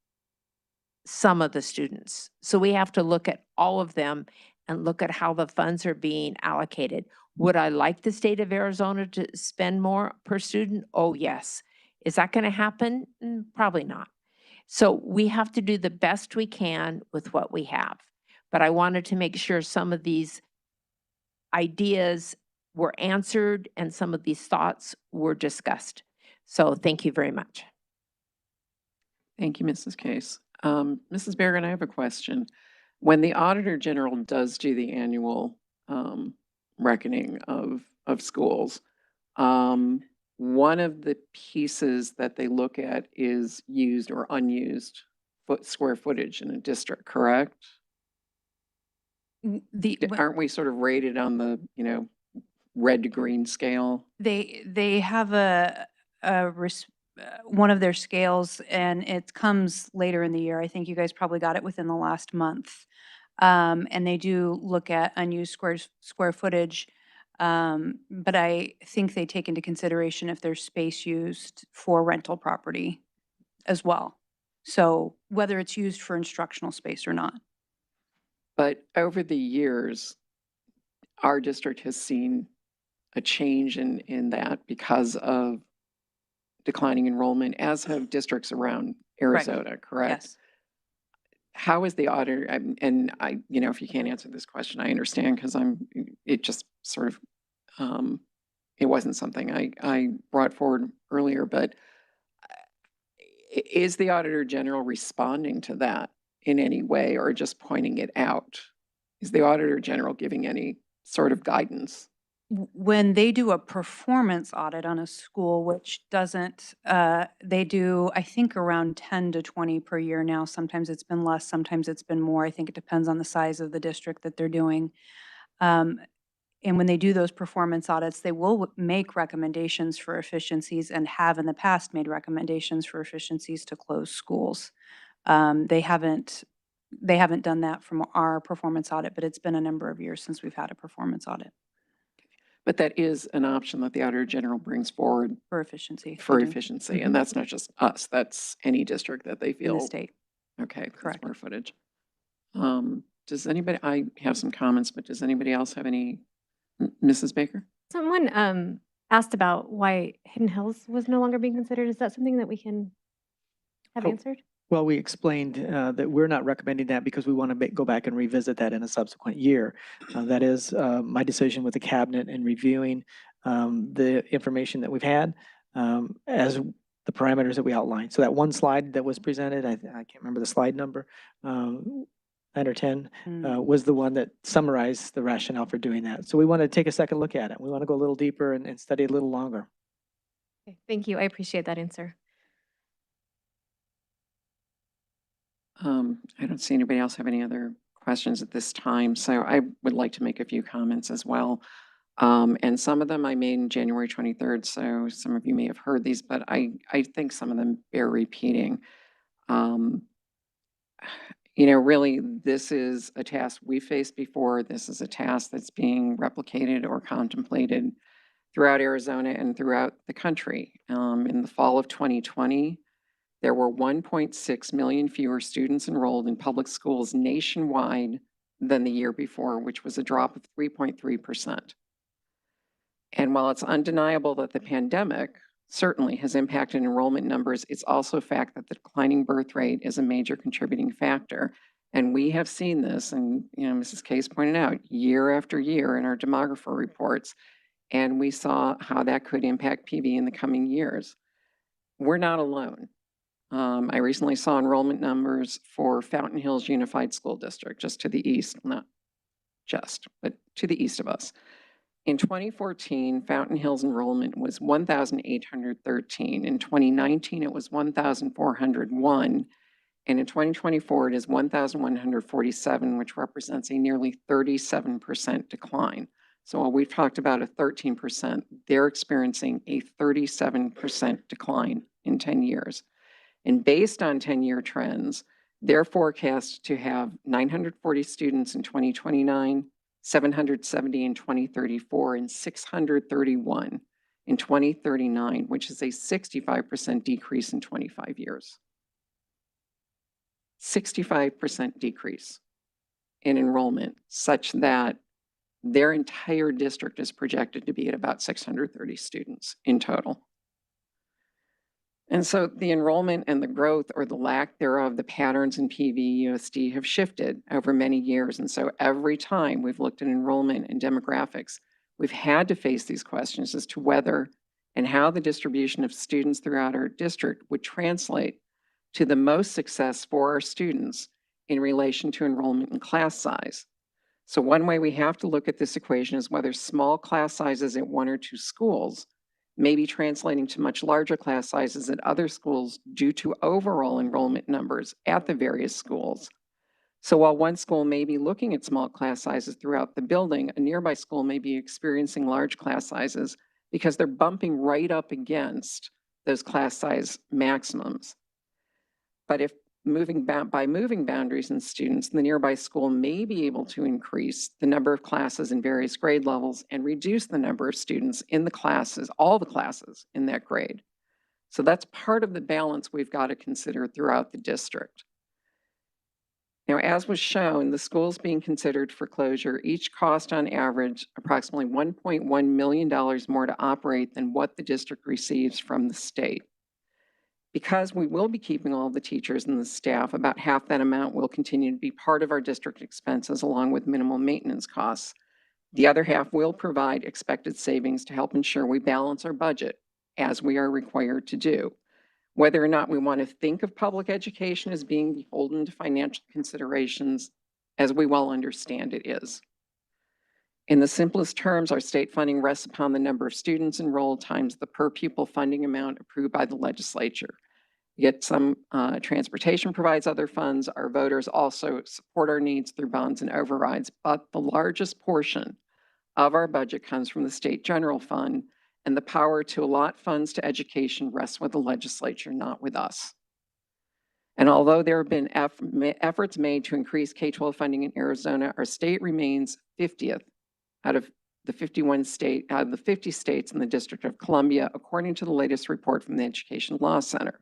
some of the students. So we have to look at all of them and look at how the funds are being allocated. Would I like the state of Arizona to spend more per student? Oh, yes. Is that going to happen? Probably not. So we have to do the best we can with what we have. But I wanted to make sure some of these ideas were answered and some of these thoughts were discussed. So thank you very much. Thank you, Mrs. Case. Mrs. Bergen, I have a question. When the Auditor General does do the annual reckoning of schools, one of the pieces that they look at is used or unused square footage in a district, correct? Aren't we sort of rated on the, red to green scale? They have one of their scales, and it comes later in the year. I think you guys probably got it within the last month. And they do look at unused square footage. But I think they take into consideration if there's space used for rental property as well. So whether it's used for instructional space or not. But over the years, our district has seen a change in that because of declining enrollment, as have districts around Arizona, correct? Yes. How is the auditor, and I, if you can't answer this question, I understand, because it just sort of, it wasn't something I brought forward earlier, but is the Auditor General responding to that in any way or just pointing it out? Is the Auditor General giving any sort of guidance? When they do a performance audit on a school, which doesn't, they do, I think, around 10 to 20 per year now. Sometimes it's been less, sometimes it's been more. I think it depends on the size of the district that they're doing. And when they do those performance audits, they will make recommendations for efficiencies and have in the past made recommendations for efficiencies to close schools. They haven't done that from our performance audit, but it's been a number of years since we've had a performance audit. But that is an option that the Auditor General brings forward For efficiency. for they do. efficiency, Mhm. and that's not just us, that's any district that they In feel. the state. Okay, for Correct. square footage. Does anybody, I have some comments, but does anybody else have any? Mrs. Baker? Someone asked about why Hidden Hills was no longer being considered. Is that something that we can have Oh, answered? Well, we explained that we're not recommending that because we want to go back and revisit that in a subsequent year. That is my decision with the cabinet in reviewing the information that we've had as the parameters that we outlined. So that one slide that was presented, I can't remember the slide number, 9 or 10, was the one that summarized the rationale for doing that. So we want to take a second look at it. We want to go a little deeper and study a little longer. Okay, thank you. I appreciate that answer. I don't see anybody else have any other questions at this time, so I would like to make a few comments as well. And some of them I made in January 23rd, so some of you may have heard these, but I think some of them bear repeating. Um, really, this is a task we faced before. This is a task that's being replicated or contemplated throughout Arizona and throughout the country. In the fall of 2020, there were 1.6 million fewer students enrolled in public schools nationwide than the year before, which was a drop of 3.3%. And while it's undeniable that the pandemic certainly has impacted enrollment numbers, it's also a fact that the declining birth rate is a major contributing factor. And we have seen this, and Mrs. Case pointed out, year after year in our demographer reports, and we saw how that could impact PV in the coming years. We're not alone. I recently saw enrollment numbers for Fountain Hills Unified School District, just to the east, not just, but to the east of us. In 2014, Fountain Hills enrollment was 1,813. In 2019, it was 1,401. And in 2024, it is 1,147, which represents a nearly 37% decline. So while we've talked about a 13%, they're experiencing a 37% decline in 10 years. And based on 10-year trends, they're forecast to have 940 students in 2029, 770 in 2034, and 631 in 2039, which is a 65% decrease in 25 years. 65% decrease in enrollment, such that their entire district is projected to be at about 630 students in total. And so the enrollment and the growth, or the lack thereof, the patterns in PVUSD have shifted over many years. And so every time we've looked at enrollment and demographics, we've had to face these questions as to whether and how the distribution of students throughout our district would translate to the most success for our students in relation to enrollment and class size. So one way we have to look at this equation is whether small class sizes at one or two schools may be translating to much larger class sizes at other schools due to overall enrollment numbers at the various schools. So while one school may be looking at small class sizes throughout the building, a nearby school may be experiencing large class sizes because they're bumping right up against those class size maximums. But if moving boundaries in students, the nearby school may be able to increase the number of classes in various grade levels and reduce the number of students in the classes, all the classes in that grade. So that's part of the balance we've got to consider throughout the district. Now, as was shown, the schools being considered for closure each cost on average approximately $1.1 million more to operate than what the district receives from the state. Because we will be keeping all the teachers and the staff, about half that amount will continue to be part of our district expenses along with minimal maintenance costs. The other half will provide expected savings to help ensure we balance our budget as we are required to do. Whether or not we want to think of public education as being beholden to financial considerations, as we well understand it is. In the simplest terms, our state funding rests upon the number of students enrolled times the per pupil funding amount approved by the legislature. Yet some transportation provides other funds. Our voters also support our needs through bonds and overrides, but the largest portion of our budget comes from the state general fund, and the power to allot funds to education rests with the legislature, not with us. And although there have been efforts made to increase K-12 funding in Arizona, our state remains 50th out of the 50 states in the District of Columbia, according to the latest report from the Education Law Center.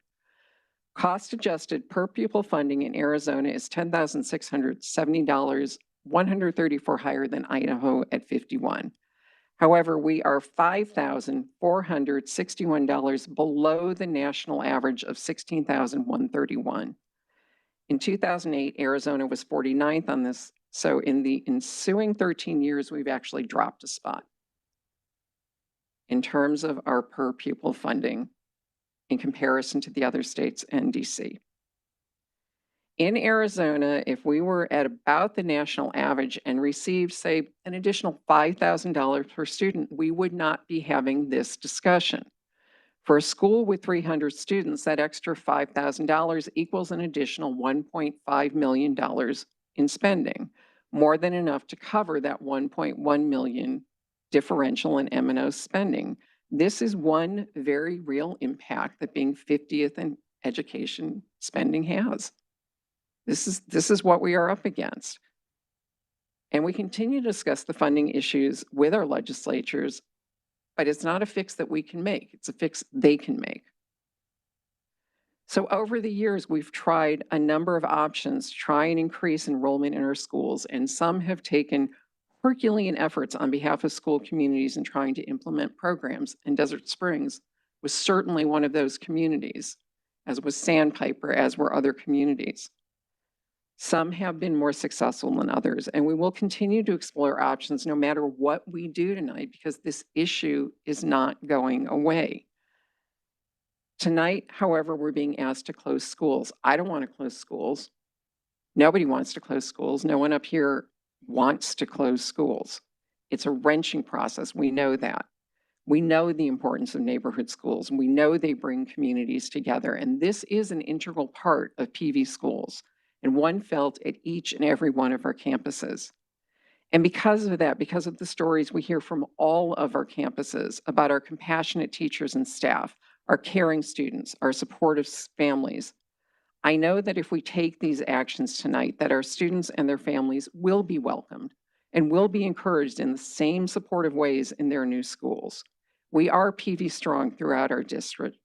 Cost-adjusted per pupil funding in Arizona is $10,670, $134 higher than Idaho at $51. However, we are $5,461 below the national average of $16,131. In 2008, Arizona was 49th on this. So in the ensuing 13 years, we've actually dropped a spot in terms of our per pupil funding in comparison to the other states and DC. In Arizona, if we were at about the national average and received, say, an additional $5,000 per student, we would not be having this discussion. For a school with 300 students, that extra $5,000 equals an additional $1.5 million in spending, more than enough to cover that $1.1 million differential in M&O spending. This is one very real impact that being 50th in education spending has. This is what we are up against. And we continue to discuss the funding issues with our legislatures, but it's not a fix that we can make. It's a fix they can make. So over the years, we've tried a number of options to try and increase enrollment in our schools, and some have taken Herculean efforts on behalf of school communities in trying to implement programs, and Desert Springs was certainly one of those communities, as was Sandpiper, as were other communities. Some have been more successful than others, and we will continue to explore options no matter what we do tonight, because this issue is not going away. Tonight, however, we're being asked to close schools. I don't want to close schools. Nobody wants to close schools. No one up here wants to close schools. It's a wrenching process. We know that. We know the importance of neighborhood schools. We know they bring communities together. And this is an integral part of PV schools, and one felt at each and every one of our campuses. And because of that, because of the stories we hear from all of our campuses about our compassionate teachers and staff, our caring students, our supportive families, I know that if we take these actions tonight, that our students and their families will be welcomed and will be encouraged in the same supportive ways in their new schools. We are PV strong throughout our district.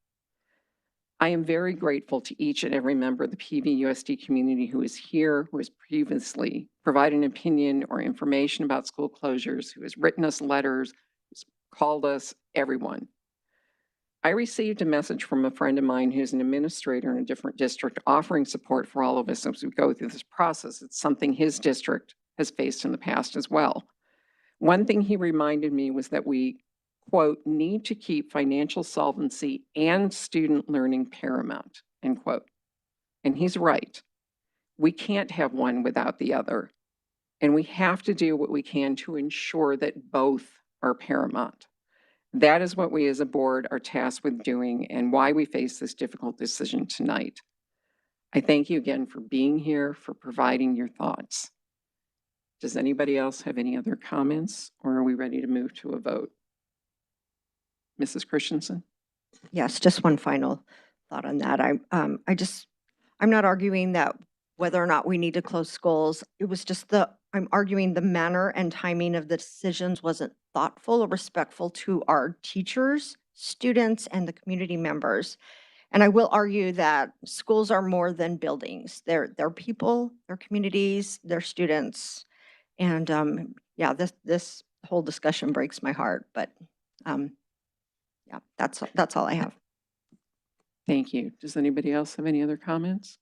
I am very grateful to each and every member of the PV USD community who is here, who has previously provided an opinion or information about school closures, who has written us letters, who's called us, everyone. I received a message from a friend of mine who's an administrator in a different district offering support for all of us as we go through this process. It's something his district has faced in the past as well. One thing he reminded me was that we, quote, need to keep financial solvency and student learning paramount, end quote. And he's right. We can't have one without the other. And we have to do what we can to ensure that both are paramount. That is what we as a board are tasked with doing and why we face this difficult decision tonight. I thank you again for being here, for providing your thoughts. Does anybody else have any other comments, or are we ready to move to a vote? Mrs. Christensen? Yes, just one final thought on that. I'm not arguing that whether or not we need to close schools. It was just I'm arguing the manner and timing of the decisions wasn't thoughtful or respectful to our teachers, students, and the community members. And I will argue that schools are more than buildings. They're people, they're communities, they're students. And yeah, this whole discussion breaks my heart, but yeah, that's all I have. Thank you. Does anybody else have any other comments?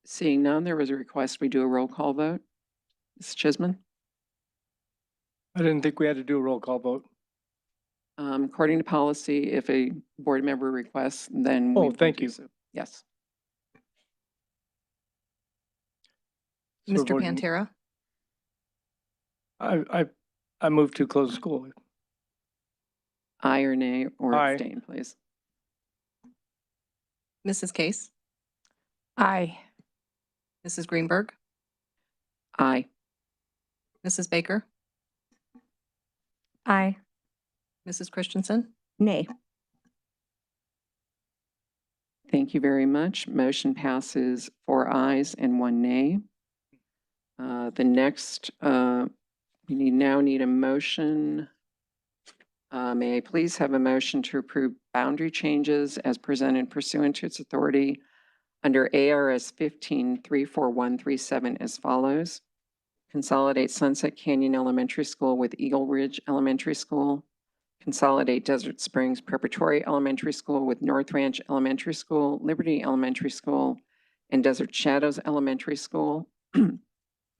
Seeing none, there was a request we do a roll call vote. Ms. Chisholm? I didn't think we had to do a roll call vote. According to policy, if a board member requests, then we Oh, will thank do you. so. Yes. So Mr. voting- Pantera? I move to close school. Aye or nay, or Aye. abstain, please. Mrs. Case? Aye. Mrs. Greenberg? Aye. Mrs. Baker? Aye. Mrs. Christensen? Nay. Thank you very much. Motion passes 4 ayes and 1 nay. The next, we now need a motion. May I please have a motion to approve boundary changes as presented pursuant to its authority under ARS 15-34137 as follows. Consolidate Sunset Canyon Elementary School with Eagle Ridge Elementary School. Consolidate Desert Springs Preparatory Elementary School with North Ranch Elementary School, Liberty Elementary School, and Desert Shadows Elementary School.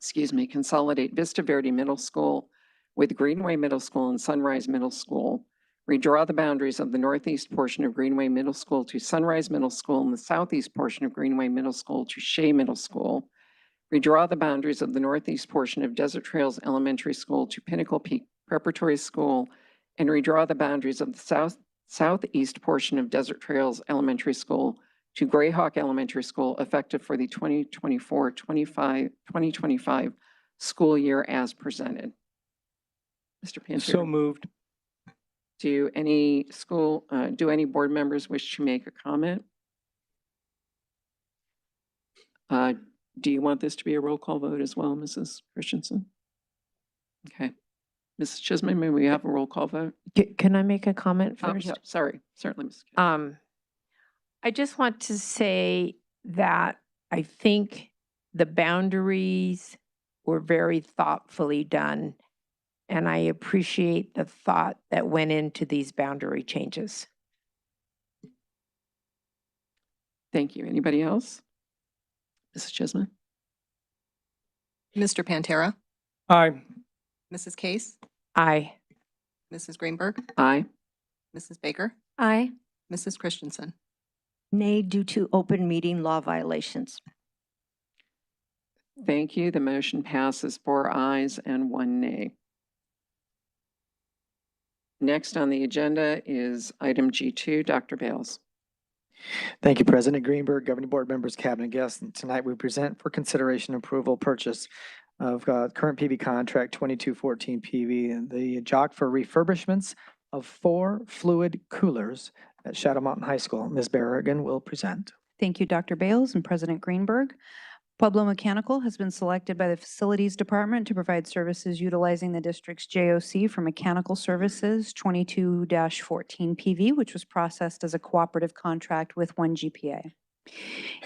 Excuse me. Consolidate Vista Verde Middle School with Greenway Middle School and Sunrise Middle School. Redraw the boundaries of the northeast portion of Greenway Middle School to Sunrise Middle School and the southeast portion of Greenway Middle School to Shea Middle School. Redraw the boundaries of the northeast portion of Desert Trails Elementary School to Pinnacle Peak Preparatory School, and redraw the boundaries of the southeast portion of Desert Trails Elementary School to Grayhawk Elementary School, effective for the 2024-2025 school year as presented. Mr. Pantera? So moved. Do any board members wish to make a comment? Do you want this to be a roll call vote as well, Mrs. Christensen? Okay. Mrs. Chisholm, may we have a roll call vote? Can I make a comment Oh, first? yeah, sorry, certainly, Mrs. Chisholm. I just want to say that I think the boundaries were very thoughtfully done, and I appreciate the thought that went into these boundary changes. Thank you. Anybody else? Mrs. Chisholm? Mr. Pantera, Aye. Mrs. Case, Aye. Mrs. Greenberg, Aye. Mrs. Baker, Aye. Mrs. Christensen. Nay, due to open meeting law violations. Thank you. The motion passes 4 ayes and 1 nay. Next on the agenda is item G2. Dr. Bales. Thank you, President Greenberg, governing board members, cabinet guests. And tonight we present for consideration approval purchase of current PV contract 2214 PV and the JOC for refurbishments of 4 fluid coolers at Shadow Mountain High School. Ms. Berrigan will present. Thank you, Dr. Bales and President Greenberg. Pueblo Mechanical has been selected by the Facilities Department to provide services utilizing the district's JOC for mechanical services 22-14 PV, which was processed as a cooperative contract with 1GPA.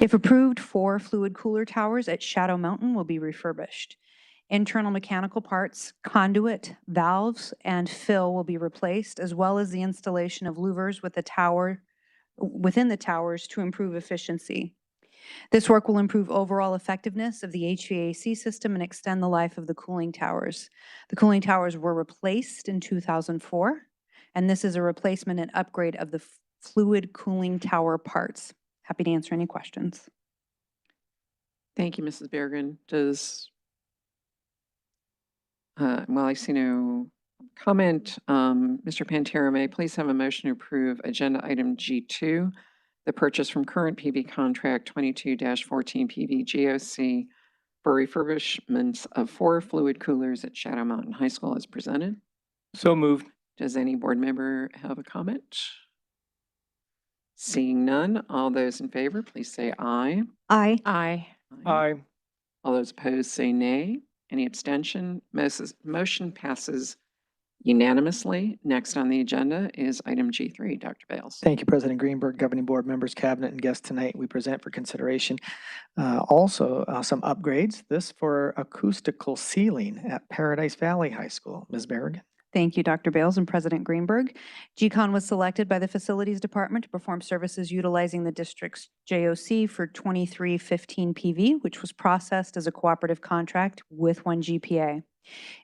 If approved, 4 fluid cooler towers at Shadow Mountain will be refurbished. Internal mechanical parts, conduit, valves, and fill will be replaced, as well as the installation of louvers within the towers to improve efficiency. This work will improve overall effectiveness of the HVAC system and extend the life of the cooling towers. The cooling towers were replaced in 2004, and this is a replacement and upgrade of the fluid cooling tower parts. Happy to answer any questions. Thank you, Mrs. Berrigan. I see no comment. Mr. Pantera, may I please have a motion to approve agenda item G2, the purchase from current PV contract 22-14 PV GOC for refurbishments of 4 fluid coolers at Shadow Mountain High School as presented. So moved. Does any board member have a comment? Seeing none, all those in favor, please say aye. Aye. Aye. Aye. All those opposed say nay. Any abstention? Motion passes unanimously. Next on the agenda is item G3. Dr. Bales. Thank you, President Greenberg, governing board members, cabinet, and guests. Tonight we present for consideration also some upgrades. This for acoustical ceiling at Paradise Valley High School. Ms. Berrigan. Thank you, Dr. Bales and President Greenberg. GCON was selected by the Facilities Department to perform services utilizing the district's JOC for 2315 PV, which was processed as a cooperative contract with 1GPA.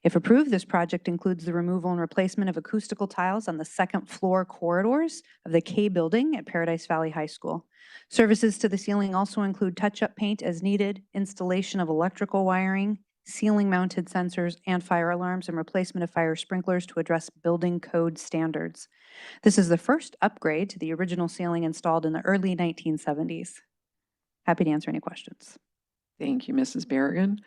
If approved, this project includes the removal and replacement of acoustical tiles on the second floor corridors of the K building at Paradise Valley High School. Services to the ceiling also include touch-up paint as needed, installation of electrical wiring, ceiling-mounted sensors and fire alarms, and replacement of fire sprinklers to address building code standards. This is the first upgrade to the original ceiling installed in the early 1970s. Happy to answer any questions. Thank you, Mrs. Berrigan.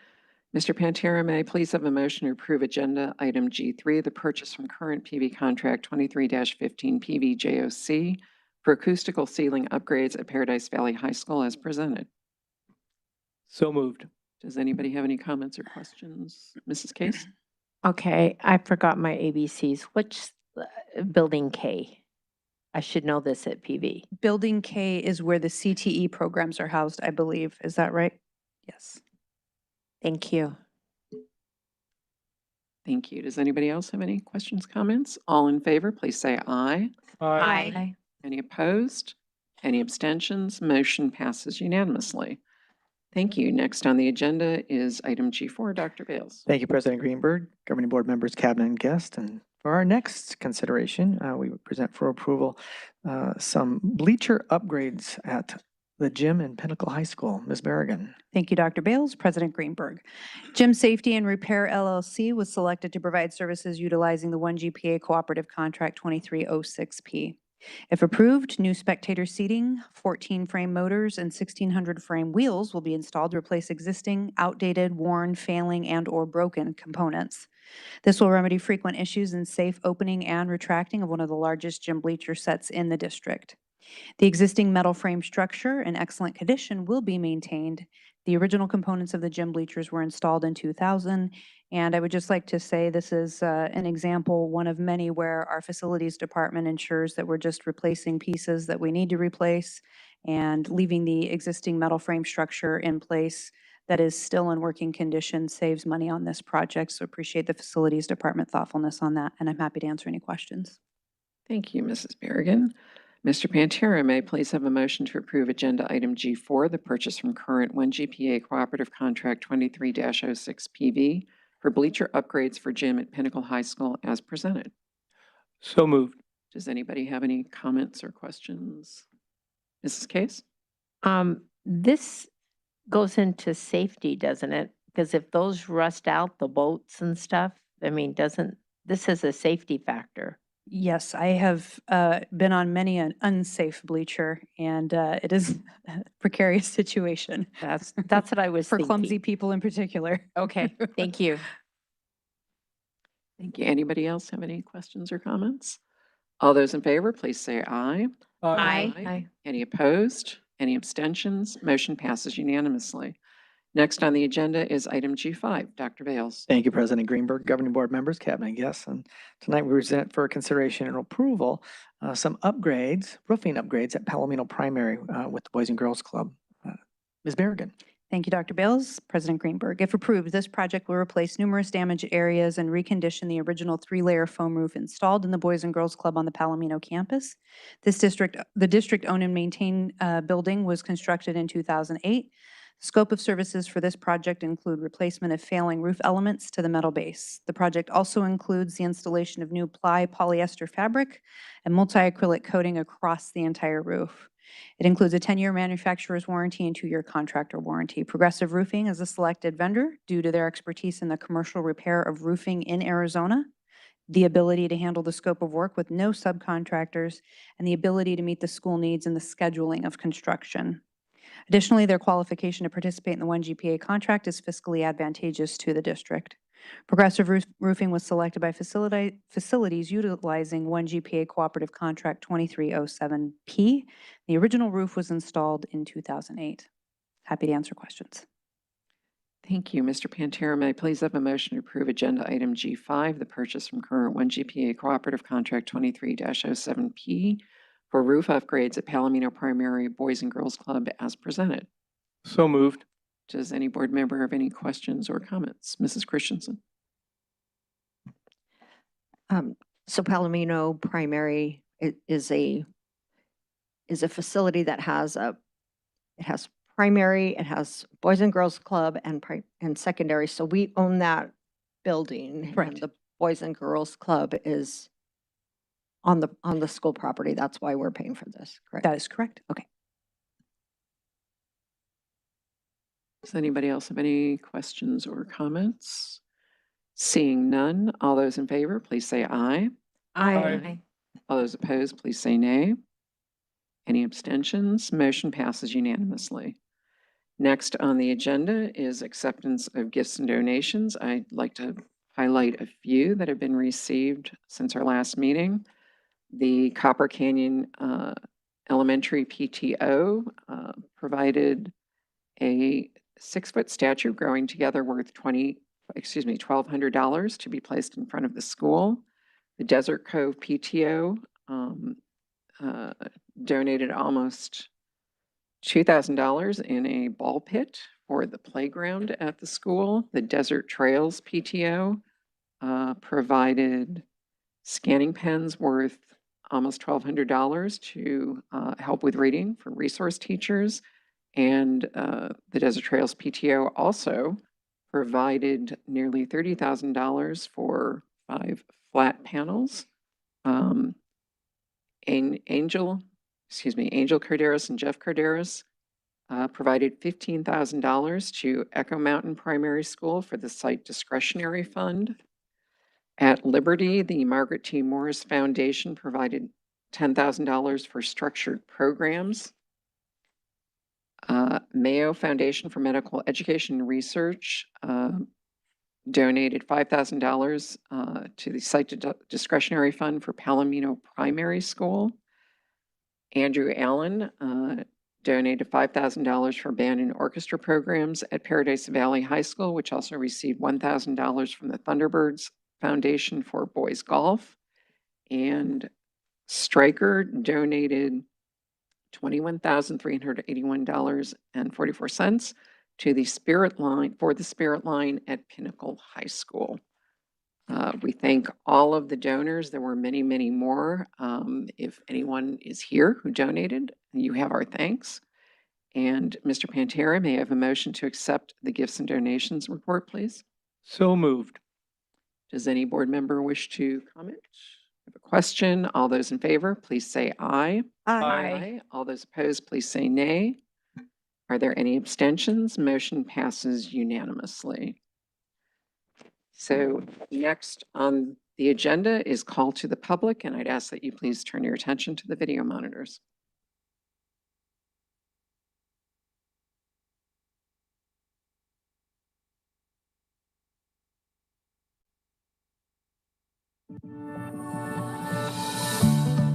Mr. Pantera, may I please have a motion to approve agenda item G3, the purchase from current PV contract 23-15 PV JOC for acoustical ceiling upgrades at Paradise Valley High School as presented. So moved. Does anybody have any comments or questions? Mrs. Case? Okay, I forgot my ABCs. Which building K? I should know this at PV. Building K is where the CTE programs are housed, I believe. Is that right? Yes. Thank you. Thank you. Does anybody else have any questions, comments? All in favor, please say aye. Aye. Any opposed? Any abstentions? Motion passes unanimously. Thank you. Next on the agenda is item G4. Dr. Bales. Thank you, President Greenberg, governing board members, cabinet, and guests. And for our next consideration, we would present for approval some bleacher upgrades at the gym in Pinnacle High School. Ms. Berrigan. Thank you, Dr. Bales. President Greenberg. Gym Safety and Repair LLC was selected to provide services utilizing the 1GPA Cooperative Contract 2306P. If approved, new spectator seating, 14 frame motors, and 1,600 frame wheels will be installed to replace existing, outdated, worn, failing, and/or broken components. This will remedy frequent issues in safe opening and retracting of one of the largest gym bleacher sets in the district. The existing metal frame structure in excellent condition will be maintained. The original components of the gym bleachers were installed in 2000, and I would just like to say this is an example, one of many, where our facilities department ensures that we're just replacing pieces that we need to replace and leaving the existing metal frame structure in place that is still in working condition saves money on this project. So appreciate the facilities department thoughtfulness on that, and I'm happy to answer any questions. Thank you, Mrs. Berrigan. Mr. Pantera, may I please have a motion to approve agenda item G4, the purchase from current 1GPA Cooperative Contract 23-06 PV for bleacher upgrades for gym at Pinnacle High School as presented. So moved. Does anybody have any comments or questions? Mrs. Case? This goes into safety, doesn't it? Because if those rust out, the bolts and stuff, I mean, this is a safety factor? Yes, I have been on many an unsafe bleacher, and it is a precarious situation. That's what I was For thinking. clumsy people in particular. Okay, thank you. Thank you. Anybody else have any questions or comments? All those in favor, please say aye. Aye. Any opposed? Any abstentions? Motion passes unanimously. Next on the agenda is item G5. Dr. Bales. Thank you, President Greenberg, governing board members, cabinet guests. And tonight we present for consideration and approval some upgrades, roofing upgrades at Palomino Primary with the Boys and Girls Club. Ms. Berrigan. Thank you, Dr. Bales. President Greenberg, if approved, this project will replace numerous damaged areas and recondition the original 3-layer foam roof installed in the Boys and Girls Club on the Palomino campus. The district-owned and maintained building was constructed in 2008. The scope of services for this project include replacement of failing roof elements to the metal base. The project also includes the installation of new ply polyester fabric and multi-acrylic coating across the entire roof. It includes a 10-year manufacturer's warranty and 2-year contractor warranty. Progressive Roofing is a selected vendor due to their expertise in the commercial repair of roofing in Arizona, the ability to handle the scope of work with no subcontractors, and the ability to meet the school needs in the scheduling of construction. Additionally, their qualification to participate in the 1GPA contract is fiscally advantageous to the district. Progressive Roofing was selected by facilities utilizing 1GPA Cooperative Contract 2307P. The original roof was installed in 2008. Happy to answer questions. Thank you. Mr. Pantera, may I please have a motion to approve agenda item G5, the purchase from current 1GPA Cooperative Contract 23-07P for roof upgrades at Palomino Primary Boys and Girls Club as presented. So moved. Does any board member have any questions or comments? Mrs. Christensen. So Palomino Primary is a facility that has primary, it has Boys and Girls Club and secondary. So we own that building. Correct. And the Boys and Girls Club is on the school property. That's why we're paying for this, correct? That is correct. Okay. Does anybody else have any questions or comments? Seeing none, all those in favor, please say aye. Aye. All those opposed, please say nay. Any abstentions? Motion passes unanimously. Next on the agenda is acceptance of gifts and donations. I'd like to highlight a few that have been received since our last meeting. The Copper Canyon Elementary PTO provided a 6-foot statue growing together worth $1,200 to be placed in front of the school. The Desert Cove PTO donated almost $2,000 in a ball pit for the playground at the school. The Desert Trails PTO provided scanning pens worth almost $1,200 to help with reading for resource teachers. And the Desert Trails PTO also provided nearly $30,000 for 5 flat panels. Angel Carderas and Jeff Carderas provided $15,000 to Echo Mountain Primary School for the site discretionary fund. At Liberty, the Margaret T. Morris Foundation provided $10,000 for structured programs. Mayo Foundation for Medical Education and Research donated $5,000 to the site discretionary fund for Palomino Primary School. Andrew Allen donated $5,000 for band and orchestra programs at Paradise Valley High School, which also received $1,000 from the Thunderbirds Foundation for Boys Golf. And Stryker donated $21,381.44 to the Spirit Line, for the Spirit Line at Pinnacle High School. We thank all of the donors. There were many, many more. If anyone is here who donated, you have our thanks. And Mr. Pantera, may I have a motion to accept the gifts and donations report, please? So moved. Does any board member wish to comment? Have a question? All those in favor, please say aye. Aye. All those opposed, please say nay. Are there any abstentions? Motion passes unanimously. So next on the agenda is call to the public, and I'd ask that you please turn your attention to the video monitors.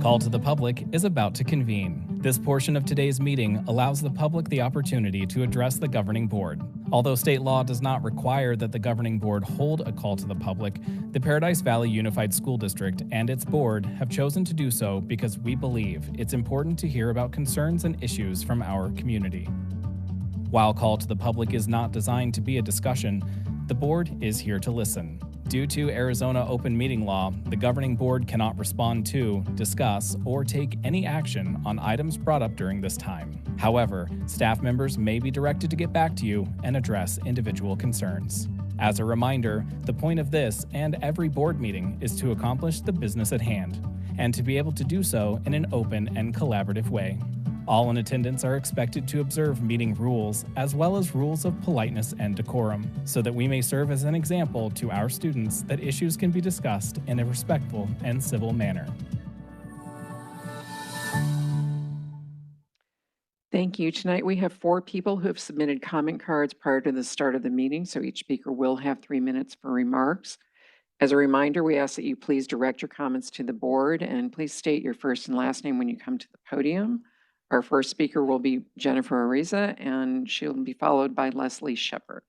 Call to the Public is about to convene. This portion of today's meeting allows the public the opportunity to address the governing board. Although state law does not require that the governing board hold a call to the public, the Paradise Valley Unified School District and its board have chosen to do so because we believe it's important to hear about concerns and issues from our community. While Call to the Public is not designed to be a discussion, the board is here to listen. Due to Arizona open meeting law, the governing board cannot respond to, discuss, or take any action on items brought up during this time. However, staff members may be directed to get back to you and address individual concerns. As a reminder, the point of this and every board meeting is to accomplish the business at hand, and to be able to do so in an open and collaborative way. All in attendance are expected to observe meeting rules, as well as rules of politeness and decorum, so that we may serve as an example to our students that issues can be discussed in a respectful and civil manner. Thank you. Tonight we have 4 people who have submitted comment cards prior to the start of the meeting, so each speaker will have 3 minutes for remarks. As a reminder, we ask that you please direct your comments to the board, and please state your first and last name when you come to the podium. Our first speaker will be Jennifer Ariza, and she'll be followed by Leslie Shepard.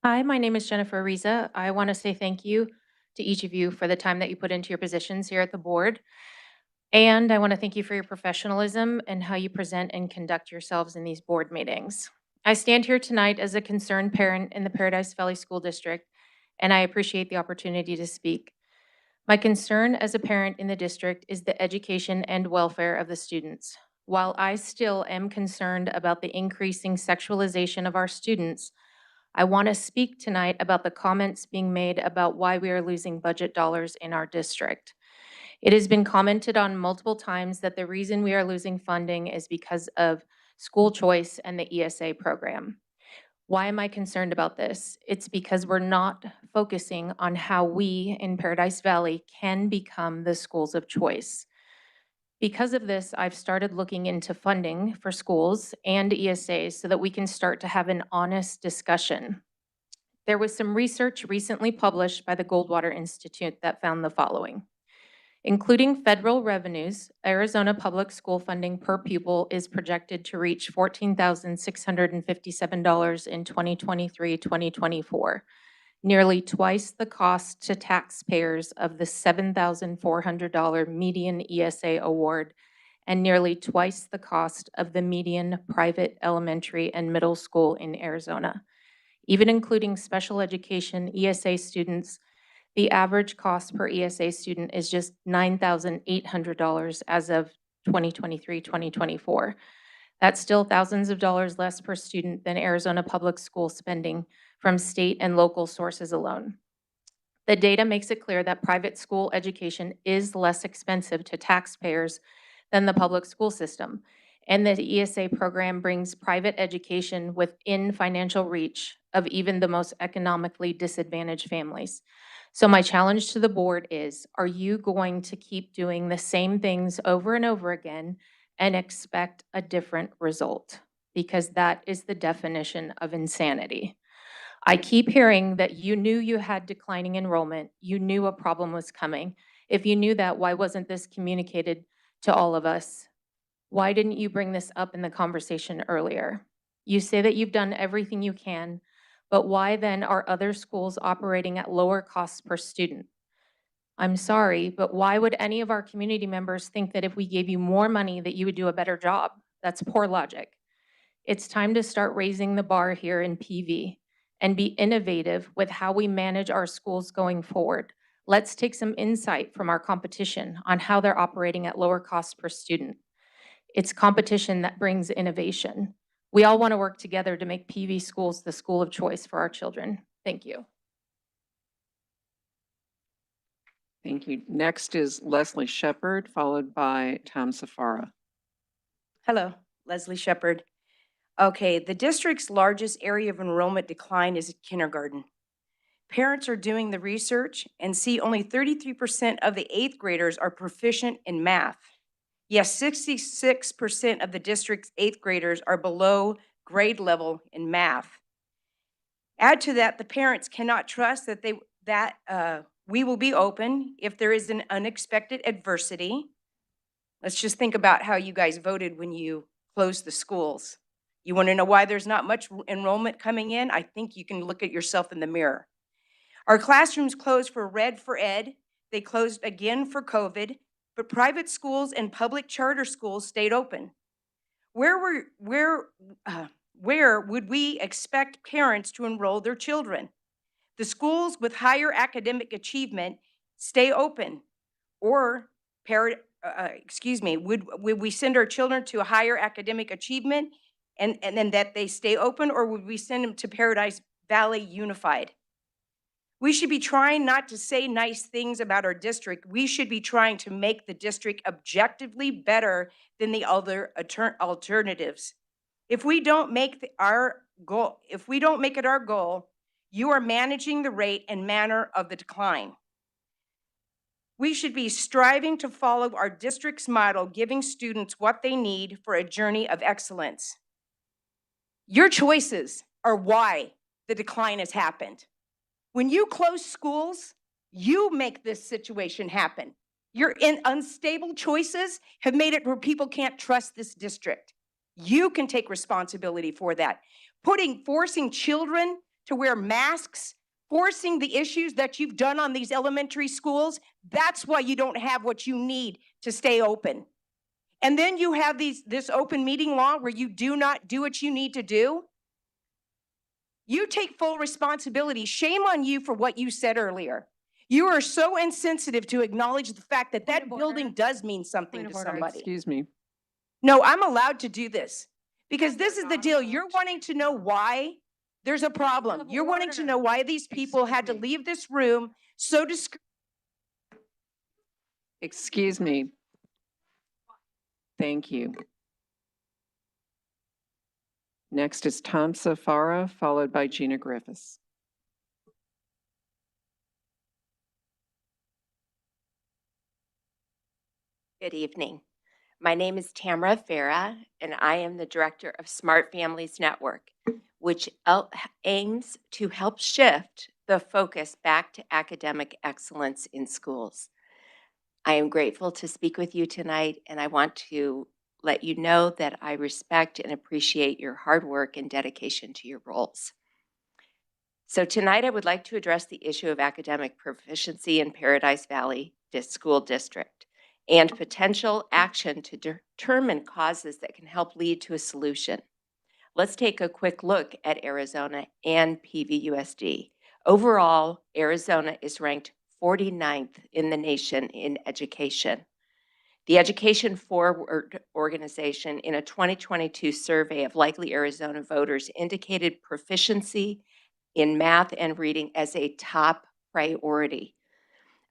Hi, my name is Jennifer Ariza. I want to say thank you to each of you for the time that you put into your positions here at the board. And I want to thank you for your professionalism and how you present and conduct yourselves in these board meetings. I stand here tonight as a concerned parent in the Paradise Valley School District, and I appreciate the opportunity to speak. My concern as a parent in the district is the education and welfare of the students. While I still am concerned about the increasing sexualization of our students, I want to speak tonight about the comments being made about why we are losing budget dollars in our district. It has been commented on multiple times that the reason we are losing funding is because of school choice and the ESA program. Why am I concerned about this? It's because we're not focusing on how we in Paradise Valley can become the schools of choice. Because of this, I've started looking into funding for schools and ESAs so that we can start to have an honest discussion. There was some research recently published by the Goldwater Institute that found the following. Including federal revenues, Arizona public school funding per pupil is projected to reach $14,657 in 2023-2024, nearly twice the cost to taxpayers of the $7,400 median ESA award, and nearly twice the cost of the median private elementary and middle school in Arizona. Even including special education ESA students, the average cost per ESA student is just $9,800 as of 2023-2024. That's still thousands of dollars less per student than Arizona public school spending from state and local sources alone. The data makes it clear that private school education is less expensive to taxpayers than the public school system, and the ESA program brings private education within financial reach of even the most economically disadvantaged families. So my challenge to the board is, are you going to keep doing the same things over and over again and expect a different result? Because that is the definition of insanity. I keep hearing that you knew you had declining enrollment. You knew a problem was coming. If you knew that, why wasn't this communicated to all of us? Why didn't you bring this up in the conversation earlier? You say that you've done everything you can, but why then are other schools operating at lower costs per student? I'm sorry, but why would any of our community members think that if we gave you more money that you would do a better job? That's poor logic. It's time to start raising the bar here in PV and be innovative with how we manage our schools going forward. Let's take some insight from our competition on how they're operating at lower costs per student. It's competition that brings innovation. We all want to work together to make PV schools the school of choice for our children. Thank you. Thank you. Next is Leslie Shepherd, followed by Tom Safara. Hello, Leslie Shepherd. Okay, the district's largest area of enrollment decline is kindergarten. Parents are doing the research and see only 33% of the 8th graders are proficient in math. Yes, 66% of the district's 8th graders are below grade level in math. Add to that, the parents cannot trust that we will be open if there is an unexpected adversity. Let's just think about how you guys voted when you closed the schools. You want to know why there's not much enrollment coming in? I think you can look at yourself in the mirror. Our classrooms closed for Red for Ed. They closed again for COVID, but private schools and public charter schools stayed open. Where would we expect parents to enroll their children? The schools with higher academic achievement stay open, or would we send our children to a higher academic achievement and then that they stay open, or would we send them to Paradise Valley Unified? We should be trying not to say nice things about our district. We should be trying to make the district objectively better than the other alternatives. If we don't make it our goal, you are managing the rate and manner of the decline. We should be striving to follow our district's model, giving students what they need for a journey of excellence. Your choices are why the decline has happened. When you close schools, you make this situation happen. Your unstable choices have made it where people can't trust this district. You can take responsibility for that. Forcing children to wear masks, forcing the issues that you've done on these elementary schools, that's why you don't have what you need to stay open. And then you have this open meeting law where you do not do what you need to do. You take full responsibility. Shame on you for what you said earlier. You are so insensitive to acknowledge the fact that that building does mean something to somebody. Excuse me. No, I'm allowed to do this because this is the deal. You're wanting to know why there's a problem. You're wanting to know why these people had to leave this room so Excuse me. Thank you. Next is Tom Safara, followed by Gina Griffiths. Good evening. My name is Tamara Farah, and I am the director of Smart Families Network, which aims to help shift the focus back to academic excellence in schools. I am grateful to speak with you tonight, and I want to let you know that I respect and appreciate your hard work and dedication to your roles. So tonight I would like to address the issue of academic proficiency in Paradise Valley School District and potential action to determine causes that can help lead to a solution. Let's take a quick look at Arizona and PVUSD. Overall, Arizona is ranked 49th in the nation in education. The Education Forward organization, in a 2022 survey of likely Arizona voters, indicated proficiency in math and reading as a top priority.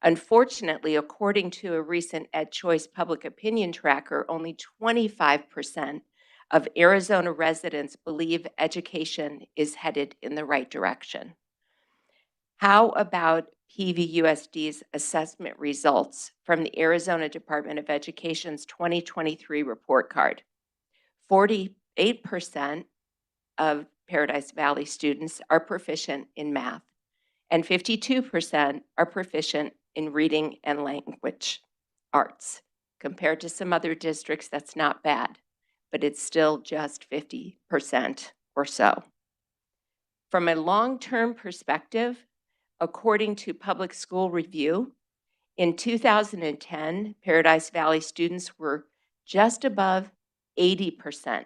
Unfortunately, according to a recent EdChoice public opinion tracker, only 25% of Arizona residents believe education is headed in the right direction. How about PVUSD's assessment results from the Arizona Department of Education's 2023 report card? 48% of Paradise Valley students are proficient in math, and 52% are proficient in reading and language arts. Compared to some other districts, that's not bad, but it's still just 50% or so. From a long-term perspective, according to Public School Review, in 2010, Paradise Valley students were just above 80%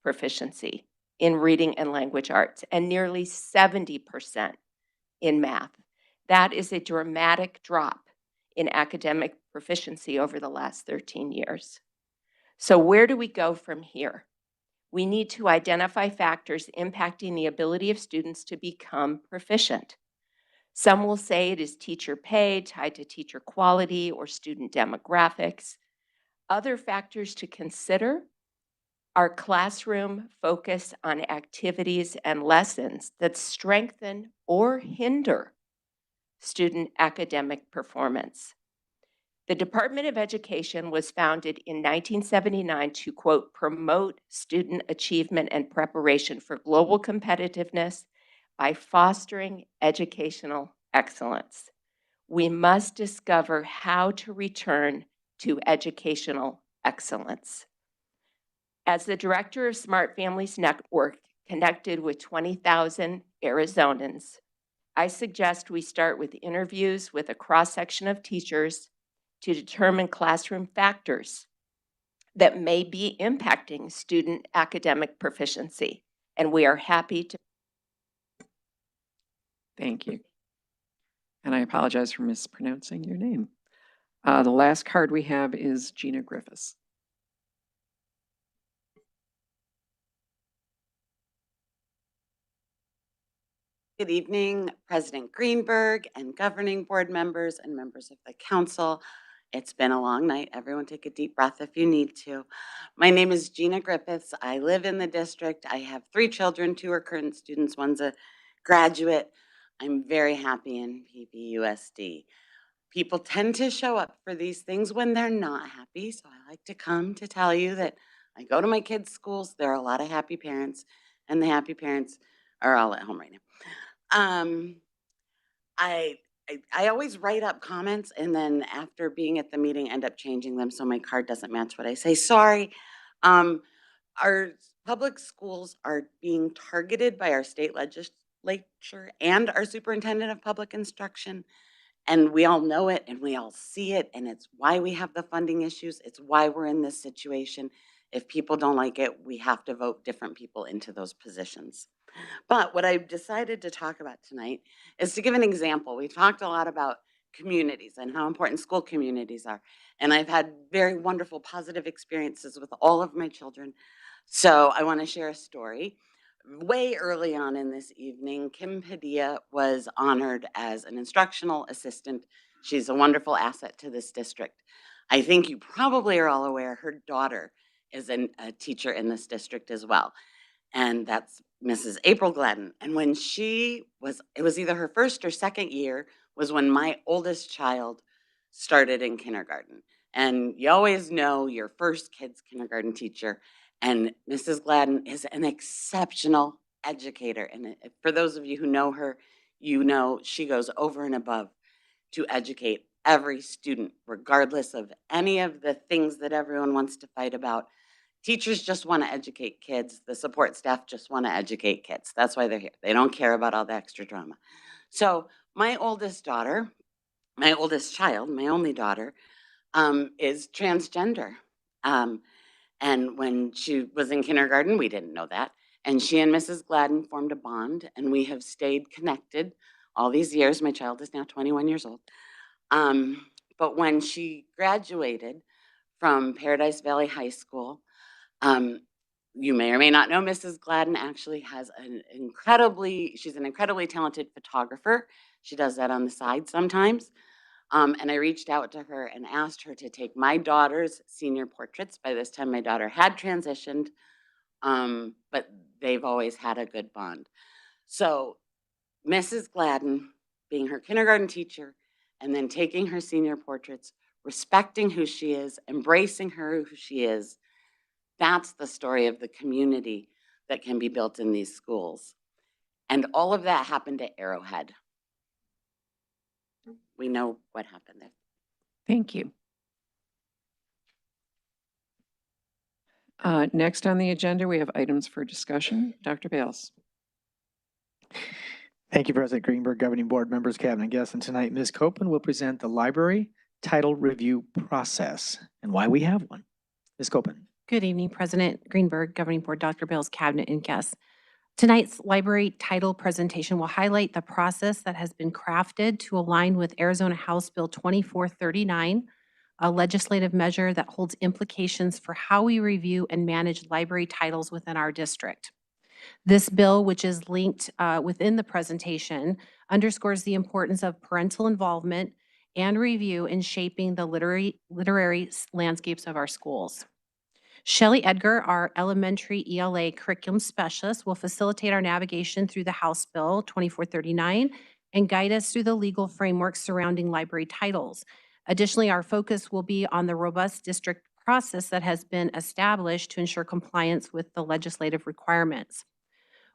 proficiency in reading and language arts and nearly 70% in math. That is a dramatic drop in academic proficiency over the last 13 years. So where do we go from here? We need to identify factors impacting the ability of students to become proficient. Some will say it is teacher pay tied to teacher quality or student demographics. Other factors to consider are classroom focus on activities and lessons that strengthen or hinder student academic performance. The Department of Education was founded in 1979 to, quote, promote student achievement and preparation for global competitiveness by fostering educational excellence. We must discover how to return to educational excellence. As the director of Smart Families Network, connected with 20,000 Arizonans, I suggest we start with interviews with a cross-section of teachers to determine classroom factors that may be impacting student academic proficiency. And we are happy to. Thank you. And I apologize for mispronouncing your name. The last card we have is Gina Griffiths. Good evening, President Greenberg and governing board members and members of the council. It's been a long night. Everyone take a deep breath if you need to. My name is Gina Griffiths. I live in the district. I have 3 children. 2 are current students. 1's a graduate. I'm very happy in PVUSD. People tend to show up for these things when they're not happy. So I like to come to tell you that I go to my kids' schools. There are a lot of happy parents, and the happy parents are all at home right now. I always write up comments, and then after being at the meeting, end up changing them so my card doesn't match what I say. Sorry. Our public schools are being targeted by our state legislature and our superintendent of public instruction. And we all know it and we all see it, and it's why we have the funding issues. It's why we're in this situation. If people don't like it, we have to vote different people into those positions. But what I've decided to talk about tonight is to give an example. We talked a lot about communities and how important school communities are. And I've had very wonderful, positive experiences with all of my children. So I want to share a story. Way early on in this evening, Kim Padilla was honored as an instructional assistant. She's a wonderful asset to this district. I think you probably are all aware her daughter is a teacher in this district as well. And that's Mrs. April Gladden. And when it was either her first or second year, was when my oldest child started in kindergarten. And you always know your first kid's kindergarten teacher. And Mrs. Gladden is an exceptional educator. And for those of you who know her, you know she goes over and above to educate every student, regardless of any of the things that everyone wants to fight about. Teachers just want to educate kids. The support staff just want to educate kids. That's why they're here. They don't care about all the extra drama. So my oldest child, my only daughter, is transgender. And when she was in kindergarten, we didn't know that. And she and Mrs. Gladden formed a bond, and we have stayed connected all these years. My child is now 21 years old. But when she graduated from Paradise Valley High School, you may or may not know, Mrs. Gladden actually has she's an incredibly talented photographer. She does that on the side sometimes. And I reached out to her and asked her to take my daughter's senior portraits. By this time, my daughter had transitioned, but they've always had a good bond. So Mrs. Gladden being her kindergarten teacher, and then taking her senior portraits, respecting who she is, embracing her who she is. That's the story of the community that can be built in these schools. And all of that happened at Arrowhead. We know what happened there. Thank you. Next on the agenda, we have items for discussion. Dr. Bales. Thank you, President Greenberg, governing board members, cabinet guests, and tonight Ms. Copeland will present the library title review process and why we have one. Ms. Copeland. Good evening, President Greenberg, Governing Board, Dr. Bales, Cabinet, and guests. Tonight's library title presentation will highlight the process that has been crafted to align with Arizona House Bill 2439, a legislative measure that holds implications for how we review and manage library titles within our district. This bill, which is linked within the presentation, underscores the importance of parental involvement and review in shaping the literary landscapes of our schools. Shelley Edgar, our elementary ELA curriculum specialist, will facilitate our navigation through the House Bill 2439 and guide us through the legal framework surrounding library titles. Additionally, our focus will be on the robust district process that has been established to ensure compliance with the legislative requirements.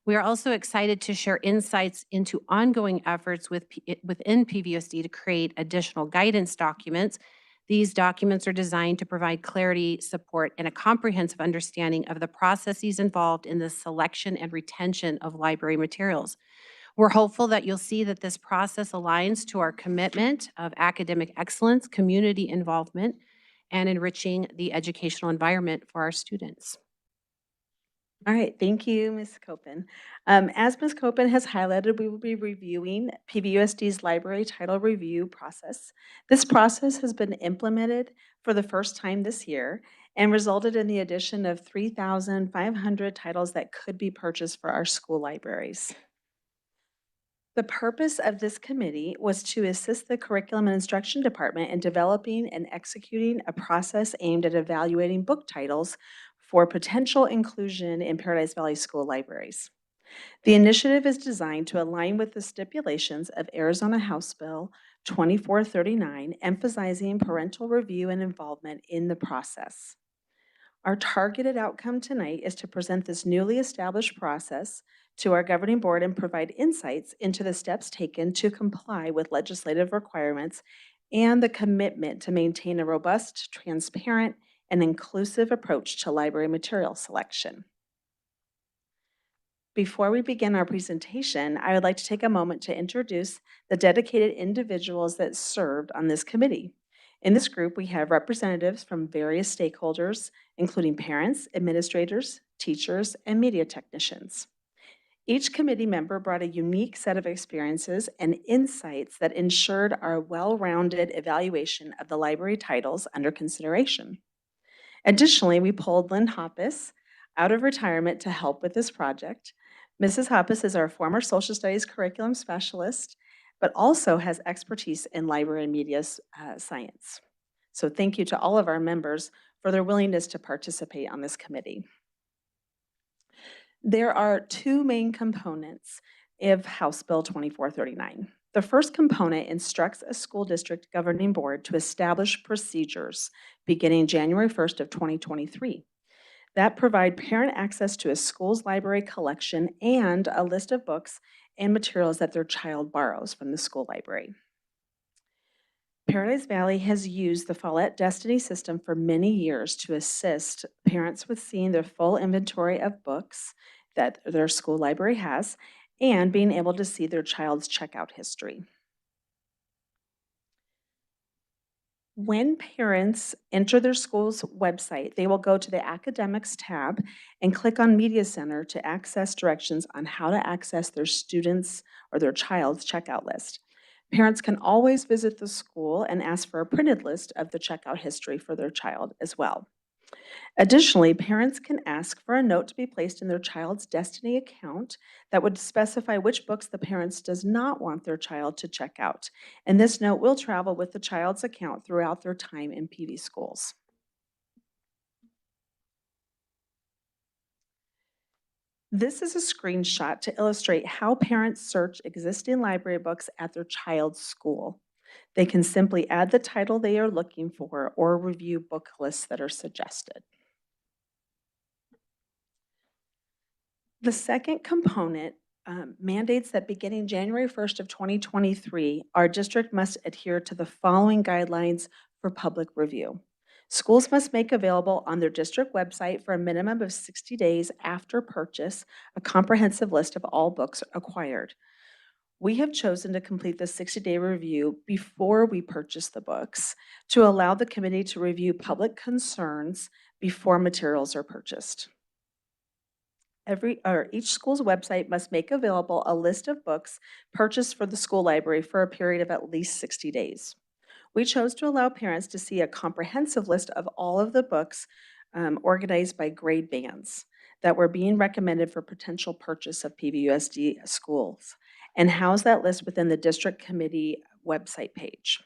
We are also excited to share insights into ongoing efforts within PVSD to create additional guidance documents. These documents are designed to provide clarity, support, and a comprehensive understanding of the processes involved in the selection and retention of library materials. We're hopeful that you'll see that this process aligns to our commitment of academic excellence, community involvement, and enriching the educational environment for our students. All right, thank you, Ms. Copen. As Ms. Copen has highlighted, we will be reviewing PVUSD's library title review process. This process has been implemented for the first time this year and resulted in the addition of 3,500 titles that could be purchased for our school libraries. The purpose of this committee was to assist the Curriculum and Instruction Department in developing and executing a process aimed at evaluating book titles for potential inclusion in Paradise Valley School libraries. The initiative is designed to align with the stipulations of Arizona House Bill 2439, emphasizing parental review and involvement in the process. Our targeted outcome tonight is to present this newly established process to our governing board and provide insights into the steps taken to comply with legislative requirements and the commitment to maintain a robust, transparent, and inclusive approach to library material selection. Before we begin our presentation, I would like to take a moment to introduce the dedicated individuals that served on this committee. In this group, we have representatives from various stakeholders, including parents, administrators, teachers, and media technicians. Each committee member brought a unique set of experiences and insights that ensured our well-rounded evaluation of the library titles under consideration. Additionally, we pulled Lynn Hoppus out of retirement to help with this project. Mrs. Hoppus is our former social studies curriculum specialist, but also has expertise in library and media science. So thank you to all of our members for their willingness to participate on this committee. There are two main components of House Bill 2439. The first component instructs a school district governing board to establish procedures beginning January 1st of 2023 that provide parent access to a school's library collection and a list of books and materials that their child borrows from the school library. Paradise Valley has used the Follett Destiny system for many years to assist parents with seeing their full inventory of books that their school library has and being able to see their child's checkout history. When parents enter their school's website, they will go to the Academics tab and click on Media Center to access directions on how to access their students' or their child's checkout list. Parents can always visit the school and ask for a printed list of the checkout history for their child as well. Additionally, parents can ask for a note to be placed in their child's Destiny account that would specify which books the parents does not want their child to check out. And this note will travel with the child's account throughout their time in PV schools. This is a screenshot to illustrate how parents search existing library books at their child's school. They can simply add the title they are looking for or review book lists that are suggested. The second component mandates that beginning January 1st of 2023, our district must adhere to the following guidelines for public review. Schools must make available on their district website for a minimum of 60 days after purchase a comprehensive list of all books acquired. We have chosen to complete the 60-day review before we purchase the books to allow the committee to review public concerns before materials are purchased. Each school's website must make available a list of books purchased for the school library for a period of at least 60 days. We chose to allow parents to see a comprehensive list of all of the books organized by grade bands that were being recommended for potential purchase of PVUSD schools and house that list within the district committee website page.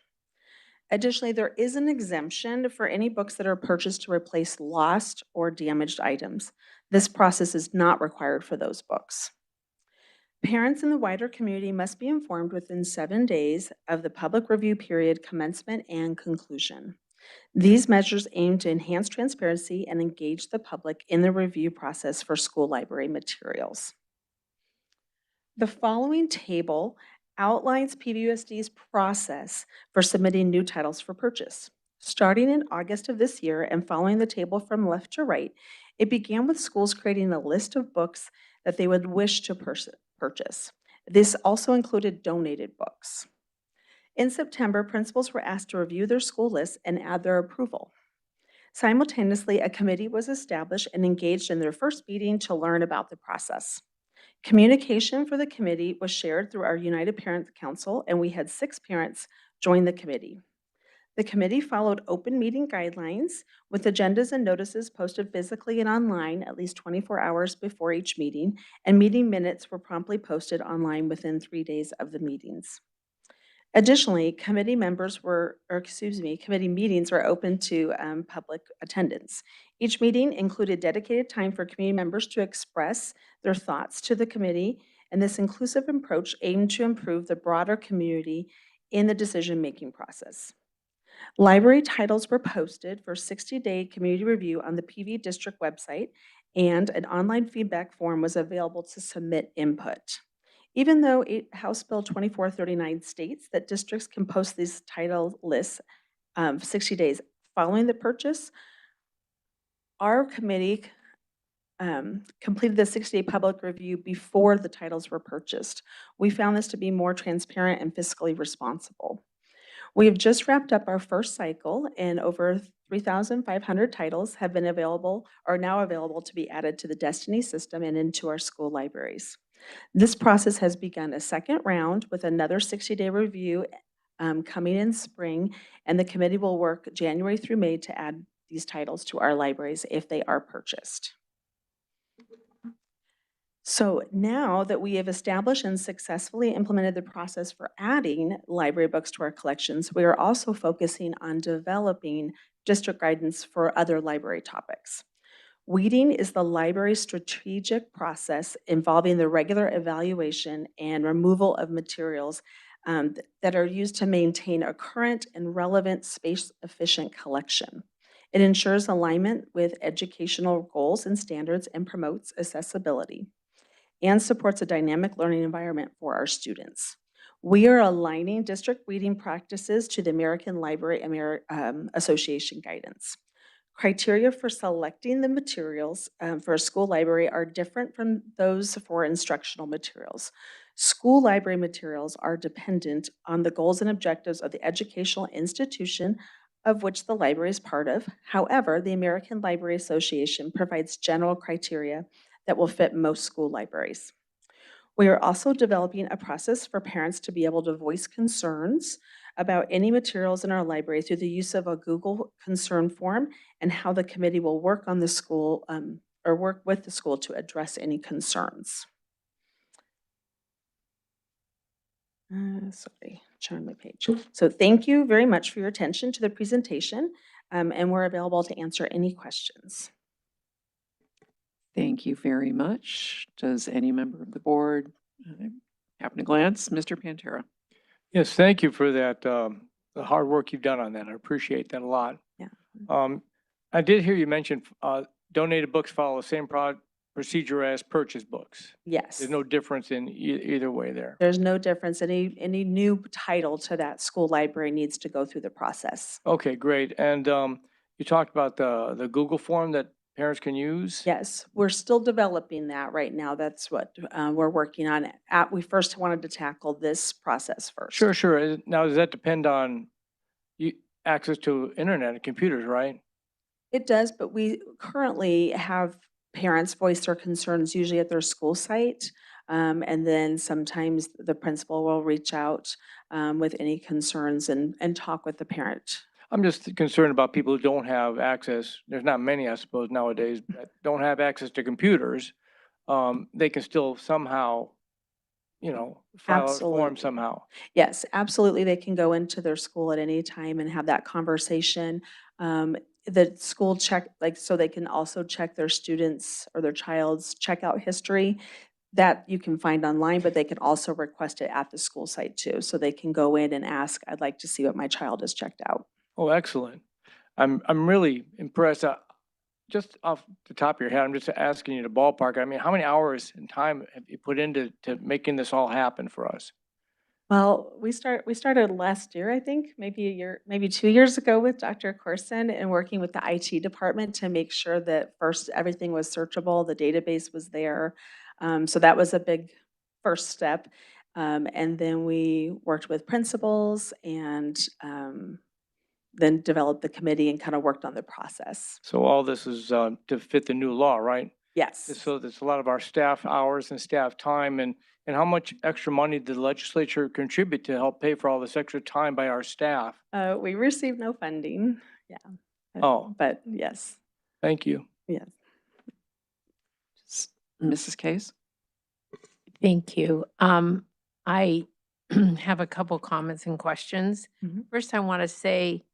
Additionally, there is an exemption for any books that are purchased to replace lost or damaged items. This process is not required for those books. Parents in the wider community must be informed within 7 days of the public review period commencement and conclusion. These measures aim to enhance transparency and engage the public in the review process for school library materials. The following table outlines PVUSD's process for submitting new titles for purchase. Starting in August of this year and following the table from left to right, it began with schools creating a list of books that they would wish to purchase. This also included donated books. In September, principals were asked to review their school lists and add their approval. Simultaneously, a committee was established and engaged in their first meeting to learn about the process. Communication for the committee was shared through our United Parent Council, and we had 6 parents join the committee. The committee followed open meeting guidelines with agendas and notices posted physically and online at least 24 hours before each meeting, and meeting minutes were promptly posted online within 3 days of the meetings. Additionally, committee meetings were open to public attendance. Each meeting included dedicated time for community members to express their thoughts to the committee, and this inclusive approach aimed to improve the broader community in the decision-making process. Library titles were posted for 60-day community review on the PV district website, and an online feedback form was available to submit input. Even though House Bill 2439 states that districts can post these title lists 60 days following the purchase, our committee completed the 60-day public review before the titles were purchased. We found this to be more transparent and fiscally responsible. We have just wrapped up our first cycle, and over 3,500 titles have been available, are now available to be added to the Destiny system and into our school libraries. This process has begun a second round with another 60-day review coming in spring, and the committee will work January through May to add these titles to our libraries if they are purchased. So now that we have established and successfully implemented the process for adding library books to our collections, we are also focusing on developing district guidance for other library topics. Weeding is the library's strategic process involving the regular evaluation and removal of materials that are used to maintain a current and relevant space-efficient collection. It ensures alignment with educational goals and standards and promotes accessibility and supports a dynamic learning environment for our students. We are aligning district weeding practices to the American Library Association guidance. Criteria for selecting the materials for a school library are different from those for instructional materials. School library materials are dependent on the goals and objectives of the educational institution of which the library is part of. However, the American Library Association provides general criteria that will fit most school libraries. We are also developing a process for parents to be able to voice concerns about any materials in our library through the use of a Google concern form, and how the committee will work on the school or work with the school to address any concerns. Sorry, turn my page. So thank you very much for your attention to the presentation, and we're available to answer any questions. Thank you very much. Does any member of the board happen to glance? Mr. Pantera? Yes, thank you for that, the hard work you've done on that. I appreciate that a lot. Yeah. I did hear you mention, donated books follow the same procedure as purchased books. Yes. There's no difference in either way there. There's no difference. Any new title to that school library needs to go through the process. Okay, great. And, you talked about the Google form that parents can use? Yes, we're still developing that right now. That's what we're working on. We first wanted to tackle this process first. Sure, sure. Now, does that depend on access to internet and computers, right? It does, but we currently have parents voice their concerns usually at their school site. And then sometimes the principal will reach out with any concerns and talk with the parent. I'm just concerned about people who don't have access. There's not many, I suppose, nowadays, that don't have access to computers. They can still somehow, file a form Absolutely. somehow. Yes, absolutely. They can go into their school at any time and have that conversation. The school check, so they can also check their students or their child's checkout history that you can find online, but they can also request it at the school site too. So they can go in and ask, I'd like to see what my child has checked out. Oh, excellent. I'm really impressed. Just off the top of your head, I'm just asking you to ballpark. I mean, how many hours and time have you put into making this all happen for us? Well, we started last year, I think, maybe 2 years ago with Dr. Corson and working with the IT department to make sure that first everything was searchable, the database was there. So that was a big first step. And then we worked with principals and then developed the committee and kind of worked on the process. So all this is to fit the new law, right? Yes. So there's a lot of our staff hours and staff time, and how much extra money did the legislature contribute to help pay for all this extra time by our staff? We received no funding. Yeah. Oh. But yes. Thank you. Yes. Mrs. Case? Thank you. I have a couple comments and questions. First, I want to say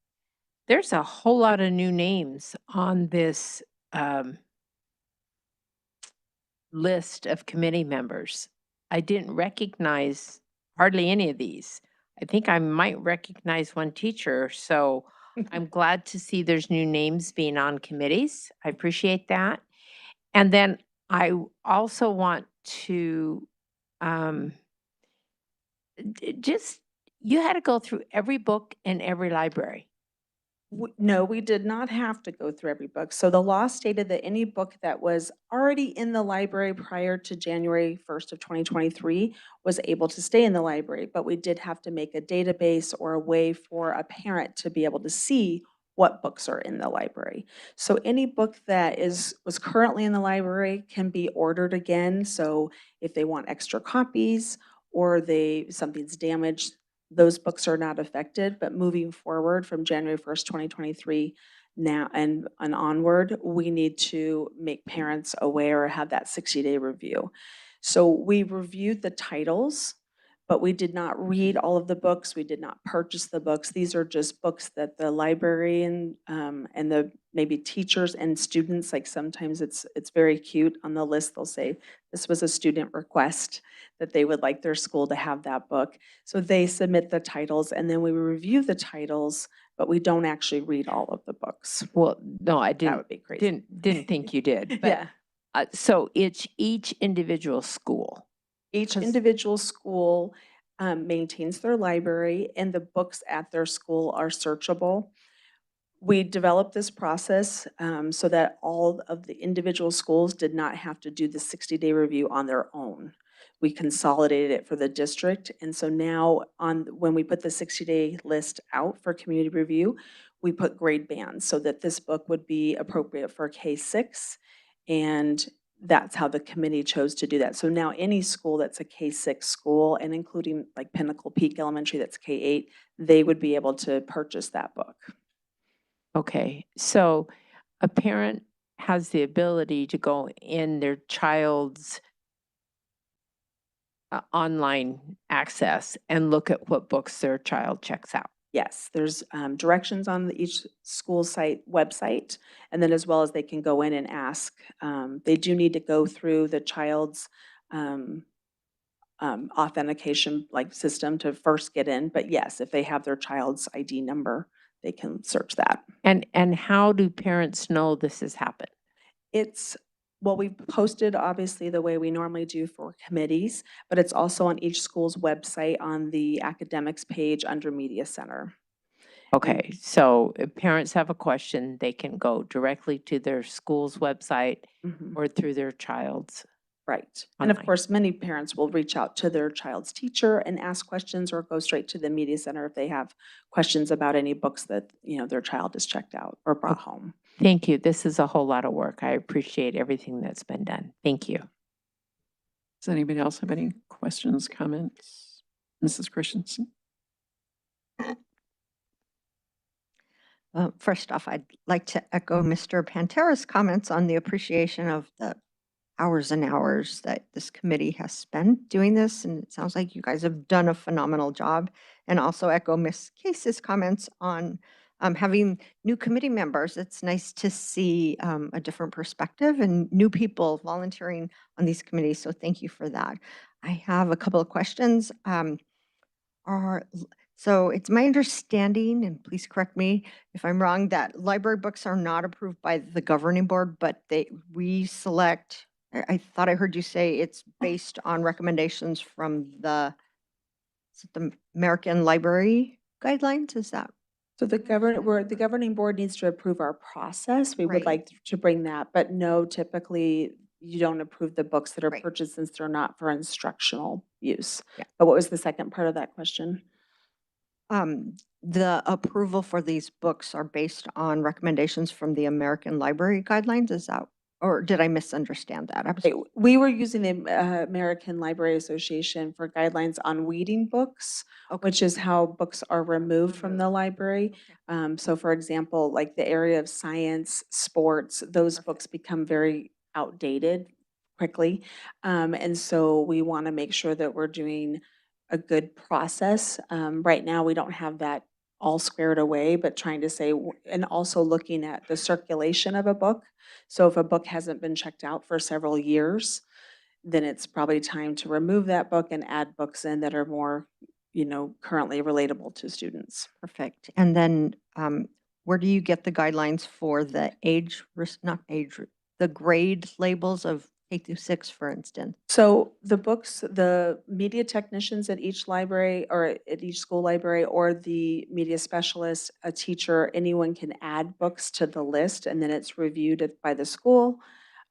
there's a whole lot of new names on this list of committee members. I didn't recognize hardly any of these. I think I might recognize one teacher, so I'm glad to see there's new names being on committees. I appreciate that. And then I also want to you had to go through every book in every library. No, we did not have to go through every book. So the law stated that any book that was already in the library prior to January 1st of 2023 was able to stay in the library, but we did have to make a database or a way for a parent to be able to see what books are in the library. So any book that was currently in the library can be ordered again. So if they want extra copies or something's damaged, those books are not affected. But moving forward from January 1st, 2023 now and onward, we need to make parents aware or have that 60-day review. So we reviewed the titles, but we did not read all of the books. We did not purchase the books. These are just books that the librarian and the maybe teachers and students, like sometimes it's very cute on the list. They'll say this was a student request that they would like their school to have that book. So they submit the titles and then we review the titles, but we don't actually read all of the books. Well, no, I That would be crazy. didn't think you did. But, Yeah. So it's each individual school. Each individual school maintains their library and the books at their school are searchable. We developed this process so that all of the individual schools did not have to do the 60-day review on their own. We consolidated it for the district. And so now when we put the 60-day list out for community review, we put grade bands so that this book would be appropriate for K-6. And that's how the committee chose to do that. So now any school that's a K-6 school, and including like Pinnacle Peak Elementary that's K-8, they would be able to purchase that book. Okay, so a parent has the ability to go in their child's online access and look at what books their child checks out. Yes, there's directions on each school site website, and then as well as they can go in and ask. They do need to go through the child's um, authentication like system to first get in. But yes, if they have their child's ID number, they can search that. And how do parents know this has happened? It's, well, we've posted obviously the way we normally do for committees, but it's also on each school's website on the academics page under Media Center. Okay, so if parents have a question, they can go directly to their school's website Mhm. or through their child's. Right. And of Online. course, many parents will reach out to their child's teacher and ask questions or go straight to the Media Center if they have questions about any books that, their child has checked out or brought home. Thank you. This is a whole lot of work. I appreciate everything that's been done. Thank you. Does anybody else have any questions, comments? Mrs. Christensen? First off, I'd like to echo Mr. Pantera's comments on the appreciation of the hours and hours that this committee has spent doing this. And it sounds like you guys have done a phenomenal job. And also echo Ms. Case's comments on having new committee members. It's nice to see a different perspective and new people volunteering on these committees. So thank you for that. I have a couple of questions. So it's my understanding, and please correct me if I'm wrong, that library books are not approved by the governing board, but we select, I thought I heard you say it's based on recommendations from the American Library Guidelines, is that? So the governing board needs to approve our process. We would Right. like to bring that, but no, typically you don't approve the books that are Right. purchased since they're not for instructional use. Yeah. But what was the second part of that question? The approval for these books are based on recommendations from the American Library Guidelines, is that, or did I misunderstand that? We were using the American Library Association for guidelines on weeding books, which is how books are removed from the library. So for example, like the area of science, sports, those books become very outdated quickly. And so we want to make sure that we're doing a good process. Right now, we don't have that all squared away, but trying to say, and also looking at the circulation of a book. So if a book hasn't been checked out for several years, then it's probably time to remove that book and add books in that are more, currently relatable to students. Perfect. And then where do you get the guidelines for the the grade labels of K through 6, for instance? So the books, the media technicians at each library or at each school library or the media specialist, a teacher, anyone can add books to the list and then it's reviewed by the school.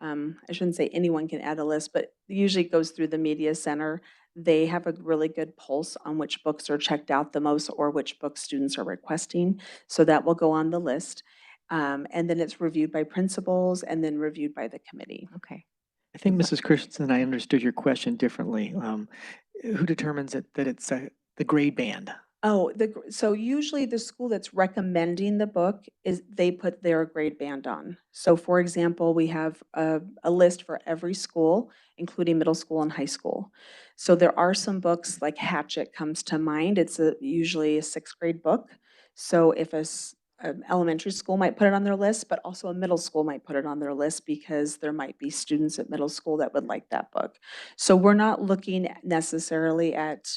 I shouldn't say anyone can add a list, but usually it goes through the media center. They have a really good pulse on which books are checked out the most or which books students are requesting. So that will go on the list. And then it's reviewed by principals and then reviewed by the committee. Okay. I think, Mrs. Christensen, I understood your question differently. Who determines that it's the grade band? Oh, so usually the school that's recommending the book they put their grade band on. So for example, we have a list for every school, including middle school and high school. So there are some books like Hatchet comes to mind. It's usually a 6th grade book. So if an elementary school might put it on their list, but also a middle school might put it on their list because there might be students at middle school that would like that book. So we're not looking necessarily at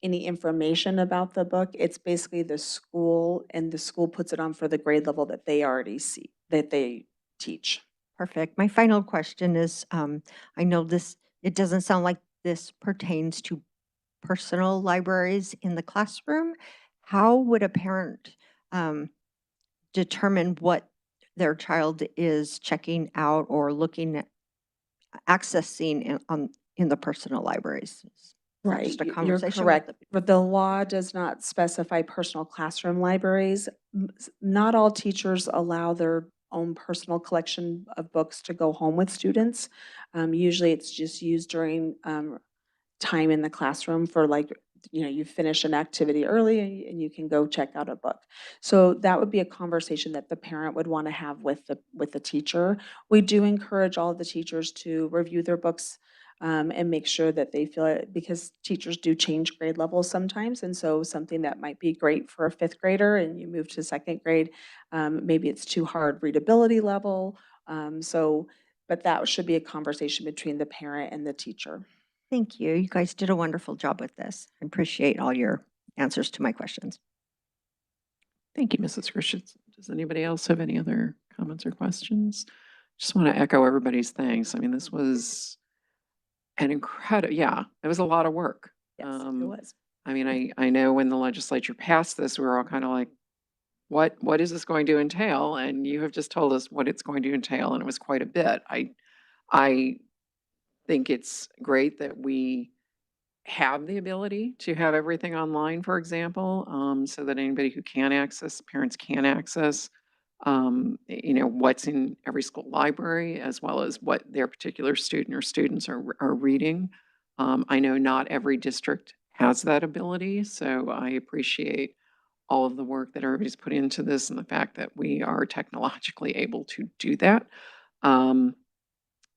any information about the book. It's basically the school, and the school puts it on for the grade level that they already see, that they teach. Perfect. My final question is, I know it doesn't sound like this pertains to personal libraries in the classroom. How would a parent determine what their child is checking out or looking at accessing in the personal libraries? Right, Just a you're conversation with correct. But the law does not specify personal classroom libraries. Not all teachers allow their own personal collection of books to go home with students. Usually it's just used during time in the classroom for you finish an activity early and you can go check out a book. So that would be a conversation that the parent would want to have with the teacher. We do encourage all of the teachers to review their books and make sure that they feel it, because teachers do change grade levels sometimes. And so something that might be great for a fifth grader and you move to second grade, maybe it's too hard readability level. But that should be a conversation between the parent and the teacher. Thank you. You guys did a wonderful job with this. I appreciate all your answers to my questions. Thank you, Mrs. Christensen. Does anybody else have any other comments or questions? Just want to echo everybody's thanks. I mean, this was an incredible, yeah, it was a lot of work. Yes, it was. I mean, I know when the legislature passed this, we were all kind of like, what is this going to entail? And you have just told us what it's going to entail, and it was quite a bit. I think it's great that we have the ability to have everything online, for example, so that anybody who can access, parents can access, what's in every school library, as well as what their particular student or students are reading. I know not every district has that ability, so I appreciate all of the work that everybody's put into this and the fact that we are technologically able to do that.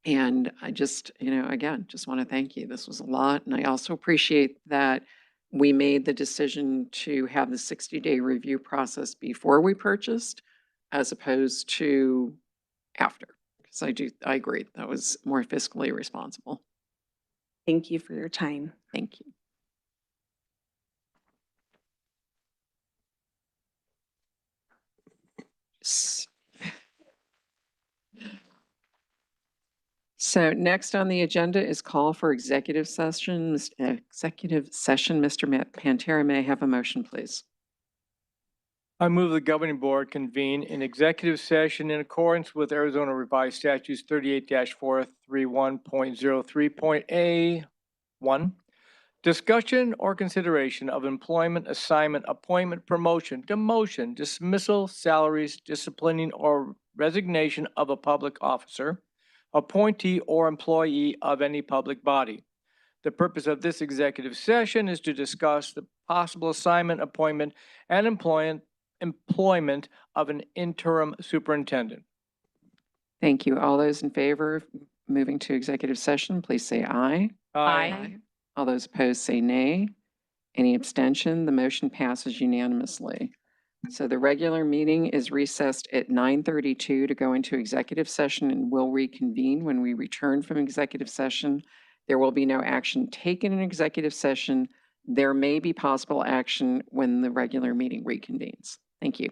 And I just, again, just want to thank you. This was a lot. And I also appreciate that we made the decision to have the 60-day review process before we purchased as opposed to after. Because I agree, that was more fiscally responsible. Thank you for your time. Thank you. So next on the agenda is call for executive session. Mr. Pantera, may I have a motion, please? I move the governing board convene an executive session in accordance with Arizona Revised Statutes 38-431.03.A1. Discussion or consideration of employment, assignment, appointment, promotion, demotion, dismissal, salaries, disciplining, or resignation of a public officer, appointee, or employee of any public body. The purpose of this executive session is to discuss the possible assignment, appointment, and employment of an interim superintendent. Thank you. All those in favor of moving to executive session, please say aye. Aye. All those opposed say nay. Any abstention? The motion passes unanimously. So the regular meeting is recessed at 9:32 to go into executive session and will reconvene when we return from executive session. There will be no action taken in executive session. There may be possible action when the regular meeting reconvenes. Thank you.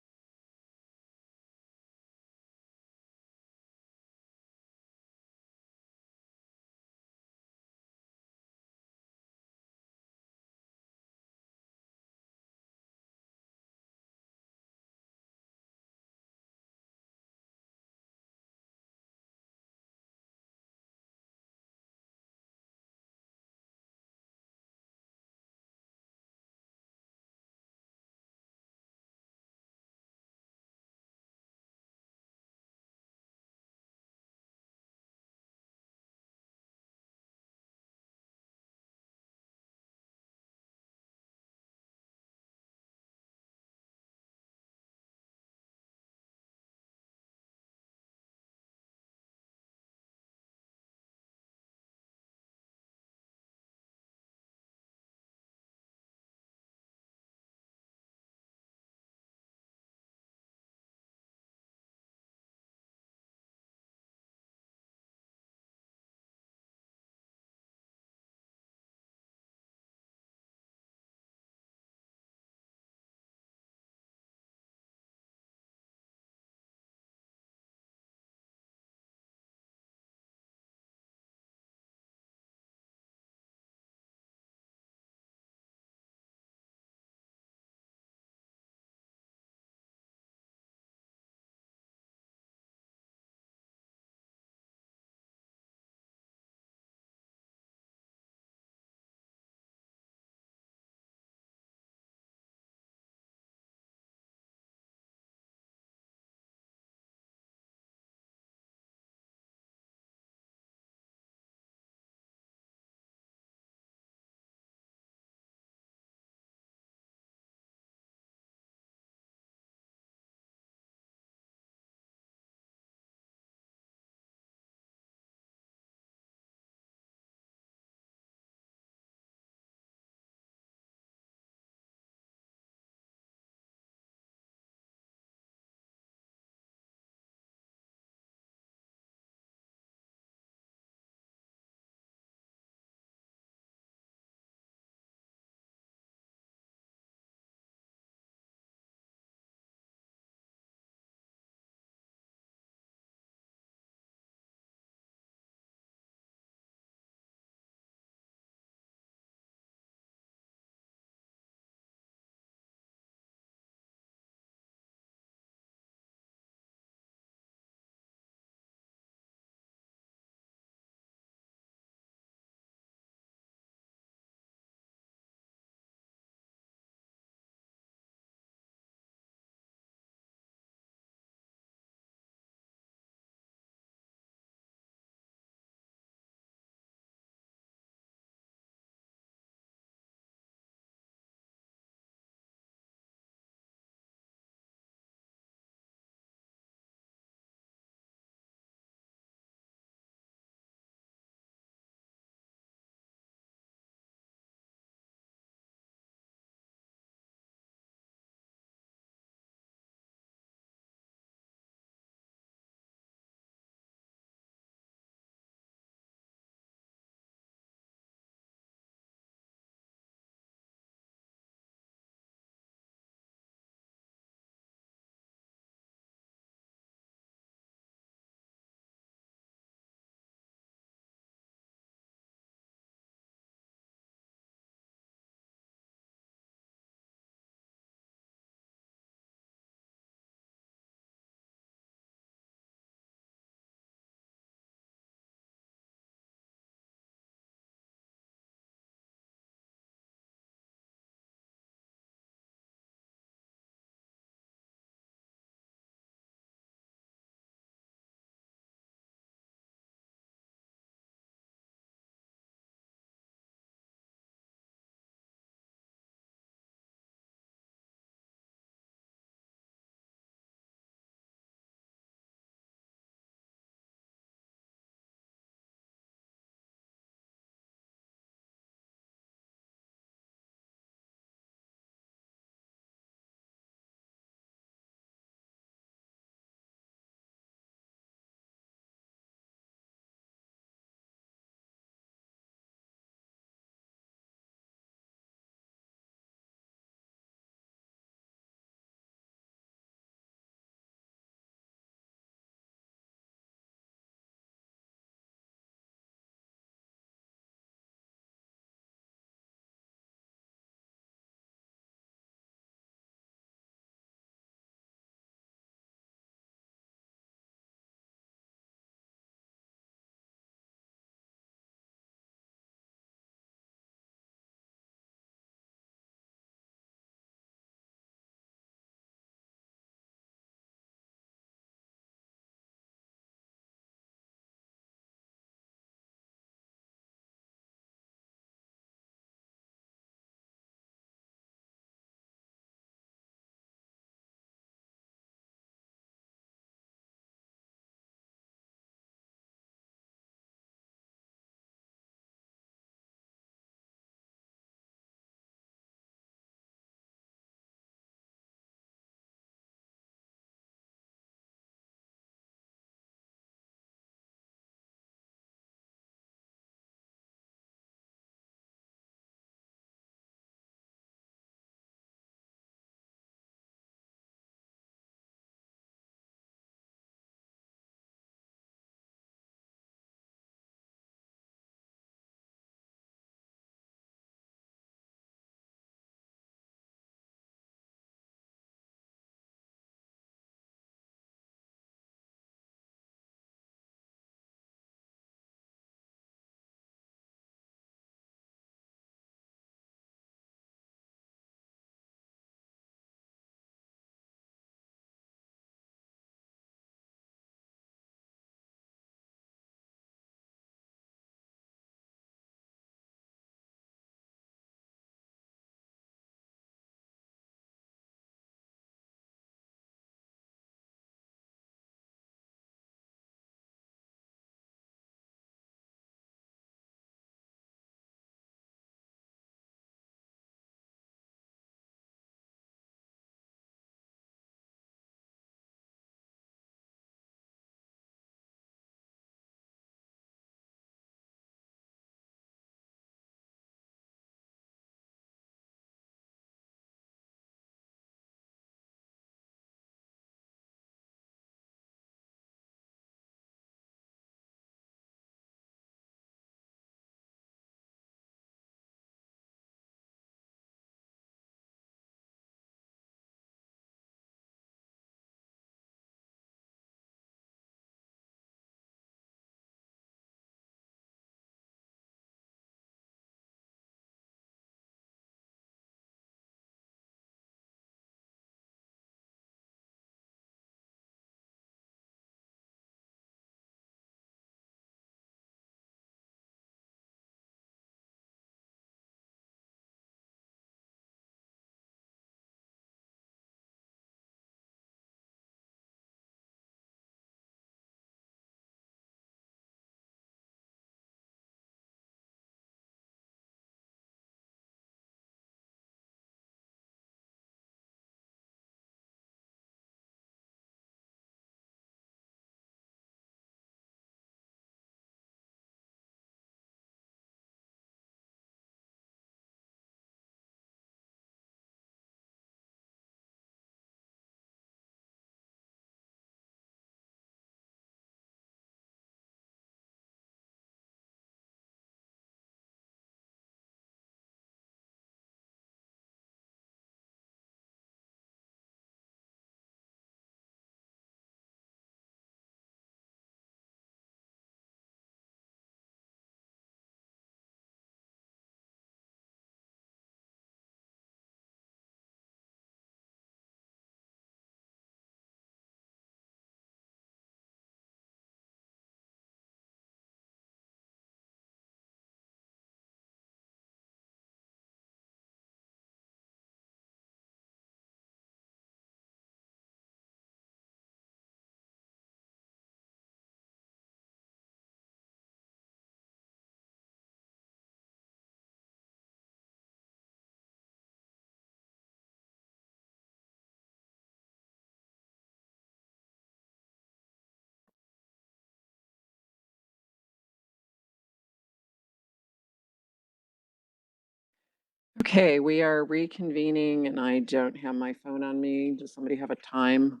Okay, we are reconvening and I don't have my phone on me. Does somebody have a time?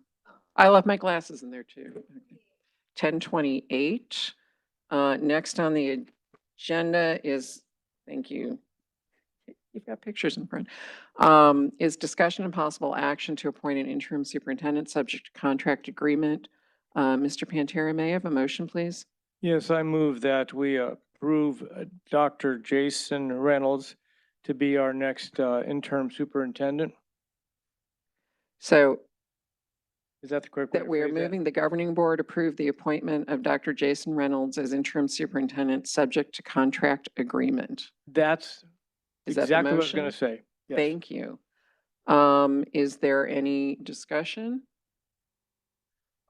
I left my glasses in there too. 10:28. Next on the agenda is, thank you. You've got pictures in front. Is discussion and possible action to appoint an interim superintendent subject to contract agreement. Mr. Pantera, may I have a motion, please? Yes, I move that we approve Dr. Jason Reynolds to be our next interim superintendent. So Is that the correct way that to we are phrase that? moving the governing board approve the appointment of Dr. Jason Reynolds as interim superintendent, subject to contract agreement. That's Is that the exactly what I was going to motion? say. Yes. Thank you. Is there any discussion?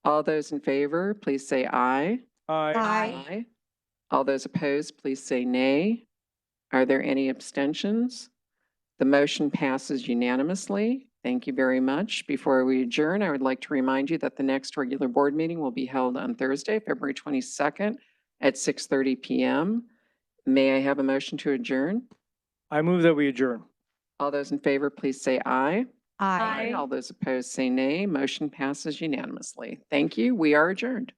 All those in favor, please say aye. Aye. Aye. All those opposed, please say nay. Are there any abstentions? The motion passes unanimously. Thank you very much. Before we adjourn, I would like to remind you that the next regular board meeting will be held on Thursday, February 22nd at 6:30 PM. May I have a motion to adjourn? I move that we adjourn. All those in favor, please say aye. Aye. All those opposed, say nay. Motion passes unanimously. Thank you. We are adjourned.